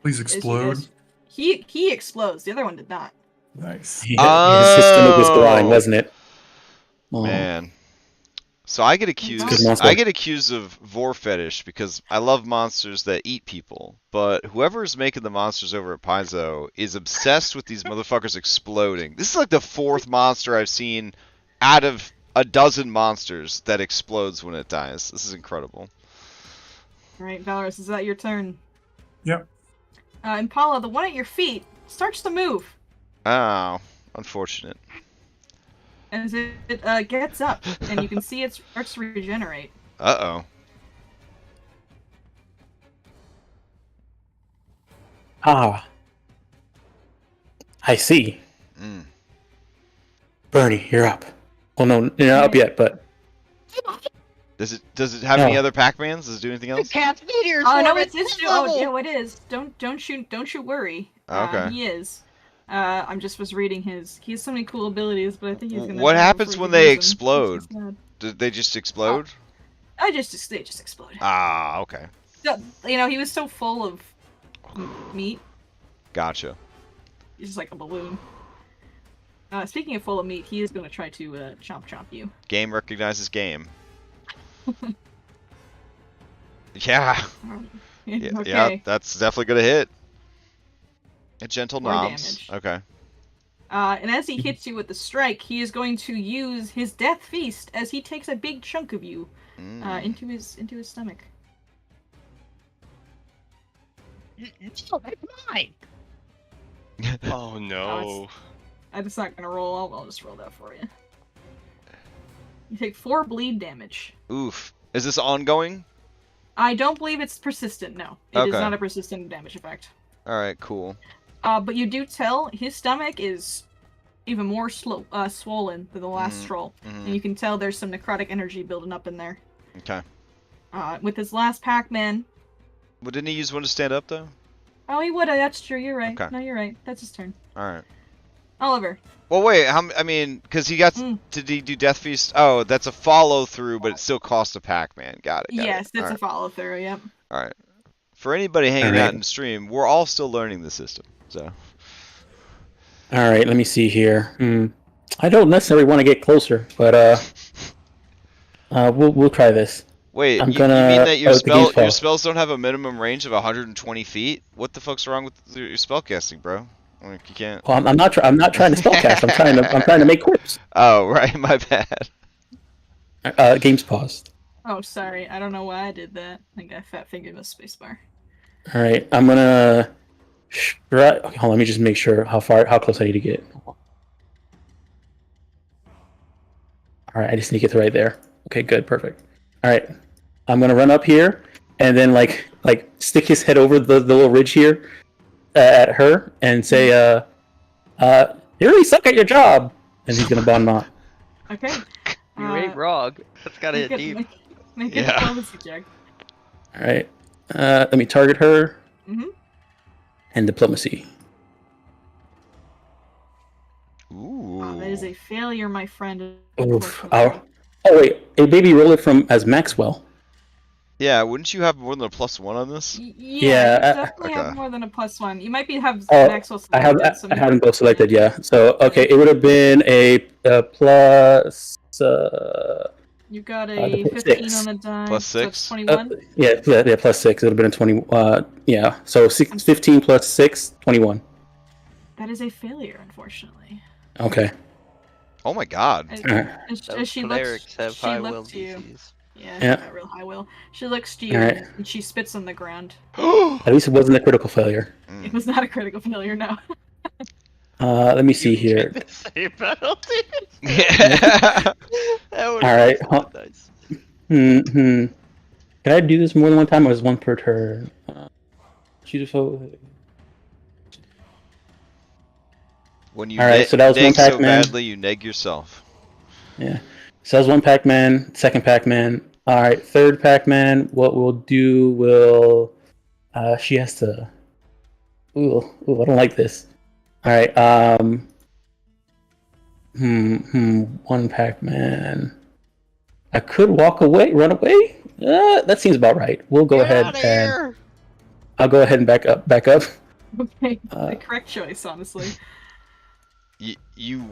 Please explode. He explodes. The other one did not. Nice. Yeah, his stomach was growing, wasn't it? Oh. Man. So I get accused of vor fetish because I love monsters that eat people, but whoever's making the monsters over at Paizo is obsessed with these motherfuckers exploding. This is like the 4th monster I've seen out of a dozen monsters that explodes when it dies. This is incredible. Alright, Valorous, is that your turn? Yep. Impala, the one at your feet, starts to move. Oh, unfortunate. As it gets up, and you can see it starts to regenerate. Uh-oh. Ah. I see. Bernie, you're up. Well, no, you're not up yet, but... Does it have any other Pac-Mans? Does it do anything else? Cat's meteors. Oh no, it's oh yeah, it is. Don't you worry. Okay. He is. I'm just was reading his. He has so many cool abilities, but I think he's gonna. What die happens before when he they uses them. explode? Do they just explode? They just explode. Ah, okay. So, he was so full of meat. Gotcha. He's just like a balloon. Speaking of full of meat, he is going to try to chomp you. Game recognizes game. Yeah. Okay. Yeah, that's definitely gonna hit. A gentle 4 noms. damage. Okay. And as he hits you with the strike, he is going to use his death feast as he takes a big chunk of you into his stomach. That's mine. Oh no. I'm just not gonna roll. I'll just roll that for you. You take 4 bleed damage. Oof. Is this ongoing? I don't believe it's persistent. No, it is Okay. not a persistent damage effect. All right. Cool. But you do tell his stomach is even more swollen than the last troll, and you can tell there's some necrotic energy building up in there. Okay. With his last Pac-Man. Well, didn't he use one to stand up though? Oh, he would have. That's true. You're right. Okay. No, you're right. That's his turn. All right. Oliver. Well, wait. I mean, because he got did he do Death Feast? Oh, that's a follow through, but it still costs a Pac-Man. Got it. Yes, All it's right. a follow through. Yep. All right. For anybody hanging out in the stream, we're all still learning the system. So. All right, let me see here. I don't necessarily want to get closer, but we'll try this. Wait, I'm you gonna mean that your the game's pause. spells don't have a minimum range of 120 feet? What the fuck's wrong with your spellcasting, bro? Like, you can't. Well, I'm not trying to spellcast. I'm trying to make quips. Oh, right, my bad. Game's paused. Oh, sorry. I don't know why I did that. I think I fat fingered the spacebar. All right, I'm gonna. Okay, hold on. Let me just make sure how close I need to get. All right, I just need to get to right there. Okay, good, perfect. All right, I'm gonna run up here and then like stick his head over the little ridge here at her and say, "You really suck at your job," and he's gonna bon mot. Okay. You ain't wrong. That's gotta hit deep. Make a diplomacy check. All right, let me target her. And diplomacy. Ooh. Oh, that is a failure, my friend. Oof. Oh wait, hey, baby, roll it from as Maxwell. Yeah, wouldn't you have more than a +1 on this? Yeah, Yeah, you definitely okay. have more than a +1. You might have Oh, Maxwell I have them both selected. Yeah. So okay, it would have been a plus. You got a 15 6. on the die. Plus so that's 6? 21. Yeah, plus 6. It would have been a 20. Yeah. So 15 plus 6, 21. That is a failure, unfortunately. Okay. Oh my god. As Those she clerics have she high will looks to you. DCs. Yeah, Yeah. she's got real high will. She looks to you Alright. and she spits on the ground. At least it wasn't a critical failure. It was not a critical failure, no. Let me see You here. get the same penalty. Yeah. That would Alright, be huh. nice. Can I do this more than one time, or is one per turn? Choose a foe. When you Alright, so that was one neg so Pac-Man. badly, you neg yourself. Yeah. So that was one Pac-Man, second Pac-Man. Alright, third Pac-Man. What we'll do will... she has to... Ooh, I don't like this. Alright, one Pac-Man. I could walk away, run away? That seems about right. We'll go Get ahead outta and... here! I'll go ahead and back up. Okay, the correct choice, honestly. You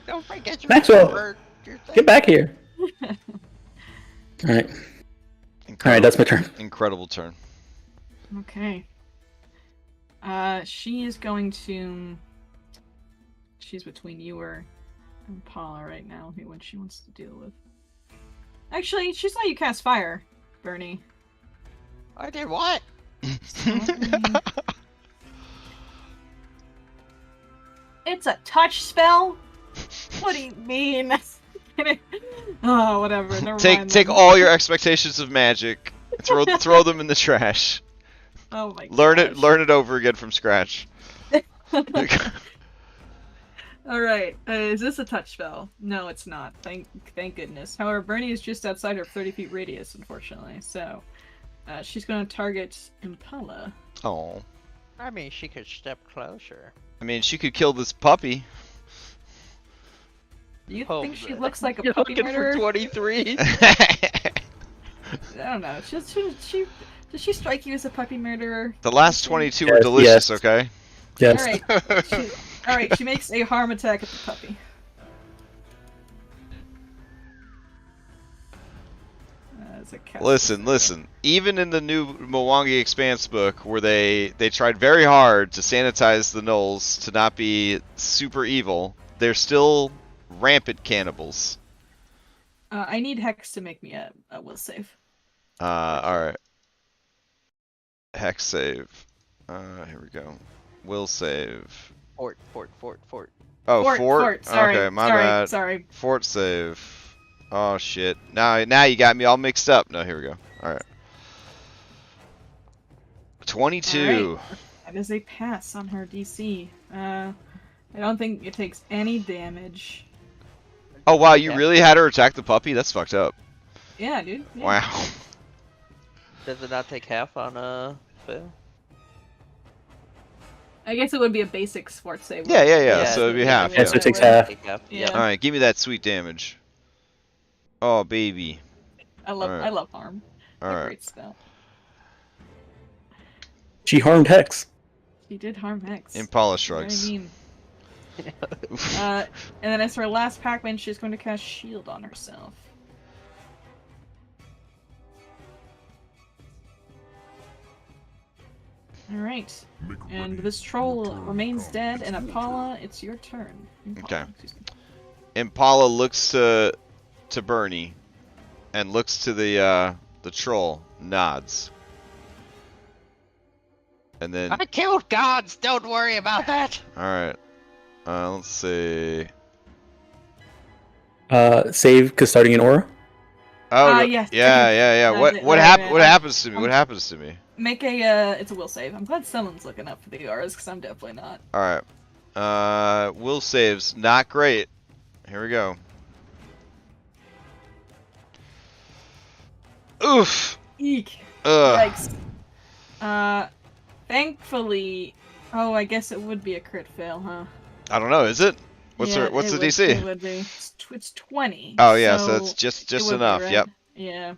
Don't forget your Maxwell, sword, your thing. get back here. Alright. Alright, that's my turn. Incredible turn. Okay. She is going to... She's between you and Paula right now, what she wants to deal with. Actually, she saw you cast fire, Bernie. I did what? It's a touch spell? What do you mean? Oh, whatever. Never mind Take then. all your expectations of magic, throw them in the trash. Oh my Learn gosh. it over again from scratch. Alright, is this a touch spell? No, it's not. Thank goodness. However, Bernie is just outside her 30 feet radius, unfortunately, so she's going to target Impala. Oh. I mean, she could step closer. I mean, she could kill this puppy. Do you Oh, think she man. looks like a You're puppy looking murderer? for 23? I don't know. Does she strike you as a puppy murderer? The last 22 are Yes, delicious, yes. okay? Yes. Alright, she makes a harm attack at the puppy. It's a cast Listen. Even in the new Mwangi Expanse book, where they tried very hard to sanitize the gnolls to not be super evil, they're still rampant cannibals. I need Hex to make me a will save. Alright. Hex save. Here we go. Will save. Fort. Oh, Fort. fort? Sorry, Okay, my bad. Sorry. Fort save. Oh shit. Now you got me all mixed up. No, here we go. Alright. 22. Alright. That is a pass on her DC. I don't think it takes any damage. Oh wow, you Yeah. really had her attack the puppy? That's fucked up. Yeah, dude. Yeah. Wow. Does it not take half on fail? I guess it would be a basic sports save. Yeah. So it'd be half. Yeah, so it takes Yeah. half. Take half. Yeah. Alright, give me that sweet damage. Oh baby. I love Alright. harm. It's a Alright. great spell. She harmed Hex. She did harm Hex. Impala Very shrugs. mean. And then as her last Pac-Man, she's going to cast Shield on herself. Alright. Make And ready. this troll Your turn remains comes. dead, and Apollo, it's your turn. Okay. Excuse me. Impala looks to Bernie and looks to the troll, nods. And then I killed gods. Don't worry about that. alright. Let's see. Save because starting an aura. Oh yes. yeah. No, What alright, happens to me? What happens to me? Make a, it's a will save. I'm glad someone's looking up for the auras, because I'm definitely not. Alright. Will saves, not great. Here we go. Oof. Eek. Ugh. Yikes. Thankfully... Oh, I guess it would be a crit fail, huh? I don't know, is it? What's Yeah, the it would- DC? It would be. It's 20. Oh yeah, so it's just it would be, enough. right? Yep. Yeah.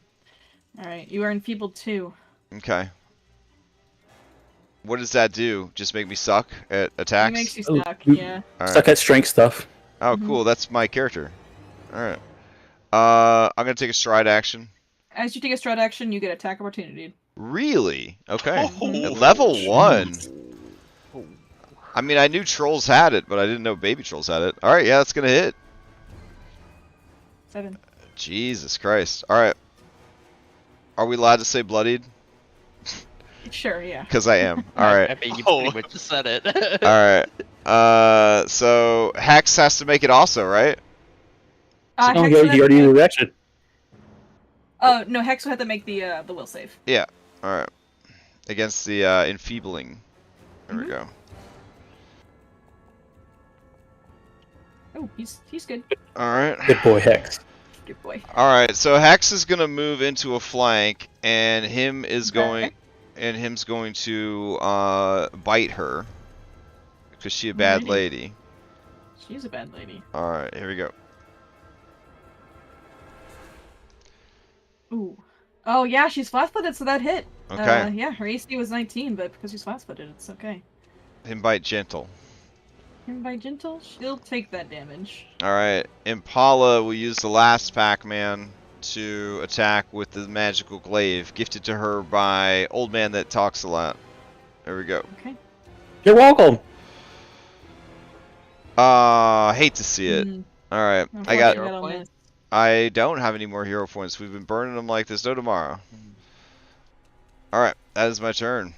Alright, you are enfeebled too. Okay. What does that do? Just make me suck at attacks? It makes you Oh, stuck, mm. yeah. Alright. Stuck at strength stuff. Oh, Mhm. cool. That's my character. Alright. I'm gonna take a stride action. As you take a stride action, you get attack opportunity. Really? Okay. Oh, At level 1. Jeez. I mean, I knew trolls had it, but I didn't know baby trolls had it. Alright, yeah, that's gonna hit. 7. Jesus Christ. Alright. Are we allowed to say bloodied? Sure, yeah. Because I am. I Alright. mean, you Oh. pretty much just said it. Alright. So Hex has to make it also, right? Uh, Oh, Hex he will have already to did make- the action. Oh, no, Hex will have to make the will save. Yeah. Alright. Against the enfeebling. There we go. Oh, he's good. Alright. Good boy, Hex. Good boy. Alright, so Hex is gonna move into a flank and him is Okay. going to bite her. Because she a bad Alrighty. lady. She's a bad lady. Alright, here we go. Ooh. Oh, yeah, she's flat-footed, so that hit. Okay. Yeah, her AC was 19, but because she's flat-footed, it's okay. Him bite gentle. And by gentle, she'll take that damage. Alright, Impala will use the last Pac-Man to attack with the magical glaive gifted to her by Old Man That Talks a Lot. There we go. Okay. You're welcome. Hate to see it. Mm, Alright, I unfortunately, got. that'll Point. miss. I don't have any more hero points. We've been burning them like there's no tomorrow. Alright, that is my turn.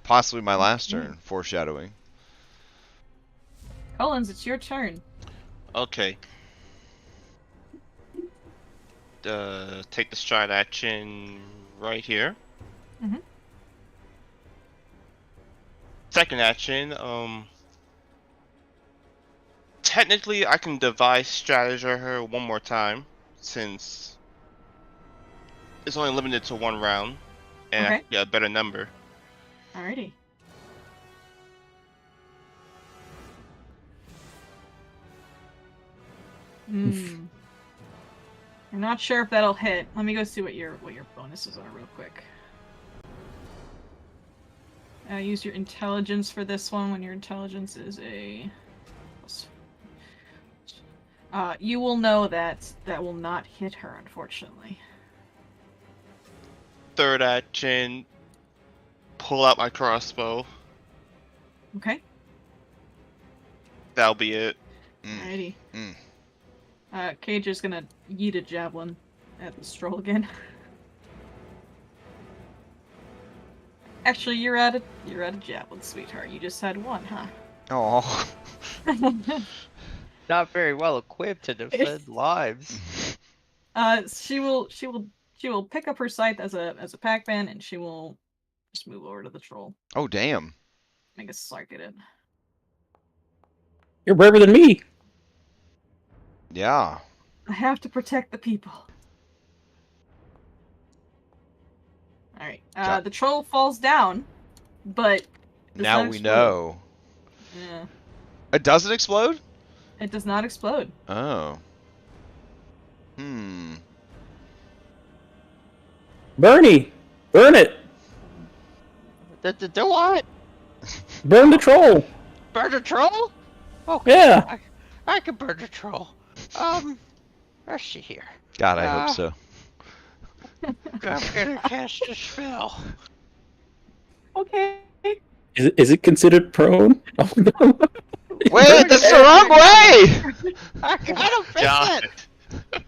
Possibly my last turn, foreshadowing. Collins, it's your turn. Okay. Take the stride action right here. Mhm. Second action, technically I can devise strategy her one more time, since it's only limited to one round, and I Okay. can get a better number. Alrighty. Hmm. I'm not sure if that'll hit. Let me go see what your bonuses are real quick. Use your intelligence for this one when your intelligence is a. You will know that will not hit her, unfortunately. Third action, pull out my crossbow. Okay. That'll be it. Alrighty. Mm. Cage is gonna yeet a javelin at the stroll again. Actually, you're at a javelin, sweetheart. You just had one, huh? Oh. Not very well equipped to defend lives. She will pick up her scythe as a Pac-Man, and she will just move over to the troll. Oh, damn. Make a slark at it. You're braver than me. Yeah. I have to protect the people. Alright. Got- The troll falls down, but does Now not we explode. know. Yeah. It doesn't explode? It does not explode. Oh. Hmm. Bernie, burn it. Do what? Burn the troll. Burn a troll? Okay. Yeah. I can burn a troll. Where's she here? God, I hope so. I'm gonna cast a spell. Okay. Is it considered prone? Oh, no. Wait, that's the wrong way! I gotta fix God. it.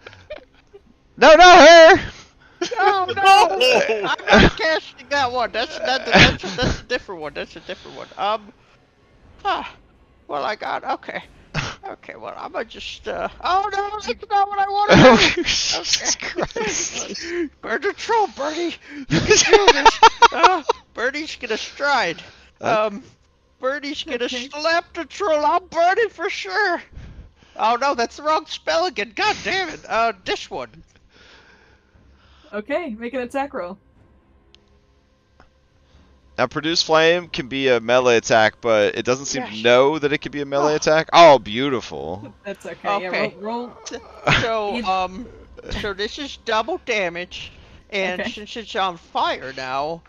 No, not her! Oh no! I'm not casting that one. That's a different one. That's a different one. Well, I got okay. Okay, well, I'm gonna just. Oh no, that's not what I wanted. Oh, Jesus Christ. Burn the troll, Bernie. You can do this. Bernie's gonna stride. Bernie's gonna slap the troll. I'll burn it for sure. Oh no, that's the wrong spell again. God damn it. This one. Okay, make an attack roll. Now, Produce Flame can be a melee attack, but it doesn't seem to Yes. know that it could be a melee attack. Oh, beautiful. That's okay. Okay. Yeah, roll. So, so this is double damage, and Okay. since it's on fire now,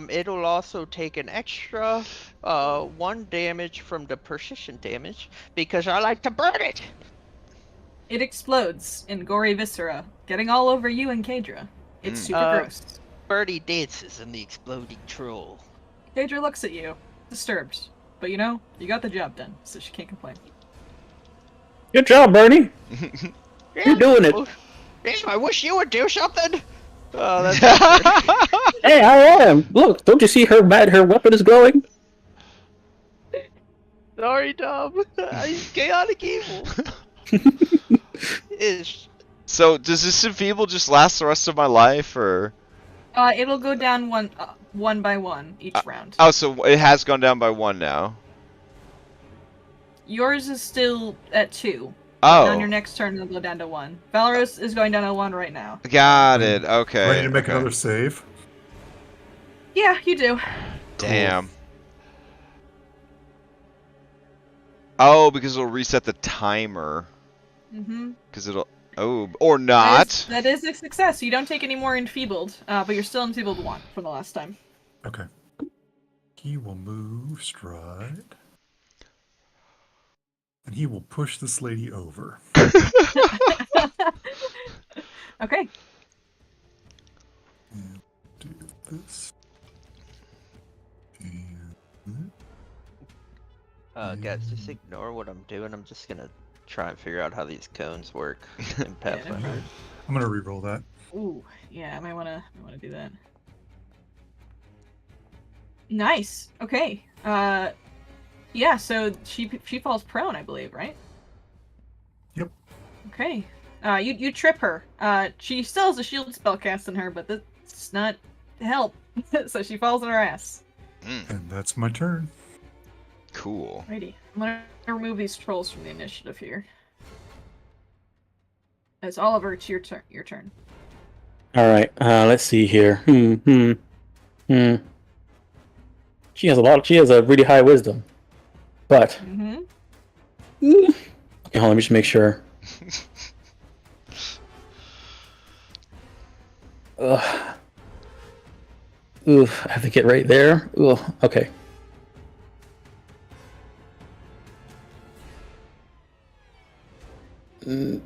it'll also take an extra 1 damage from the persistent damage because I like to burn it. It explodes in gory viscera, getting all over you and Kadra. It's super Uh, gross. Birdie dances in the exploding troll. Daedra looks at you, disturbed. But you know, you got the job done, so she can't complain. Good job, Bernie. You're doing it. Yeah, I wish you would do something. Oh, that's Hey, I am. Look, don't you see her weapon is glowing? sorry, Dom. He's chaotic evil. Ish. So, does this enfeeble just last the rest of my life, or? It'll go down one by one each round. Oh, so it has gone down by 1 now. Yours is still at 2. Oh. On your next turn, it'll go down to 1. Valoros is going down to 1 right now. Got it. Okay. Ready to make okay. another save? Yeah, you do. Damn. Oh, because it'll reset the timer. Mm-hmm. Because it'll. Oh, or not. That is a success. You don't take any more enfeebled, but you're still enfeebled 1 from the last time. Okay. He will move stride. And he will push this lady over. Okay. And do this. And Guys, just ignore what I'm doing. I'm just gonna try and figure out how these cones work in Pathfinder. I'm gonna re-roll that. Ooh, yeah, I might wanna do that. Nice. Okay. Yeah. So she falls prone, I believe, right? Yep. Okay. You trip her. She still has a shield spell cast on her, but that's not help. So she falls on her ass. And that's my turn. Cool. Righty. I'm gonna remove these trolls from the initiative here. As Oliver, it's your turn. Your turn. All right. Let's see here. She has a really high wisdom, but Mm-hmm. okay, hold on, let me just make sure. Ugh. Ooh, I have to get right there. Ooh, okay. All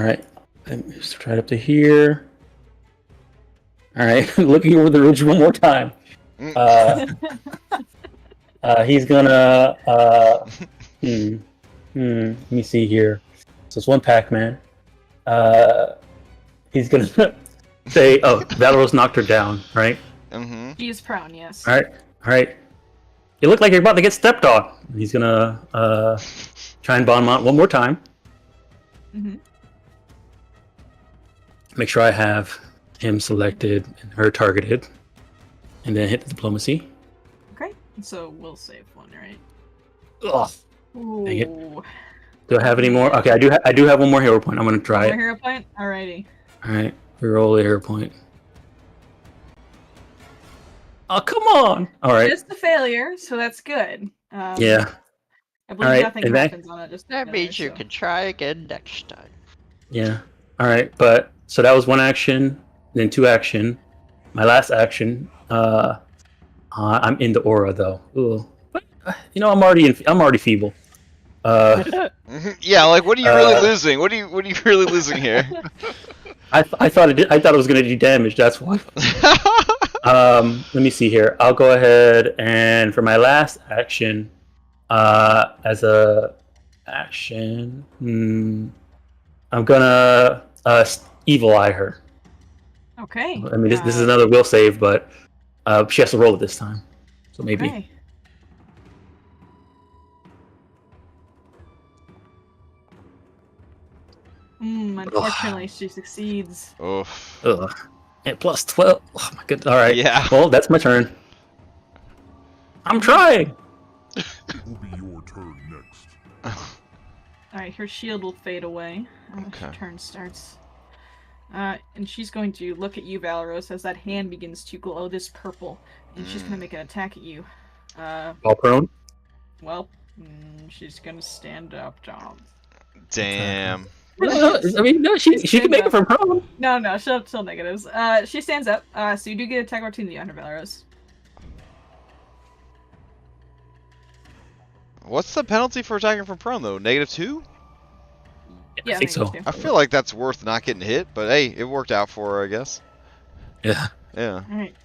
right. Let me just try it up to here. All right, looking over the ridge one more time. He's gonna. Let me see here. So it's one Pac-Man. He's gonna say, "Oh, Valoros knocked her down, right?" Mm-hmm. She is prone, yes. All right. You look like you're about to get stepped on. He's gonna try and bomb out one more time. Mm-hmm. Make sure I have him selected and her targeted, and then hit the diplomacy. Okay. So we'll save 1, right? Ugh. Ooh. Dang it. Do I have any more? Okay, I do have one more hero point. I'm gonna try More it. hero point? Alrighty. All right, reroll a hero point. Oh, come on! All right. Just a failure, so that's good. Yeah. I believe Alright, nothing and that- happens on it. Just a That failure, means you so- can try again next time. Yeah. All right, but so that was one action, then 2 action. My last action. I'm in the aura though. Ooh. But, you know, I'm already feeble. Yeah, like what are you really losing? What are you really losing here? I thought it was gonna do damage. That's why. Let me see here. I'll go ahead and for my last action, as a action, I'm gonna evil eye her. Okay. I mean, this is another will save, but she has to roll it this time. So maybe. Okay. Unfortunately, she succeeds. Oof. Ugh. And plus 12. Oh my goodness. All right. Yeah. Well, that's my turn. I'm trying. It will be your turn next. Alright, her shield will fade away as Okay. her turn starts. And she's going to look at you, Valoros, as that hand begins to glow this purple. And she's going to make an attack at you. All prone. Well, she's going to stand up, Tom. Damn. I mean, no, she can make it from prone. No, she'll negatives. She stands up, so you do get attack opportunity on her, Valoros. What's the penalty for attacking from prone though? -2? Yeah, I think so. negative two. I feel like that's worth not getting hit, but hey, it worked out for her, I guess. Yeah. Yeah. Alright.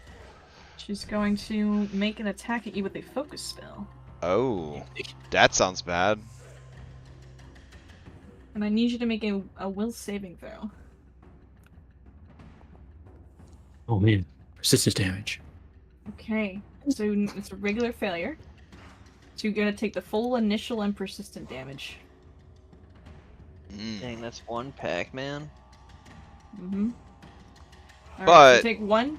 She's going to make an attack at you with a focus spell. Oh, that sounds bad. And I need you to make a will saving throw. Oh man, persistence damage. Okay. So it's a regular failure. So you're gonna take the full initial and persistent damage. Dang, that's one Pac-Man. Mm-hmm. But- so take one.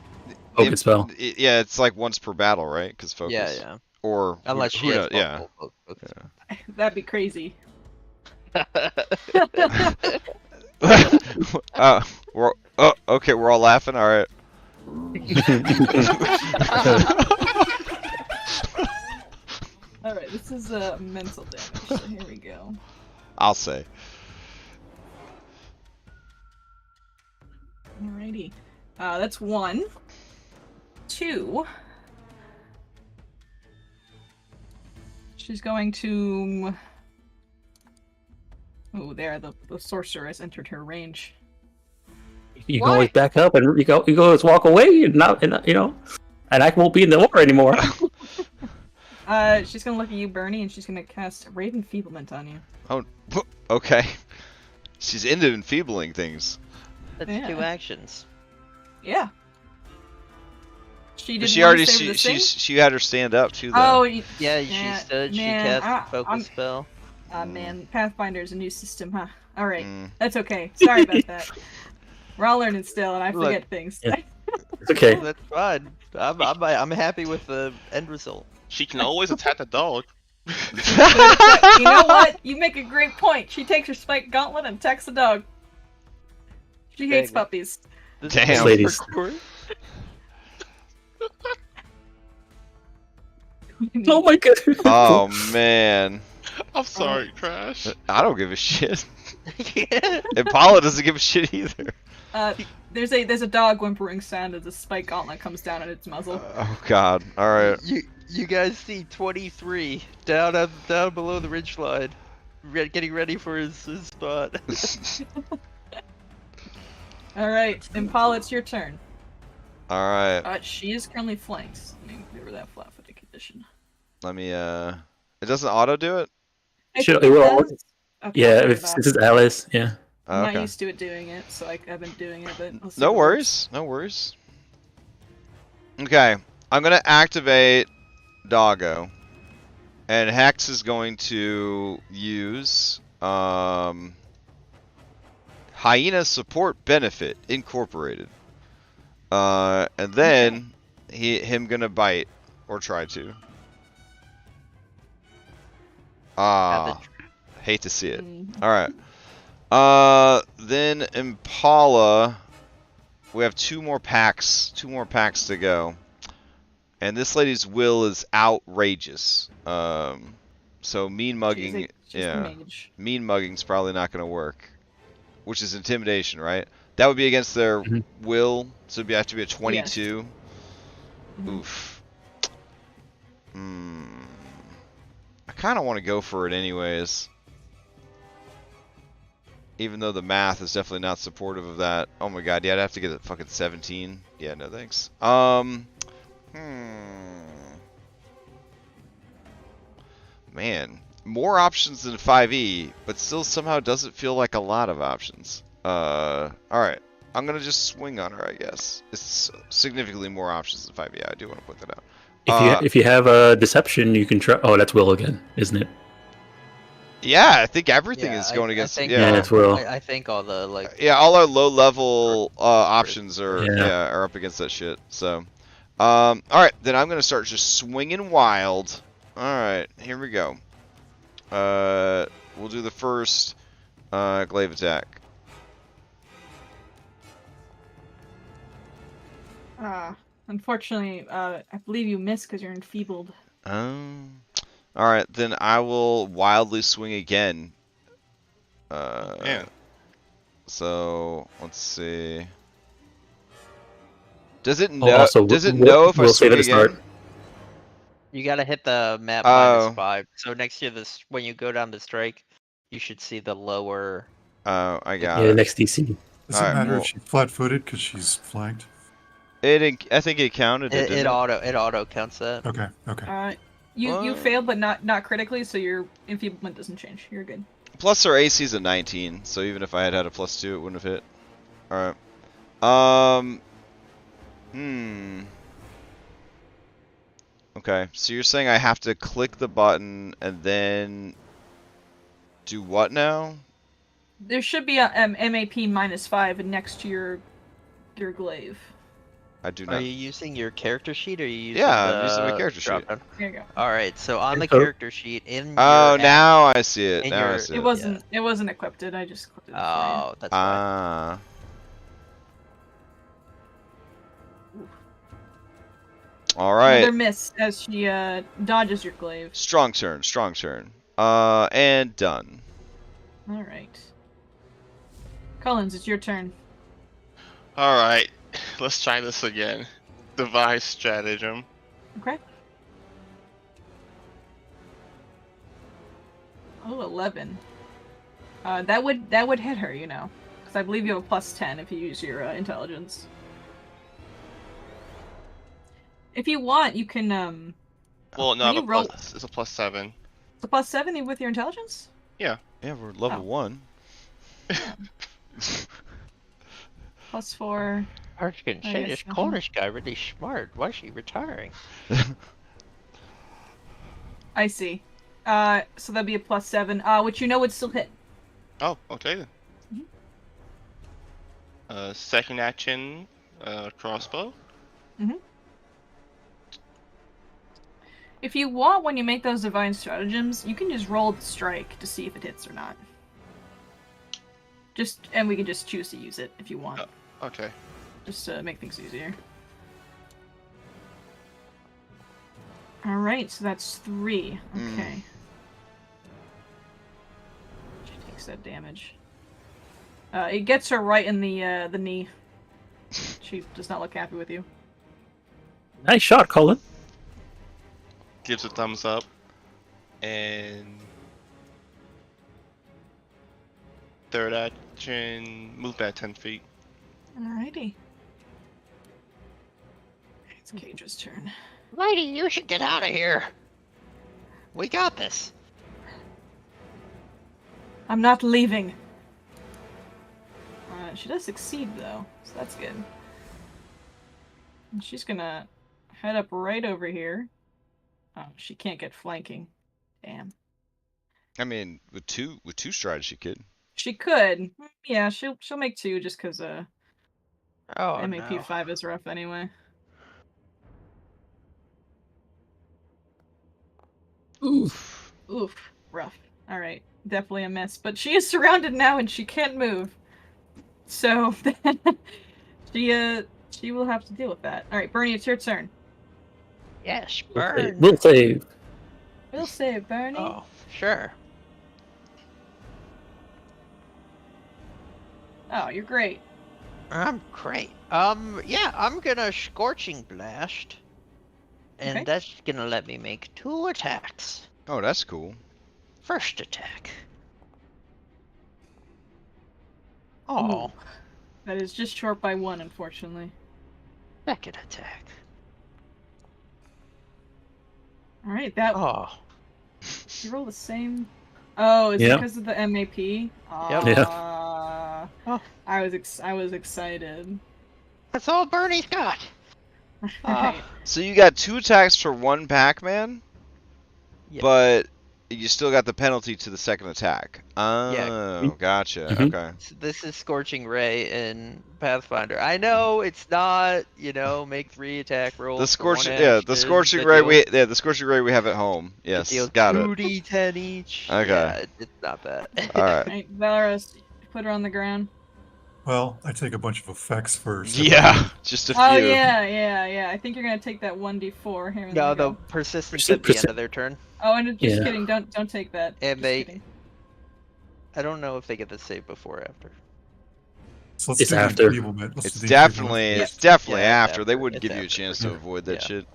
Focus spell. Yeah, it's like once per battle, right? Because focus. Yeah. Or Unless who she has knows? Yeah. multiple focus. That'd be crazy. We're okay. We're all laughing. All right. Alright, this is mental damage, so here we go. I'll say. Alrighty. That's 1. 2. She's going to... Oh, there, the sorcerer has entered her range. You can always back up and you go just walk away and not you know, and I won't be in the war anymore. She's gonna look at you, Bernie, and she's gonna cast Raid Enfeeblement on you. Oh, okay. She's into enfeebling things. That's Yeah. 2 actions. Yeah. She But didn't she wanna already save the thing? she had her stand up too. Though. Oh, Yeah, yeah, she stood. She man, cast a focus I'm- spell. man, Pathfinder is a new system, huh? Alright, Mm. that's okay. Sorry about that. We're all learning still, and I Look. forget things. Yeah. It's okay. Oh, that's fine. I'm happy with the end result. She can always attack the dog. You know what? You make a great point. She takes her spike gauntlet and attacks the dog. She hates Dang. puppies. This Damn. is Ladies. parkour. Oh my god. Oh man, I'm sorry, Crash. I don't give a shit. Yeah. And Paula doesn't give a shit either. There's a dog whimpering sound as the spike gauntlet comes down on its muzzle. Oh god. All right. You guys see 23 down below the ridge line, getting ready for his spot. All right, Impala, it's your turn. All right. She is currently flanked. Let me give her that flat-footed condition. Let me. It doesn't auto do it. I Should- think it will does. always- Okay, Yeah, I'll turn if it off. this is Alice, yeah. I'm not Okay. used to it doing it, so I haven't doing it. But I'll see No what works. worries. No worries. Okay. I'm gonna activate Doggo, and Hex is going to use Hyena Support Benefit Incorporated. And then him gonna bite or try to. Hate to see it. All right. Then Impala. We have 2 more packs. 2 more packs to go. And this lady's will is outrageous. So mean mugging. She's a mage. Mean mugging's probably not going to work. Which is intimidation, right? That would be against their will. So it'd have to be a 22. Mhm. Oof. I kind of want to go for it anyways. Even though the math is definitely not supportive of that. Oh my god, yeah, I'd have to get a fucking 17. Yeah, no thanks. Man, more options than 5e, but still somehow doesn't feel like a lot of options. Alright. I'm gonna just swing on her, I guess. It's significantly more options than 5e. I do want to point that out. If you have a deception, you can try. Oh, that's will again, isn't it? Yeah, I think everything Yeah, is going I against. think, Yeah, Yeah, it's will. I think all the yeah, all our low-level options are Yeah. are up against that shit. So, all right, then I'm gonna start just swinging wild. All right, here we go. We'll do the first glaive attack. Unfortunately, I believe you missed because you're enfeebled. All right, then I will wildly swing again. Man. So let's see. Does it Oh, know? also, does it we'll- know if I we'll save swing it to start. again? You gotta hit the map Oh. -5. So next year, when you go down the strike, you should see the lower. Oh, I got Yeah, it. next DC. Does it Alright, matter well- if she's flat-footed because she's flanked? I think it counted it. It auto counts that. Okay. Okay. You failed, but not critically, so your enfeeblement doesn't change. You're good. Plus our AC's a 19, so even if I had a +2, it wouldn't have hit. All right. Okay, so you're saying I have to click the button and then do what now? There should be a MAP -5 next to your glaive. I do Are not. you using your character sheet or are you using I'm using my character sheet. drop-down? Here you go. Alright, so on the So- character sheet in Oh, your now I see it. in Now I your- see It it. wasn't equipped. I just clicked it. For Oh, that's why. Ah. All you. right. Another miss as she dodges your glaive. Strong turn. Strong turn. And done. All right. Collins, it's your turn. Alright, let's try this again. Devise stratagem. Okay. Oh, 11. That would hit her, you know, because I believe you have a +10 if you use your intelligence. If you want, you can Well, no, you roll- it's a +7. It's a +7 with your intelligence. Yeah, we're level 1. +4. I was gonna I say, guess this so. Cornish guy really smart. Why is she retiring? I see. So that'd be a +7, which you know would still hit. Oh, okay then. Second action, crossbow. If you want, when you make those divine stratagems, you can just roll the strike to see if it hits or not. And we can just choose to use it if you want. Okay. Just to make things easier. Alright, so that's 3. Okay. She takes that damage. It gets her right in the knee. She does not look happy with you. Nice shot, Colin. Gives a thumbs up. And third action, move back 10 feet. Alrighty. It's Cage's turn. Lady, you should get out of here. We got this. I'm not leaving. She does succeed though, so that's good. And she's gonna head up right over here. Oh, she can't get flanking. Damn. I mean, with two strides, she could. She could. Yeah, she'll make 2 just because Oh, MAP no. 5 is rough anyway. Oof. Oof, rough. Alright, definitely a miss. But she is surrounded now and she can't move. So she will have to deal with that. Alright, Bernie, it's your turn. Yes, burn. We'll save. We'll save Bernie. Oh, sure. Oh, you're great. I'm great. Yeah, I'm gonna Scorching Blast. And Okay. that's gonna let me make 2 attacks. Oh, that's cool. First attack. Oh, That is just short by 1, unfortunately. second attack. Alright, that Oh, you roll the same. Oh, it's Yeah. because of the MAP? Yep. Oh. I was excited. that's all Bernie's got. Alright. So you got 2 attacks for 1 Pac-Man, Yeah. but you still got the penalty to the second attack. Oh, gotcha. Mhm. Okay. So this is Scorching Ray in Pathfinder. I know it's not, make 3 attack rolls. The for one scorching, action, the scorching that ray. deals- The scorching ray we have at home. that Yes, deals got it. 2d10 each. Okay. Yeah, it's not bad. All right. Alright, Valorous, put her on the ground. Well, I take a bunch of effects first. Yeah, just a few. Oh yeah. I think you're gonna take that 1d4 here. No, the go. persistence at the end of their turn. Oh, and just Yeah. kidding. Don't take that. And Just they- kidding. I don't know if they get the save before or after. So let's It's do the after. enfeeblement. Let's It's do the definitely, enfeeblement it's definitely Yeah, it's after. They after. wouldn't It's give you a after. chance to avoid that Yeah. shit.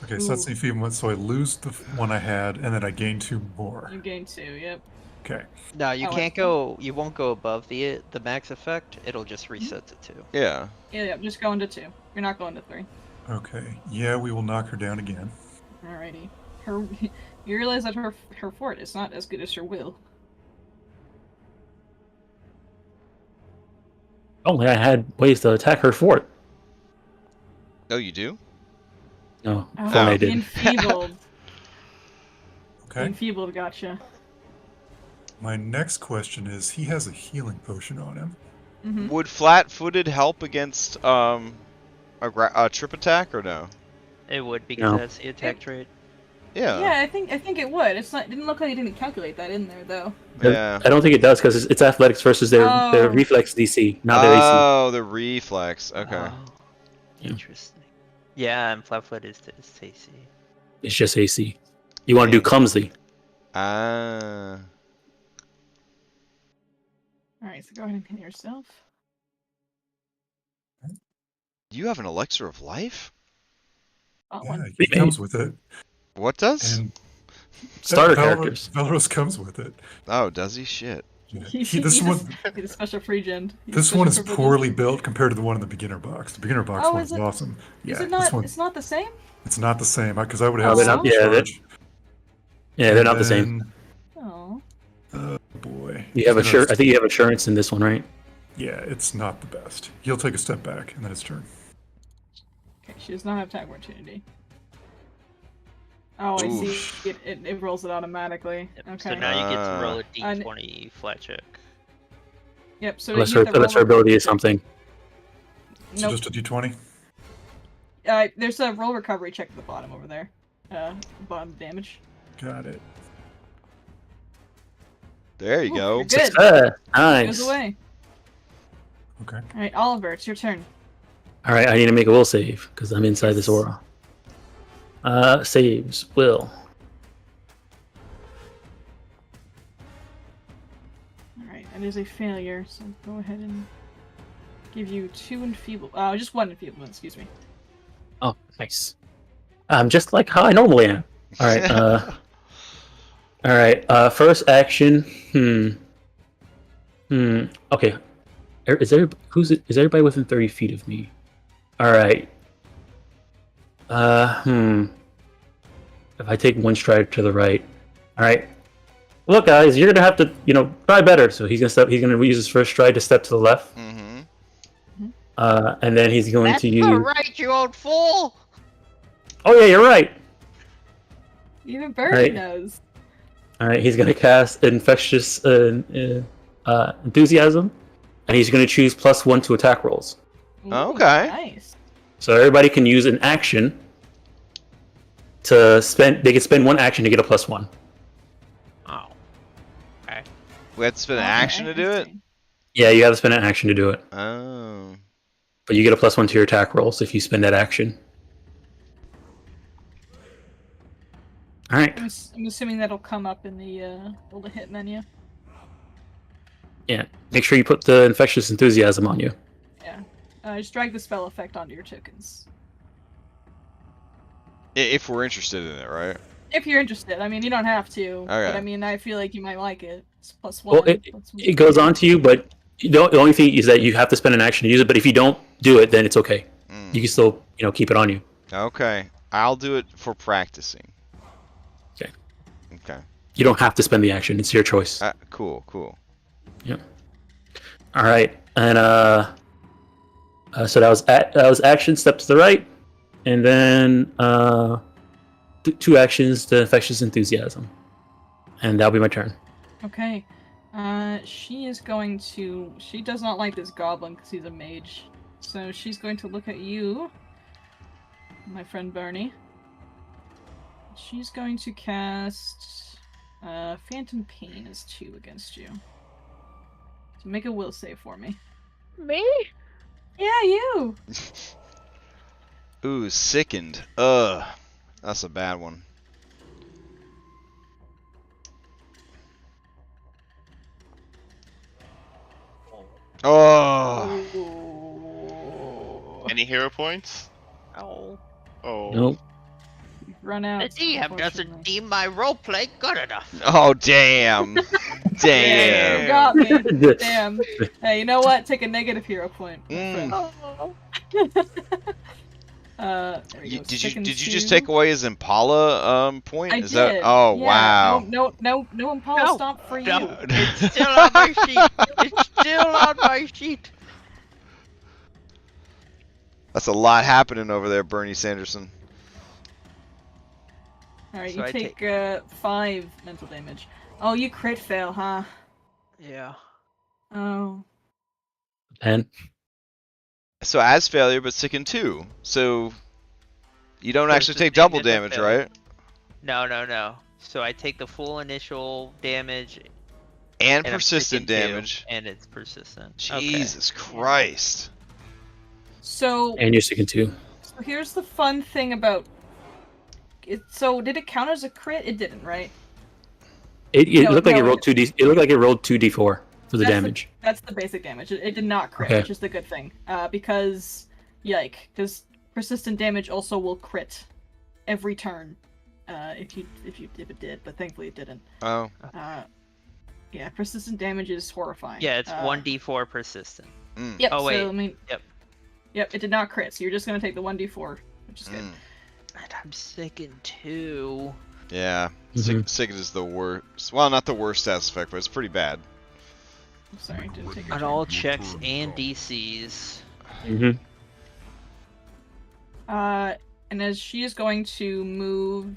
Okay, so that's the enfeeblement. So I lose the one I had, and then I gain 2 more. You gain 2, yep. Okay. No, you Oh, can't go. You won't go above the max effect. It'll just reset to 2. Yeah. Yeah, just going to 2. You're not going to 3. Okay. Yeah, we will knock her down again. Alrighty. You realize that her fort is not as good as her will. Only I had ways to attack her fort. Oh, you do? No, Oh, I the did. enfeebled. The Okay. enfeebled gotcha. My next question is, he has a healing potion on him. Mm-hmm. Would flat-footed help against a trip attack or no? It would because No. that's the attack trait. Yeah. Yeah, I think it would. It didn't look like he didn't calculate that in there though. Yeah. I don't think it does because it's athletics versus their Oh. reflex DC, not their AC. Oh, the reflex. Okay. Oh, Yeah. interesting. Yeah, and flat-foot is AC. It's just AC. You want to do clumsy. Ah. Alright, so go ahead and hit yourself. You have an elixir of life? Oh, Yeah, one. he comes with it. What does? And Starter Valor- characters. Valoros comes with it. Oh, does he? Shit. Yeah. He's This one, a special free gen. this one is poorly built compared to the one in the beginner box. The beginner box Oh, one is is it- awesome. Is Yeah, it not? this one, It's not the same. it's not the same because I would Oh, have they're some not- yeah, charge. Yeah, they're not the same. And Oh. then, oh boy. You have So I think you have assurance in this one, right? Yeah, it's not the best. He'll take a step back, and then it's turn. Okay, she does not have attack opportunity. Oh, I Oof. see. It rolls it automatically. Yep, Okay. So now you get to roll a And- d20 flat check. Yep. So Unless you her, have to unless her roll ability is something. So Nope. just a d20? There's a roll recovery check at the bottom over there. Bottom damage. Got it. There you Ooh, go. you're good. Goes Goes nice. away. Okay. All right, Oliver, it's your turn. All right, I need to make a will save because I'm inside this aura. Saves will. All right, that is a failure. So go ahead and give you 2 enfeeble. Just 1 enfeeblement. Excuse me. Oh, nice. Just like how I normally am. All right. All right. First action. Okay. Is everybody within 30 feet of me? All right. If I take 1 stride to the right. All right. Look, guys, you're gonna have to, try better. So he's gonna use his first stride to step to the left. Mm-hmm. And then he's going That's to use. not right, you old fool! Oh yeah, you're right. Even Birdie Right. knows. All right, he's gonna cast infectious enthusiasm, and he's gonna choose +1 to attack rolls. Ooh, Okay. Nice. So everybody can use an action to spend. They can spend 1 action to get a +1. Oh. Okay. We have to spend an Okay, action to do it? interesting. Yeah, you have to spend an action to do it, Oh. but you get a +1 to your attack rolls if you spend that action. All right. I'm assuming that'll come up in the roll to hit menu. Yeah. Make sure you put the infectious enthusiasm on you. Yeah. Just drag the spell effect onto your tokens. If we're interested in it, right? If you're interested. I mean, you don't have to. But Okay. I mean, I feel like you might like it. It's +1. Well, it goes on to you, but the only thing is that you have to spend an action to use it. But if you don't do it, then it's okay. Mm. You can still, keep it on you. Okay. I'll do it for practicing. Okay. Okay. You don't have to spend the action. It's your choice. Cool, cool. All right, and so that was action, step to the right, and then 2 actions, the infectious enthusiasm, and that'll be my turn. Okay. She is going to... She does not like this goblin because he's a mage. So she's going to look at you, my friend Bernie. She's going to cast... Phantom Pain is 2 against you. So make a will save for me. Me? Yeah, you! Ooh, sickened. Ugh. That's a bad one. Oh. Ooh. Any hero points? Oh. Oh. Nope. run out. The DM doesn't unfortunately. deem my roleplay good enough. Oh, damn. Damn, Damn. you got me. Damn. Hey, you know what? Take a negative hero point. Mm. Oh. There we go. Did Second you two. just take away his Impala point? I Is did. that? Oh, yeah. wow. No Impala No, stomp for no. you. It's still on my sheet. It's still on my sheet. That's a lot happening over there, Bernie Sanderson. Alright, So you I take 5 mental damage. Oh, you crit fail, huh? Yeah. Oh. 10. So as failure, but sick in 2. So you don't So actually it's the take same double as a damage, failure. right? No. So I take the full initial damage And and I'm persistent sticking 2, damage. and it's persistent. Jesus Christ. So And you're sticking 2. So here's the fun thing about it. So did it count as a crit? It didn't, right? It No, looked like it no, rolled 2d. It looked like it rolled 2d4 for the That's damage. That's the basic damage. It did not crit, Okay. which is the good thing. Because persistent damage also will crit every turn. If it did, but thankfully it didn't. Oh. Yeah, persistent damage is horrifying. Yeah, it's 1d4 persistent. Mm. Yep. Oh, wait. So, I mean, Yep. Yep, it did not crit, so you're just gonna take the 1d4, which is good. Mm. And I'm sick in 2. Yeah. Mhm. Sick is the worst. Well, not the worst stats effect, but it's pretty bad. I'm sorry, didn't take your On turn. all checks and DCs. Mm-hmm. And as she is going to move.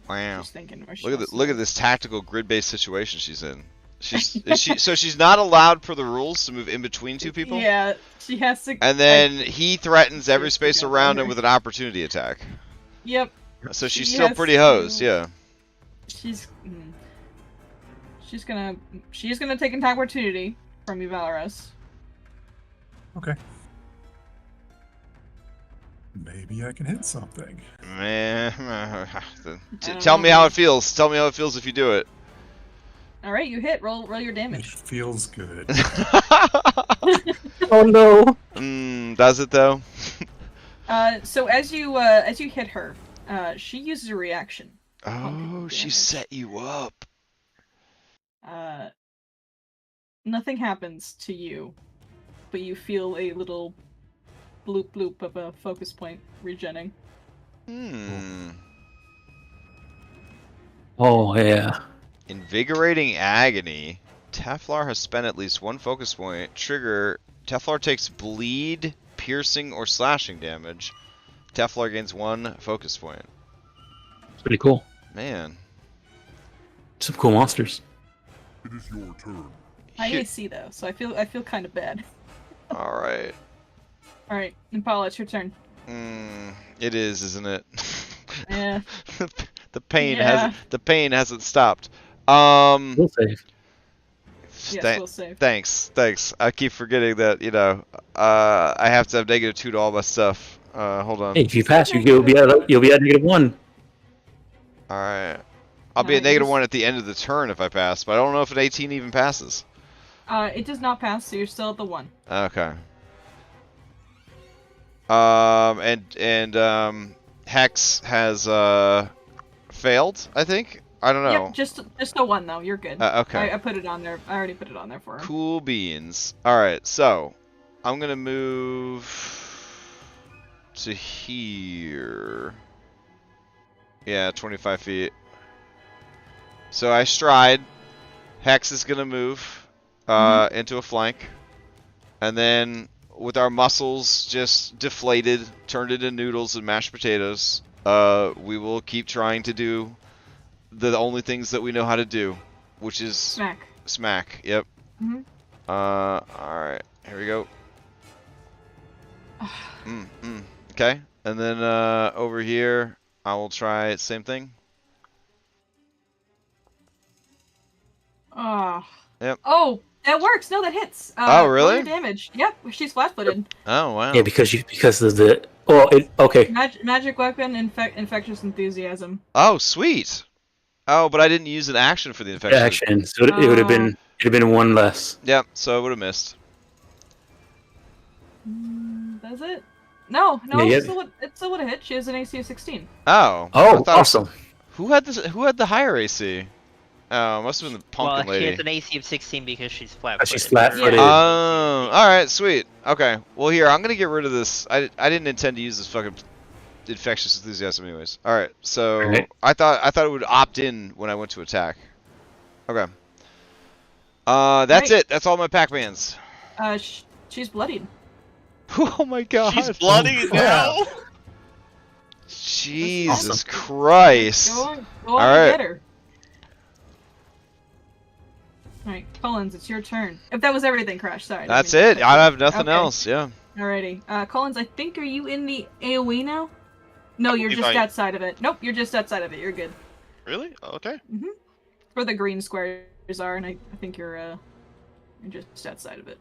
Wow. Just thinking where she Look wants to at move. this tactical grid-based situation she's in. So she's not allowed per the rules to move in between two people. Yeah, she has to. And then he threatens every Seriously, space don't around bother. him with an opportunity attack. Yep. So she's She still has pretty to- hosed, yeah. She's gonna take an opportunity from you, Valorous. Okay. Maybe I can hit something. Man, tell me how it feels. Tell me how it feels if you do it. All right, you hit. Roll your It damage. feels good. Oh no! Does it though? So as you hit her, she uses a reaction. Oh, she damage. set you up. Nothing happens to you, but you feel a little bloop bloop of a focus point regenning. Oh yeah. Invigorating agony. Teflar has spent at least 1 focus point. Trigger. Teflar takes bleed, piercing, or slashing damage. Teflar gains 1 focus point. It's pretty cool. Man. Some cool monsters. It is your turn. High Here- AC though, so I feel kind of bad. All right. All right, Impala, it's your turn. It is, isn't it? Yeah. the pain Yeah. hasn't stopped. We'll save. Yes, we'll save. Thanks. I keep forgetting that, I have to have -2 to all my stuff. Hold on. Hey, if you pass, you'll be at -1. All right. I'll be at Alright, -1 at the end of the turn if I pass, but I don't know if an 18 even passes. It does not pass, so you're still at the 1. Okay. Hex has failed, I think. I don't know. Yep, just the 1 though. You're good. Okay. I put it on there. I already put it on there for her. Cool beans. Alright, so I'm gonna move to here. Yeah, 25 feet. So I stride. Hex is gonna move into a flank. And then with our muscles just deflated, turned into noodles and mashed potatoes, we will keep trying to do the only things that we know how to do, which is smack. Yep. Mhm. Alright, here we go. Okay, and then over here, I will try same thing. Oh. Yep. Oh, that works. No, that hits. Oh, roll really? your damage. Yep, she's flat-footed. Oh, wow. Yeah, because of the. Oh, okay. Magic weapon, infectious enthusiasm. Oh, sweet. Oh, but I didn't use an action for the infection. Action. So it would have been 1 less. Yep, so I would have missed. Does it? No, Yeah, it still would have hit. She has an AC of 16. Oh. Oh, I thought awesome. Who had this? Who had the higher AC? Oh, must have been the pumpkin Well, she lady. has an AC of 16 because she's flat-footed. She's flat-footed. Yeah. Oh, all right, sweet. Okay, well here I'm gonna get rid of this. I didn't intend to use this fucking infectious enthusiasm anyways. All right, so Alright. I thought it would opt in when I went to attack. Okay. That's Right. it. That's all my Pac-Mans. She's bloodied. Oh my god. She's bloody now. Jesus Awesome. Christ. Go on All and right. get her. Alright, Collins, it's your turn. If that was everything, Crash, sorry. I didn't That's mean to it. cut I you. have nothing Okay. else. Yeah. Alrighty. Collins, I think, are you in the AoE now? No, you're believe just I- outside of it. Nope, you're just outside of it. You're good. Really? Okay. Where the green squares are, and I think you're just outside of it.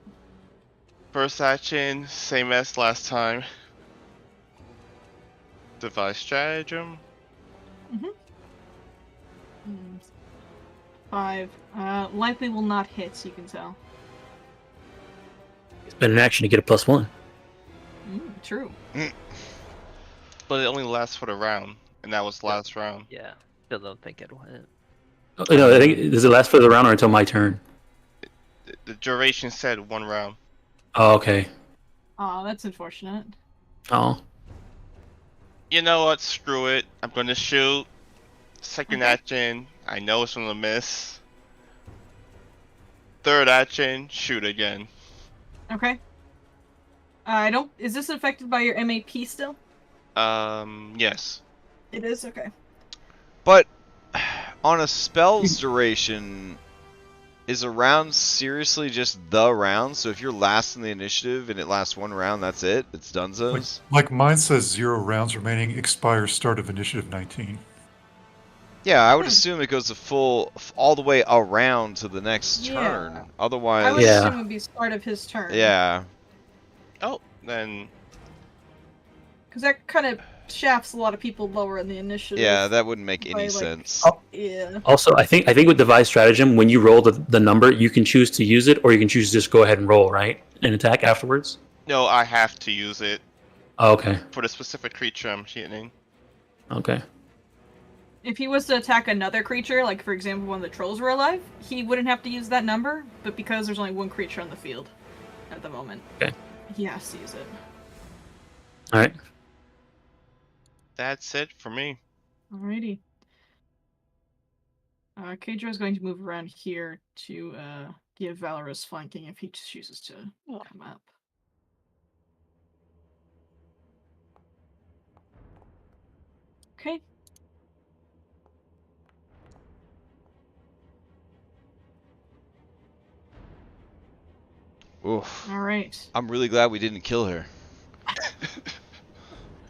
First action, same as last time. Device stratagem. 5. Likely will not hit, you can tell. It's been an action to get a +1. True. But it only lasts for the round, and that was last round. Yeah, still don't think it'll hit. Oh, no, I think does it last for the round or until my turn? The duration said 1 round. Oh, okay. Aw, that's unfortunate. Oh, You know what? Screw it. I'm gonna shoot. Second Okay. action, I know it's gonna miss. Third action, shoot again. Okay. I don't. Is this affected by your MAP still? Yes. It is? Okay. But on a spell's duration, is a round seriously just the round? So if you're last in the initiative and it lasts 1 round, that's it? It's donezo's? Like mine says 0 rounds remaining, expires start of initiative 19. Yeah, I would assume it goes all the way around to the next Yeah. turn. I would Otherwise, Yeah. assume it would be start of his turn. yeah. Oh, then Because that kind of shafts a lot of people lower in the initiative. Yeah, that wouldn't make By, any like- sense. Oh. Yeah. also, I think with device stratagem, when you roll the number, you can choose to use it, or you can choose to just go ahead and roll, right, and attack afterwards. no, I have to use it Oh, okay. for the specific creature I'm shooting. Okay. If he was to attack another creature, like for example when the trolls were alive, he wouldn't have to use that number, but because there's only one creature on the field at the moment, Okay. he has to use it. All right. That's it for me. Alrighty. Kadra is going to move around here to give Valorous flanking if he chooses to come up. Okay. Oof. Alright. I'm really glad we didn't kill her.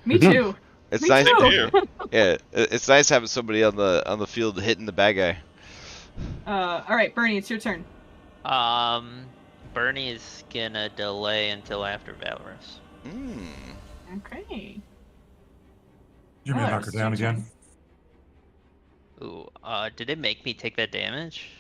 Me too. It's Me nice. too. Yeah, it's nice having somebody on the field hitting the bad guy. Alright, Bernie, it's your turn. Bernie is gonna delay until after Valorous. Okay. You may Oh, knock her it's down your again. Ooh, did it make me take that damage?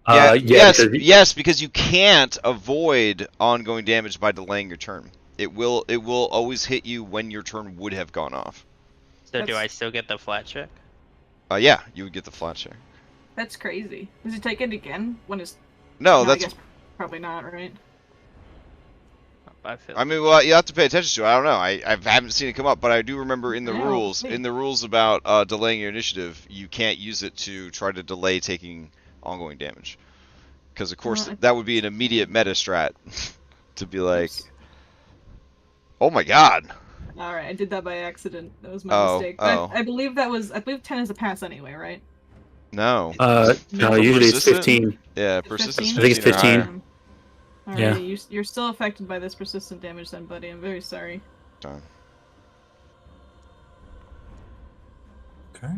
Yeah, yes, because- yes, because you can't avoid ongoing damage by delaying your turn. It will always hit you when your turn would have gone off. So do That's- I still get the flat check? Yeah, you would get the flat check. That's crazy. Does he take it again when his? No, I that's. guess probably not, right? I feel. I mean, well, you have to pay attention to it. I don't know. I haven't seen it come up, but I do remember in the Yeah, rules, hey. in the rules about delaying your initiative, you can't use it to try to delay taking ongoing damage, because of course Alright. that would be an immediate meta strat to be like, Oops. oh my god. All right, I did that by accident. That was my Oh, mistake. oh. I believe 10 is a pass anyway, right? No. No, For usually it's persistent? 15. Yeah, persistence. 15? I think it's 15. or higher. Alrighty, Yeah. you're still affected by this persistent damage then, buddy. I'm very sorry. Darn. Okay.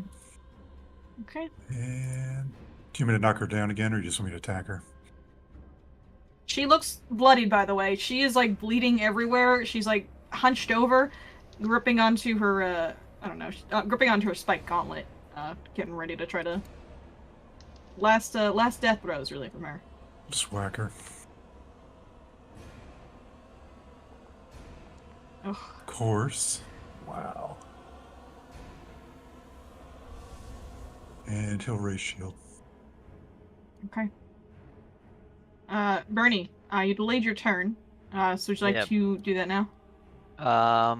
Okay. And do you want me to knock her down again, or you just want me to attack her? She looks bloodied, by the way. She is like bleeding everywhere. She's like hunched over, gripping onto her, gripping onto her spike gauntlet, getting ready to try to last death throws really from her. Just whack her. Ugh. Course. Wow. And he'll raise shield. Okay. Bernie, you delayed your turn. So would you like Yep. to do that now? I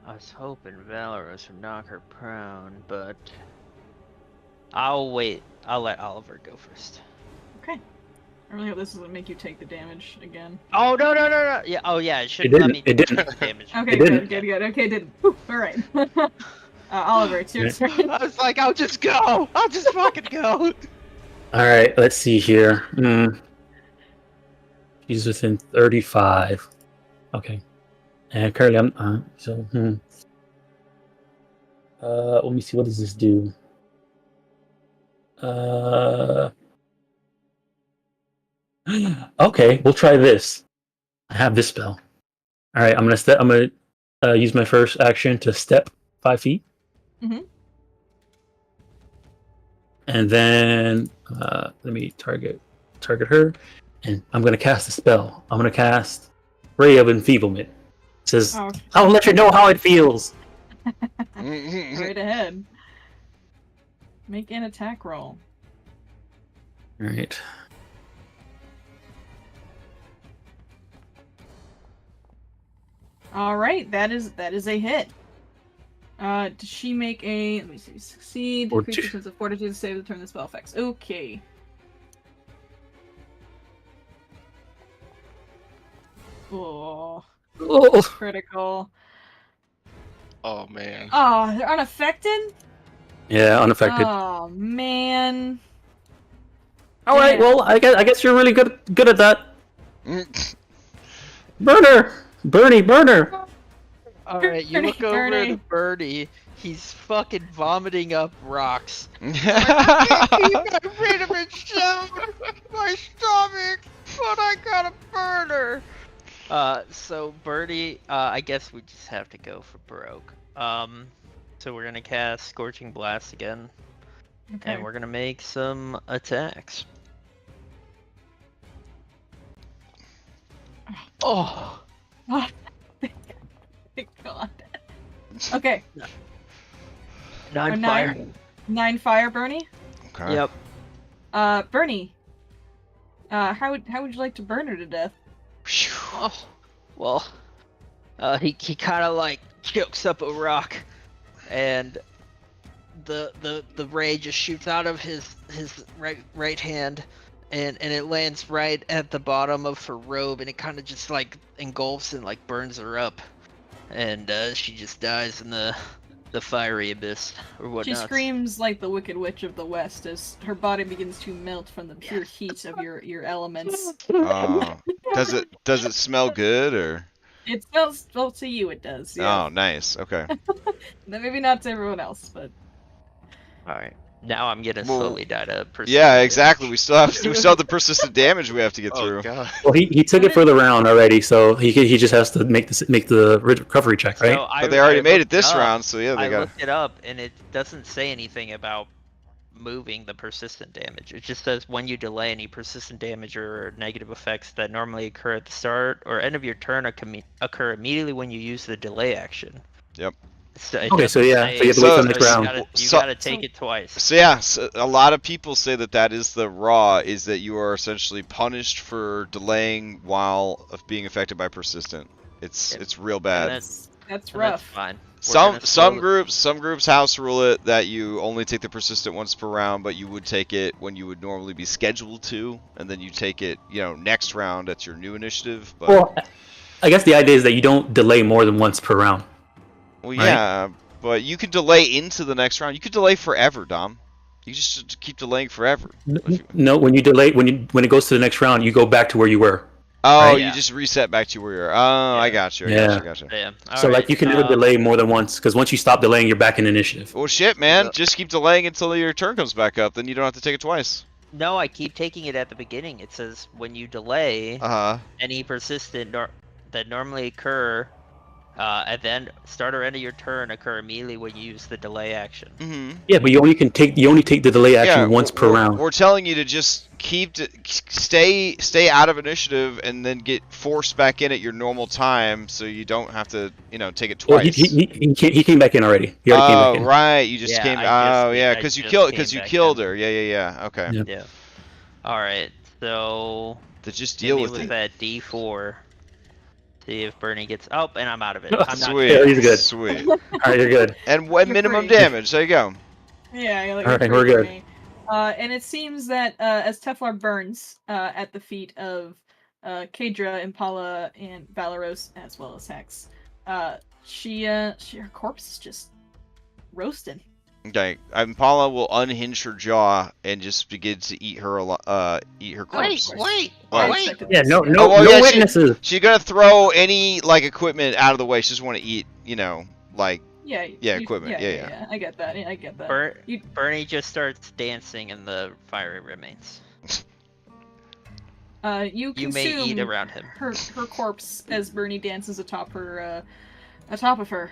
was hoping Valorous would knock her prone, but I'll wait. I'll let Oliver go first. Okay. I really hope this doesn't make you take the damage again. Oh no! Yeah. Oh yeah. It shouldn't didn't, let me it didn't. take the damage. Okay, It didn't. good. Okay, it didn't. Whew, all right. Oliver, it's your Yeah. turn. I was like, I'll just go. I'll just fucking go. All right, let's see here. She's within 35. Okay. And currently I'm let me see, what does this do? Okay, we'll try this. I have this spell. All right, I'm gonna use my first action to step 5 feet. Mhm. And then let me target her, and I'm gonna cast a spell. I'm gonna cast Ray of Enfeeblement. It says, Oh, "I'll let you know how it feels." right ahead. Make an attack roll. All right. All right, that is a hit. Does she make a? Let me see. Succeed. The Or creature two. turns a fortitude to save the turn the spell effects. Okay. Oh, Oh, critical. Oh man. Oh, they're unaffected. yeah, unaffected. Oh man. All right. yeah. Well, I guess you're really good at that. Burner, burner. All right, you look over Bernie. the birdie. He's fucking vomiting up rocks. Oh, My vitamin shown my stomach, but I got a burner. So Birdie, I guess we just have to go for broke. So we're gonna cast Scorching Blast again, Okay. and we're gonna make some attacks. Oh, Oh, thank God. Okay. 9 A fire. 9 fire, Bernie. Okay. Yep. Bernie. How would you like to burn her to death? Phew. Oh, well, he kind of like chokes up a rock, and the ray just shoots out of his right hand, and it lands right at the bottom of her robe, and it kind of just like engulfs and like burns her up, and she just dies in the fiery abyss or whatnot. She screams like the Wicked Witch of the West as her body begins to melt from the pure heat of your elements. Oh. Does it smell good or? It smells, well, to you it does, yeah. Oh, nice. Okay. Maybe not to everyone else, but... All right. Now I'm gonna Well, slowly die to persistent Yeah, exactly. damage. We still have the persistent damage we have to get Oh through. god. Well, he took it for the round already, so he just has to make the recovery check, right? So But they already I made it looked this up. round, so yeah, they I got. looked it up, and it doesn't say anything about moving the persistent damage. It just says when you delay any persistent damage or negative effects that normally occur at the start or end of your turn occur immediately when you use the delay action. Yep. So it Okay, doesn't so yeah, say- so you have to wait for for the the next so- round. You So- gotta take it twice. So yeah, a lot of people say that is the raw, is that you are essentially punished for delaying while of being affected by persistent. It's Yep. it's real And bad. That's and that's rough. fine. We're Some gonna slowly- groups house rule it that you only take the persistent once per round, but you would take it when you would normally be scheduled to, and then you take it, next round at your new initiative. But Well, I guess the idea is that you don't delay more than once per round. well, right? yeah, but you could delay into the next round. You could delay forever, Dom. You just keep delaying forever. No, when you delay, when it goes to the next round, you go back to where you were. Oh, Right. you Yeah. just reset back to where you are. Oh, I Yeah. got you. I Yeah. got you. Yeah. So like alright, you can never delay more than once, because once you stop delaying, you're back in initiative. Well, shit, man. Yeah. Just keep delaying until your turn comes back up. Then you don't have to take it twice. No, I keep taking it at the beginning. It says when you delay Uh huh. any persistent that normally occur And then start or end of your turn occur immediately when you use the delay action. Mm-hmm. Yeah, but you only take the delay action once per round. We're telling you to just stay out of initiative and then get forced back in at your normal time, so you don't have to, take it twice. Well, he came back in already. He already came back in. Right. You just came. Because you killed her. Yeah. Okay. Yeah. All right. So. To just deal with it. That D4. See if Bernie gets up, and I'm out of it. I'm Sweet. Yeah, he's good. Sweet. All right, you're good. And minimum damage. There you go. Yeah. All right, we're good. And it seems that as Teflar burns at the feet of Kadra, Impala, and Valeros, as well as Hex, her corpse is just roasted. Okay, Impala will unhinge her jaw and just begin to eat her corpse. Wait! Yeah, no witnesses. She's gonna throw any equipment out of the way. She just want to eat, equipment. Yeah, I get that. Yeah, I get that. Bernie just starts dancing in the fiery remains. You may eat around him. Her corpse as Bernie dances atop of her.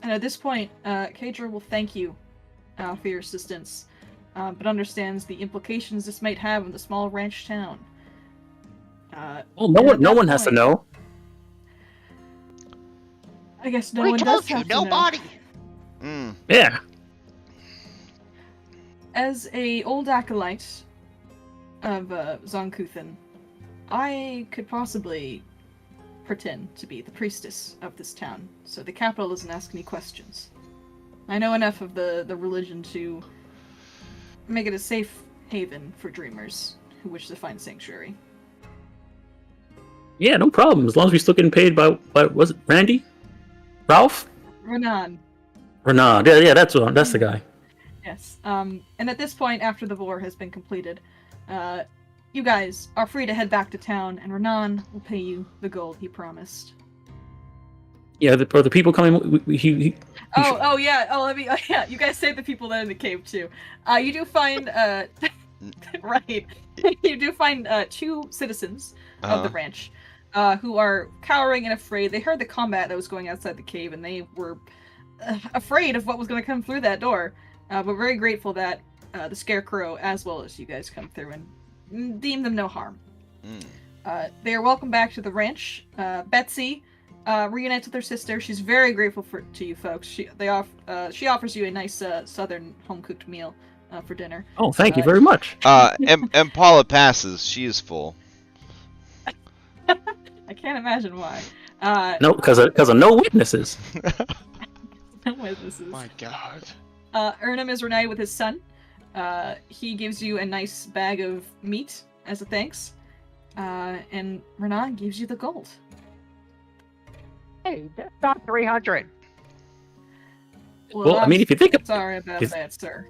And at this point, Kadra will thank you for your assistance, but understands the implications this might have in the small ranch town. No one has to know. I guess no one does have to know. Nobody. Yeah. As a old acolyte of Zonkuthan, I could possibly pretend to be the priestess of this town, so the capital doesn't ask any questions. I know enough of the religion to make it a safe haven for dreamers who wish to find sanctuary. Yeah, no problem. As long as we're still getting paid by was it Randy? Ralph? Renan. Yeah, that's the guy. Yes. And at this point, after the war has been completed, you guys are free to head back to town, and Renan will pay you the gold he promised. Yeah, the people coming. Yeah. You guys saved the people that are in the cave too. You do find, right? You do find 2 citizens of the ranch, who are cowering and afraid. They heard the combat that was going outside the cave, and they were afraid of what was going to come through that door. But very grateful that the Scarecrow, as well as you guys, come through and deem them no harm. They are welcome back to the ranch. Betsy reunites with her sister. She's very grateful to you folks. She offers you a nice southern home-cooked meal for dinner. Oh, thank you very much. Impala passes. She is full. I can't imagine why. No, because of no witnesses. No witnesses. My God. Ernum is reunited with his son. He gives you a nice bag of meat as a thanks. And Renan gives you the gold. Hey, that's not 300. Well, I mean, if you think sorry about that, sir.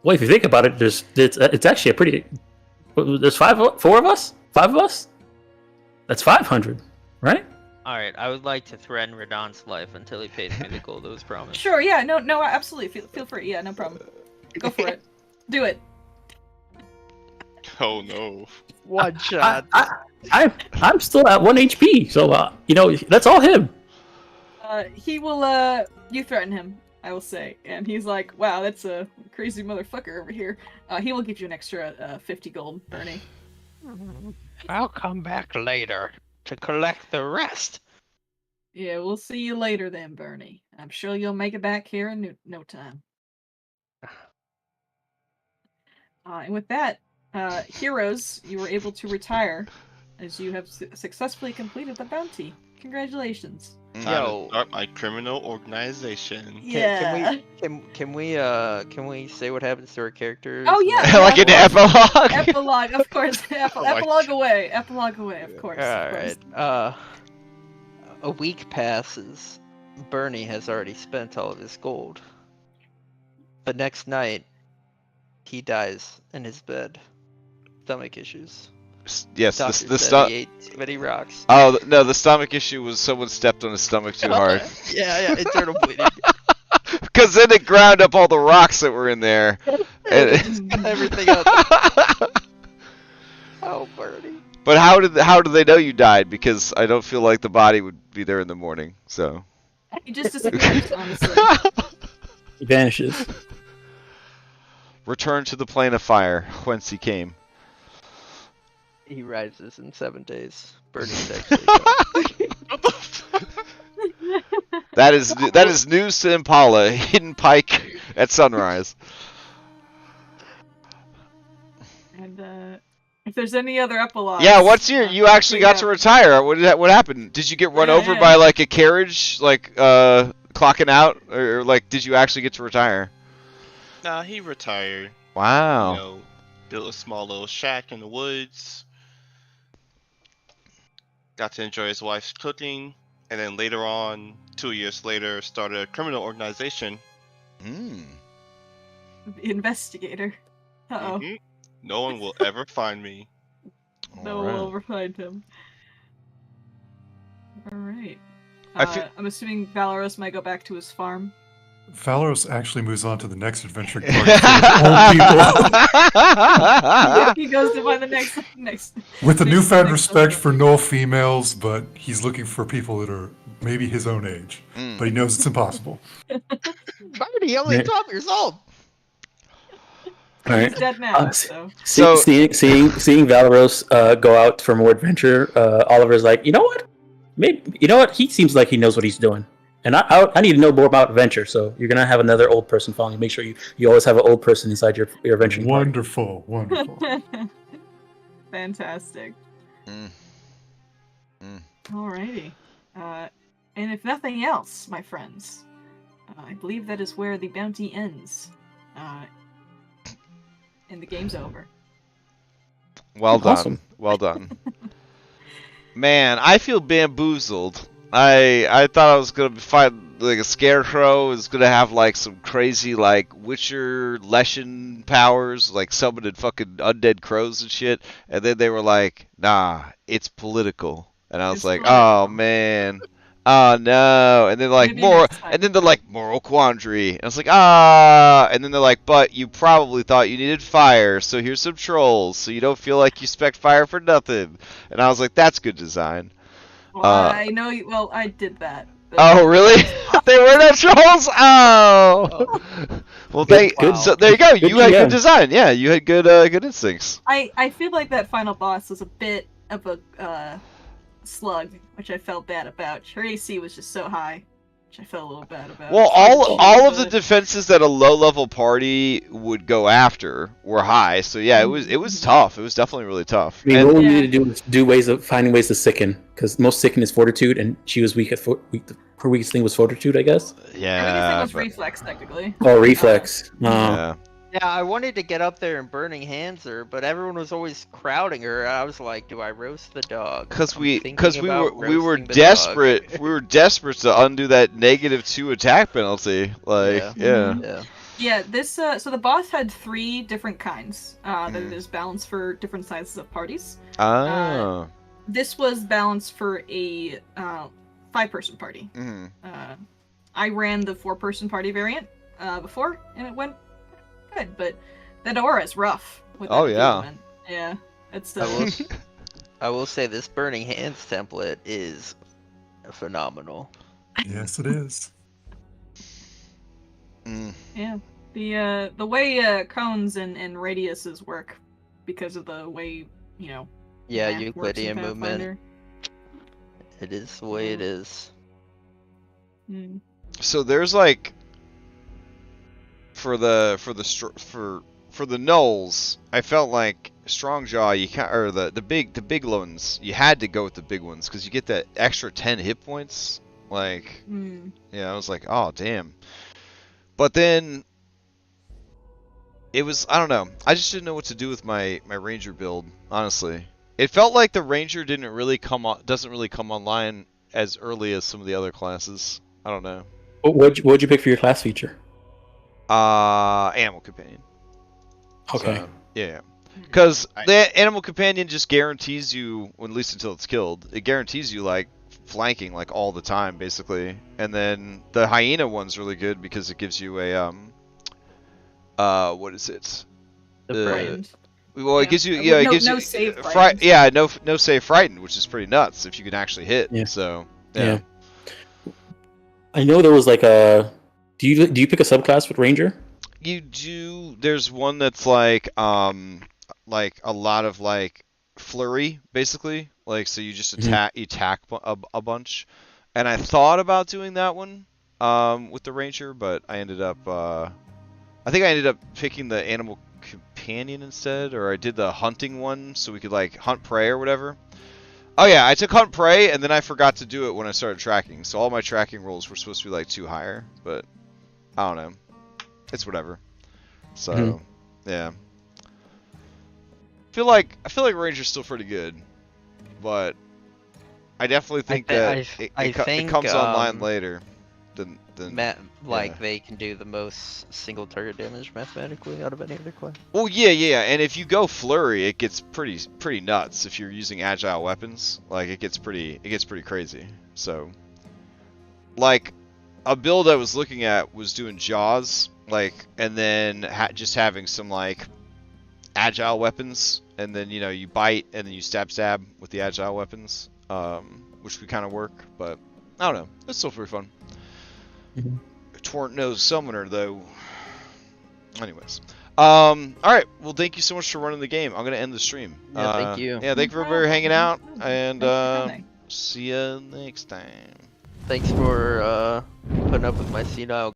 Well, if you think about it, it's actually a pretty. There's 4 of us. 5 of us. That's 500, right? All right, I would like to threaten Renan's life until he pays me the gold that was promised. Sure, yeah, no, absolutely. Feel free. Yeah, no problem. Go for it. Do it. Oh no. One shot. I'm still at 1 HP, so that's all him. He will. You threaten him, I will say, and he's like, "Wow, that's a crazy motherfucker over here." He will give you an extra 50 gold, Bernie. I'll come back later to collect the rest. Yeah, we'll see you later then, Bernie. I'm sure you'll make it back here in no time. And with that, heroes, you were able to retire as you have successfully completed the bounty. Congratulations. Time to start my criminal organization. Yeah. Can we say what happens to our characters? Oh yeah. Like an epilogue. Epilogue, of course. Epilogue away. Epilogue away, of course. All right. A week passes. Bernie has already spent all of his gold. But next night, he dies in his bed. Stomach issues. Yes, the stomach. He ate too many rocks. Oh no, the stomach issue was someone stepped on his stomach too hard. Yeah, internal bleeding. Because then it ground up all the rocks that were in there. And everything else. Oh, Bernie. But how do they know you died? Because I don't feel like the body would be there in the morning. So He just disappears, honestly. He vanishes. return to the plane of fire, whence he came. He rises in 7 days. Burning's actually gone. That is news to Impala. Hidden Pike at sunrise. And if there's any other epilogues. Yeah, what's you actually got to retire? What happened? Did you get run over by like a carriage, like clocking out, or like did you actually get to retire? Nah, he retired. Wow. You know, built a small little shack in the woods. Got to enjoy his wife's cooking, and then later on, 2 years later, started a criminal organization. Hmm. The investigator. Uh-oh. Mhm. No one will ever find me. No one will ever find him. Alright. I'm assuming Valeros might go back to his farm. Valeros actually moves on to the next adventuring party for old people. He goes to find the next. With a newfound next respect episode. for no females, but he's looking for people that are maybe his own age. Mm. But he knows it's impossible. Party only 12 years old. All right. He's dead now, So so. seeing Valeros go out for more adventure, Oliver's like, you know what? He seems like he knows what he's doing, and I need to know more about adventure. So you're gonna have another old person following you. Make sure you always have an old person inside your adventuring party. Wonderful. Fantastic. Mm. Mm. Alrighty. And if nothing else, my friends, I believe that is where the bounty ends. And the game's over. Well done. Awesome. Well done. Man, I feel bamboozled. I thought I was gonna fight like a scarecrow. Was gonna have like some crazy like Witcher Leshen powers, like summoning fucking undead crows and shit. And then they were like, "Nah, it's political." And I was It's like, political. "Oh man, oh no!" And then like Maybe more, next time. and then they're like moral quandary. And I was like, "Ah!" And then they're like, "But you probably thought you needed fire, so here's some trolls, so you don't feel like you spec fire for nothing." And I was like, "That's good design." Well, I know you. Well, I did that. but- Oh, really? They were no trolls? Oh! Well, Good. so there you go. Good You had good GM. design. Yeah, you had good instincts. I feel like that final boss was a bit of a slug, which I felt bad about. Her AC was just so high, which I felt a little bad about. Well, So all of the but- defenses that a low-level party would go after were high. So yeah, it was tough. It was definitely really tough. I mean, And- what we Yeah. need to do is finding ways to sicken, because most sicken is fortitude, and she was weak at her weakest thing was fortitude, I guess. I think yeah, it was but- reflex technically. Oh, reflex. yeah. Yeah, I wanted to get up there and burning hands her, but everyone was always crowding her. I was like, do I roast the dog? Because I'm we thinking about were roasting the desperate. dog. We were desperate to undo that -2 attack penalty. Like yeah. Yeah. Yeah, this so the boss had 3 different kinds that Mhm. is balanced for different sizes of parties. Oh. This was balanced for a 5-person party. Mhm. I ran the 4-person party variant before, and it went good, but that aura is rough. With Oh, that yeah. movement. Yeah, it's I will say this burning hands template is phenomenal. Yes, it is. Mm. yeah. The way cones and radiuses work because of the way Yeah, math works in Euclidean movement. Pathfinder. It is the way it is. Mm. So there's like for the gnolls, I felt like Strongjaw, or the big ones, you had to go with the big ones because you get that extra 10 hit points. Like, Mm. yeah, I was like, oh damn. But then it was, I don't know. I just didn't know what to do with my ranger build. Honestly, it felt like the ranger doesn't really come online as early as some of the other classes. I don't know. What'd you pick for your class feature? Animal companion. Okay. So, yeah. Because the animal companion just guarantees you, well, at least until it's killed, it guarantees you like flanking like all the time basically. And then the hyena one's really good because it gives you a what is it? The Uh, brain. And Well, it gives you With it gives no you save frightened. no save frightened, which is pretty nuts if you can actually hit. Yeah. So Yeah. I know there was like a. Do you pick a subclass with Ranger? You do. There's one that's like a lot of like flurry, basically. Like so, you just attack a bunch. And I thought about doing that one with the Ranger, but I ended up I think I ended up picking the animal companion instead, or I did the hunting one so we could like hunt prey or whatever. Oh yeah, I took hunt prey and then I forgot to do it when I started tracking. So all my tracking rolls were supposed to be like 2 higher, but I don't know. It's whatever. So yeah. I feel like Ranger's still pretty good, but I definitely think that it comes online later than they can do the most single target damage mathematically out of any other class. Well, yeah, and if you go flurry, it gets pretty nuts. If you're using agile weapons, like it gets pretty crazy. So, like, a build I was looking at was doing jaws, like, and then just having some like agile weapons, and then you bite and then you stab with the agile weapons, which could kind of work. But I don't know, it's still pretty fun. Torrent Nose Summoner, though. Anyways. Alright, well, thank you so much for running the game. I'm going to end the stream. Yeah, thank you. Yeah, thank you for everybody hanging out, and see you next time. Thanks for putting up with my senile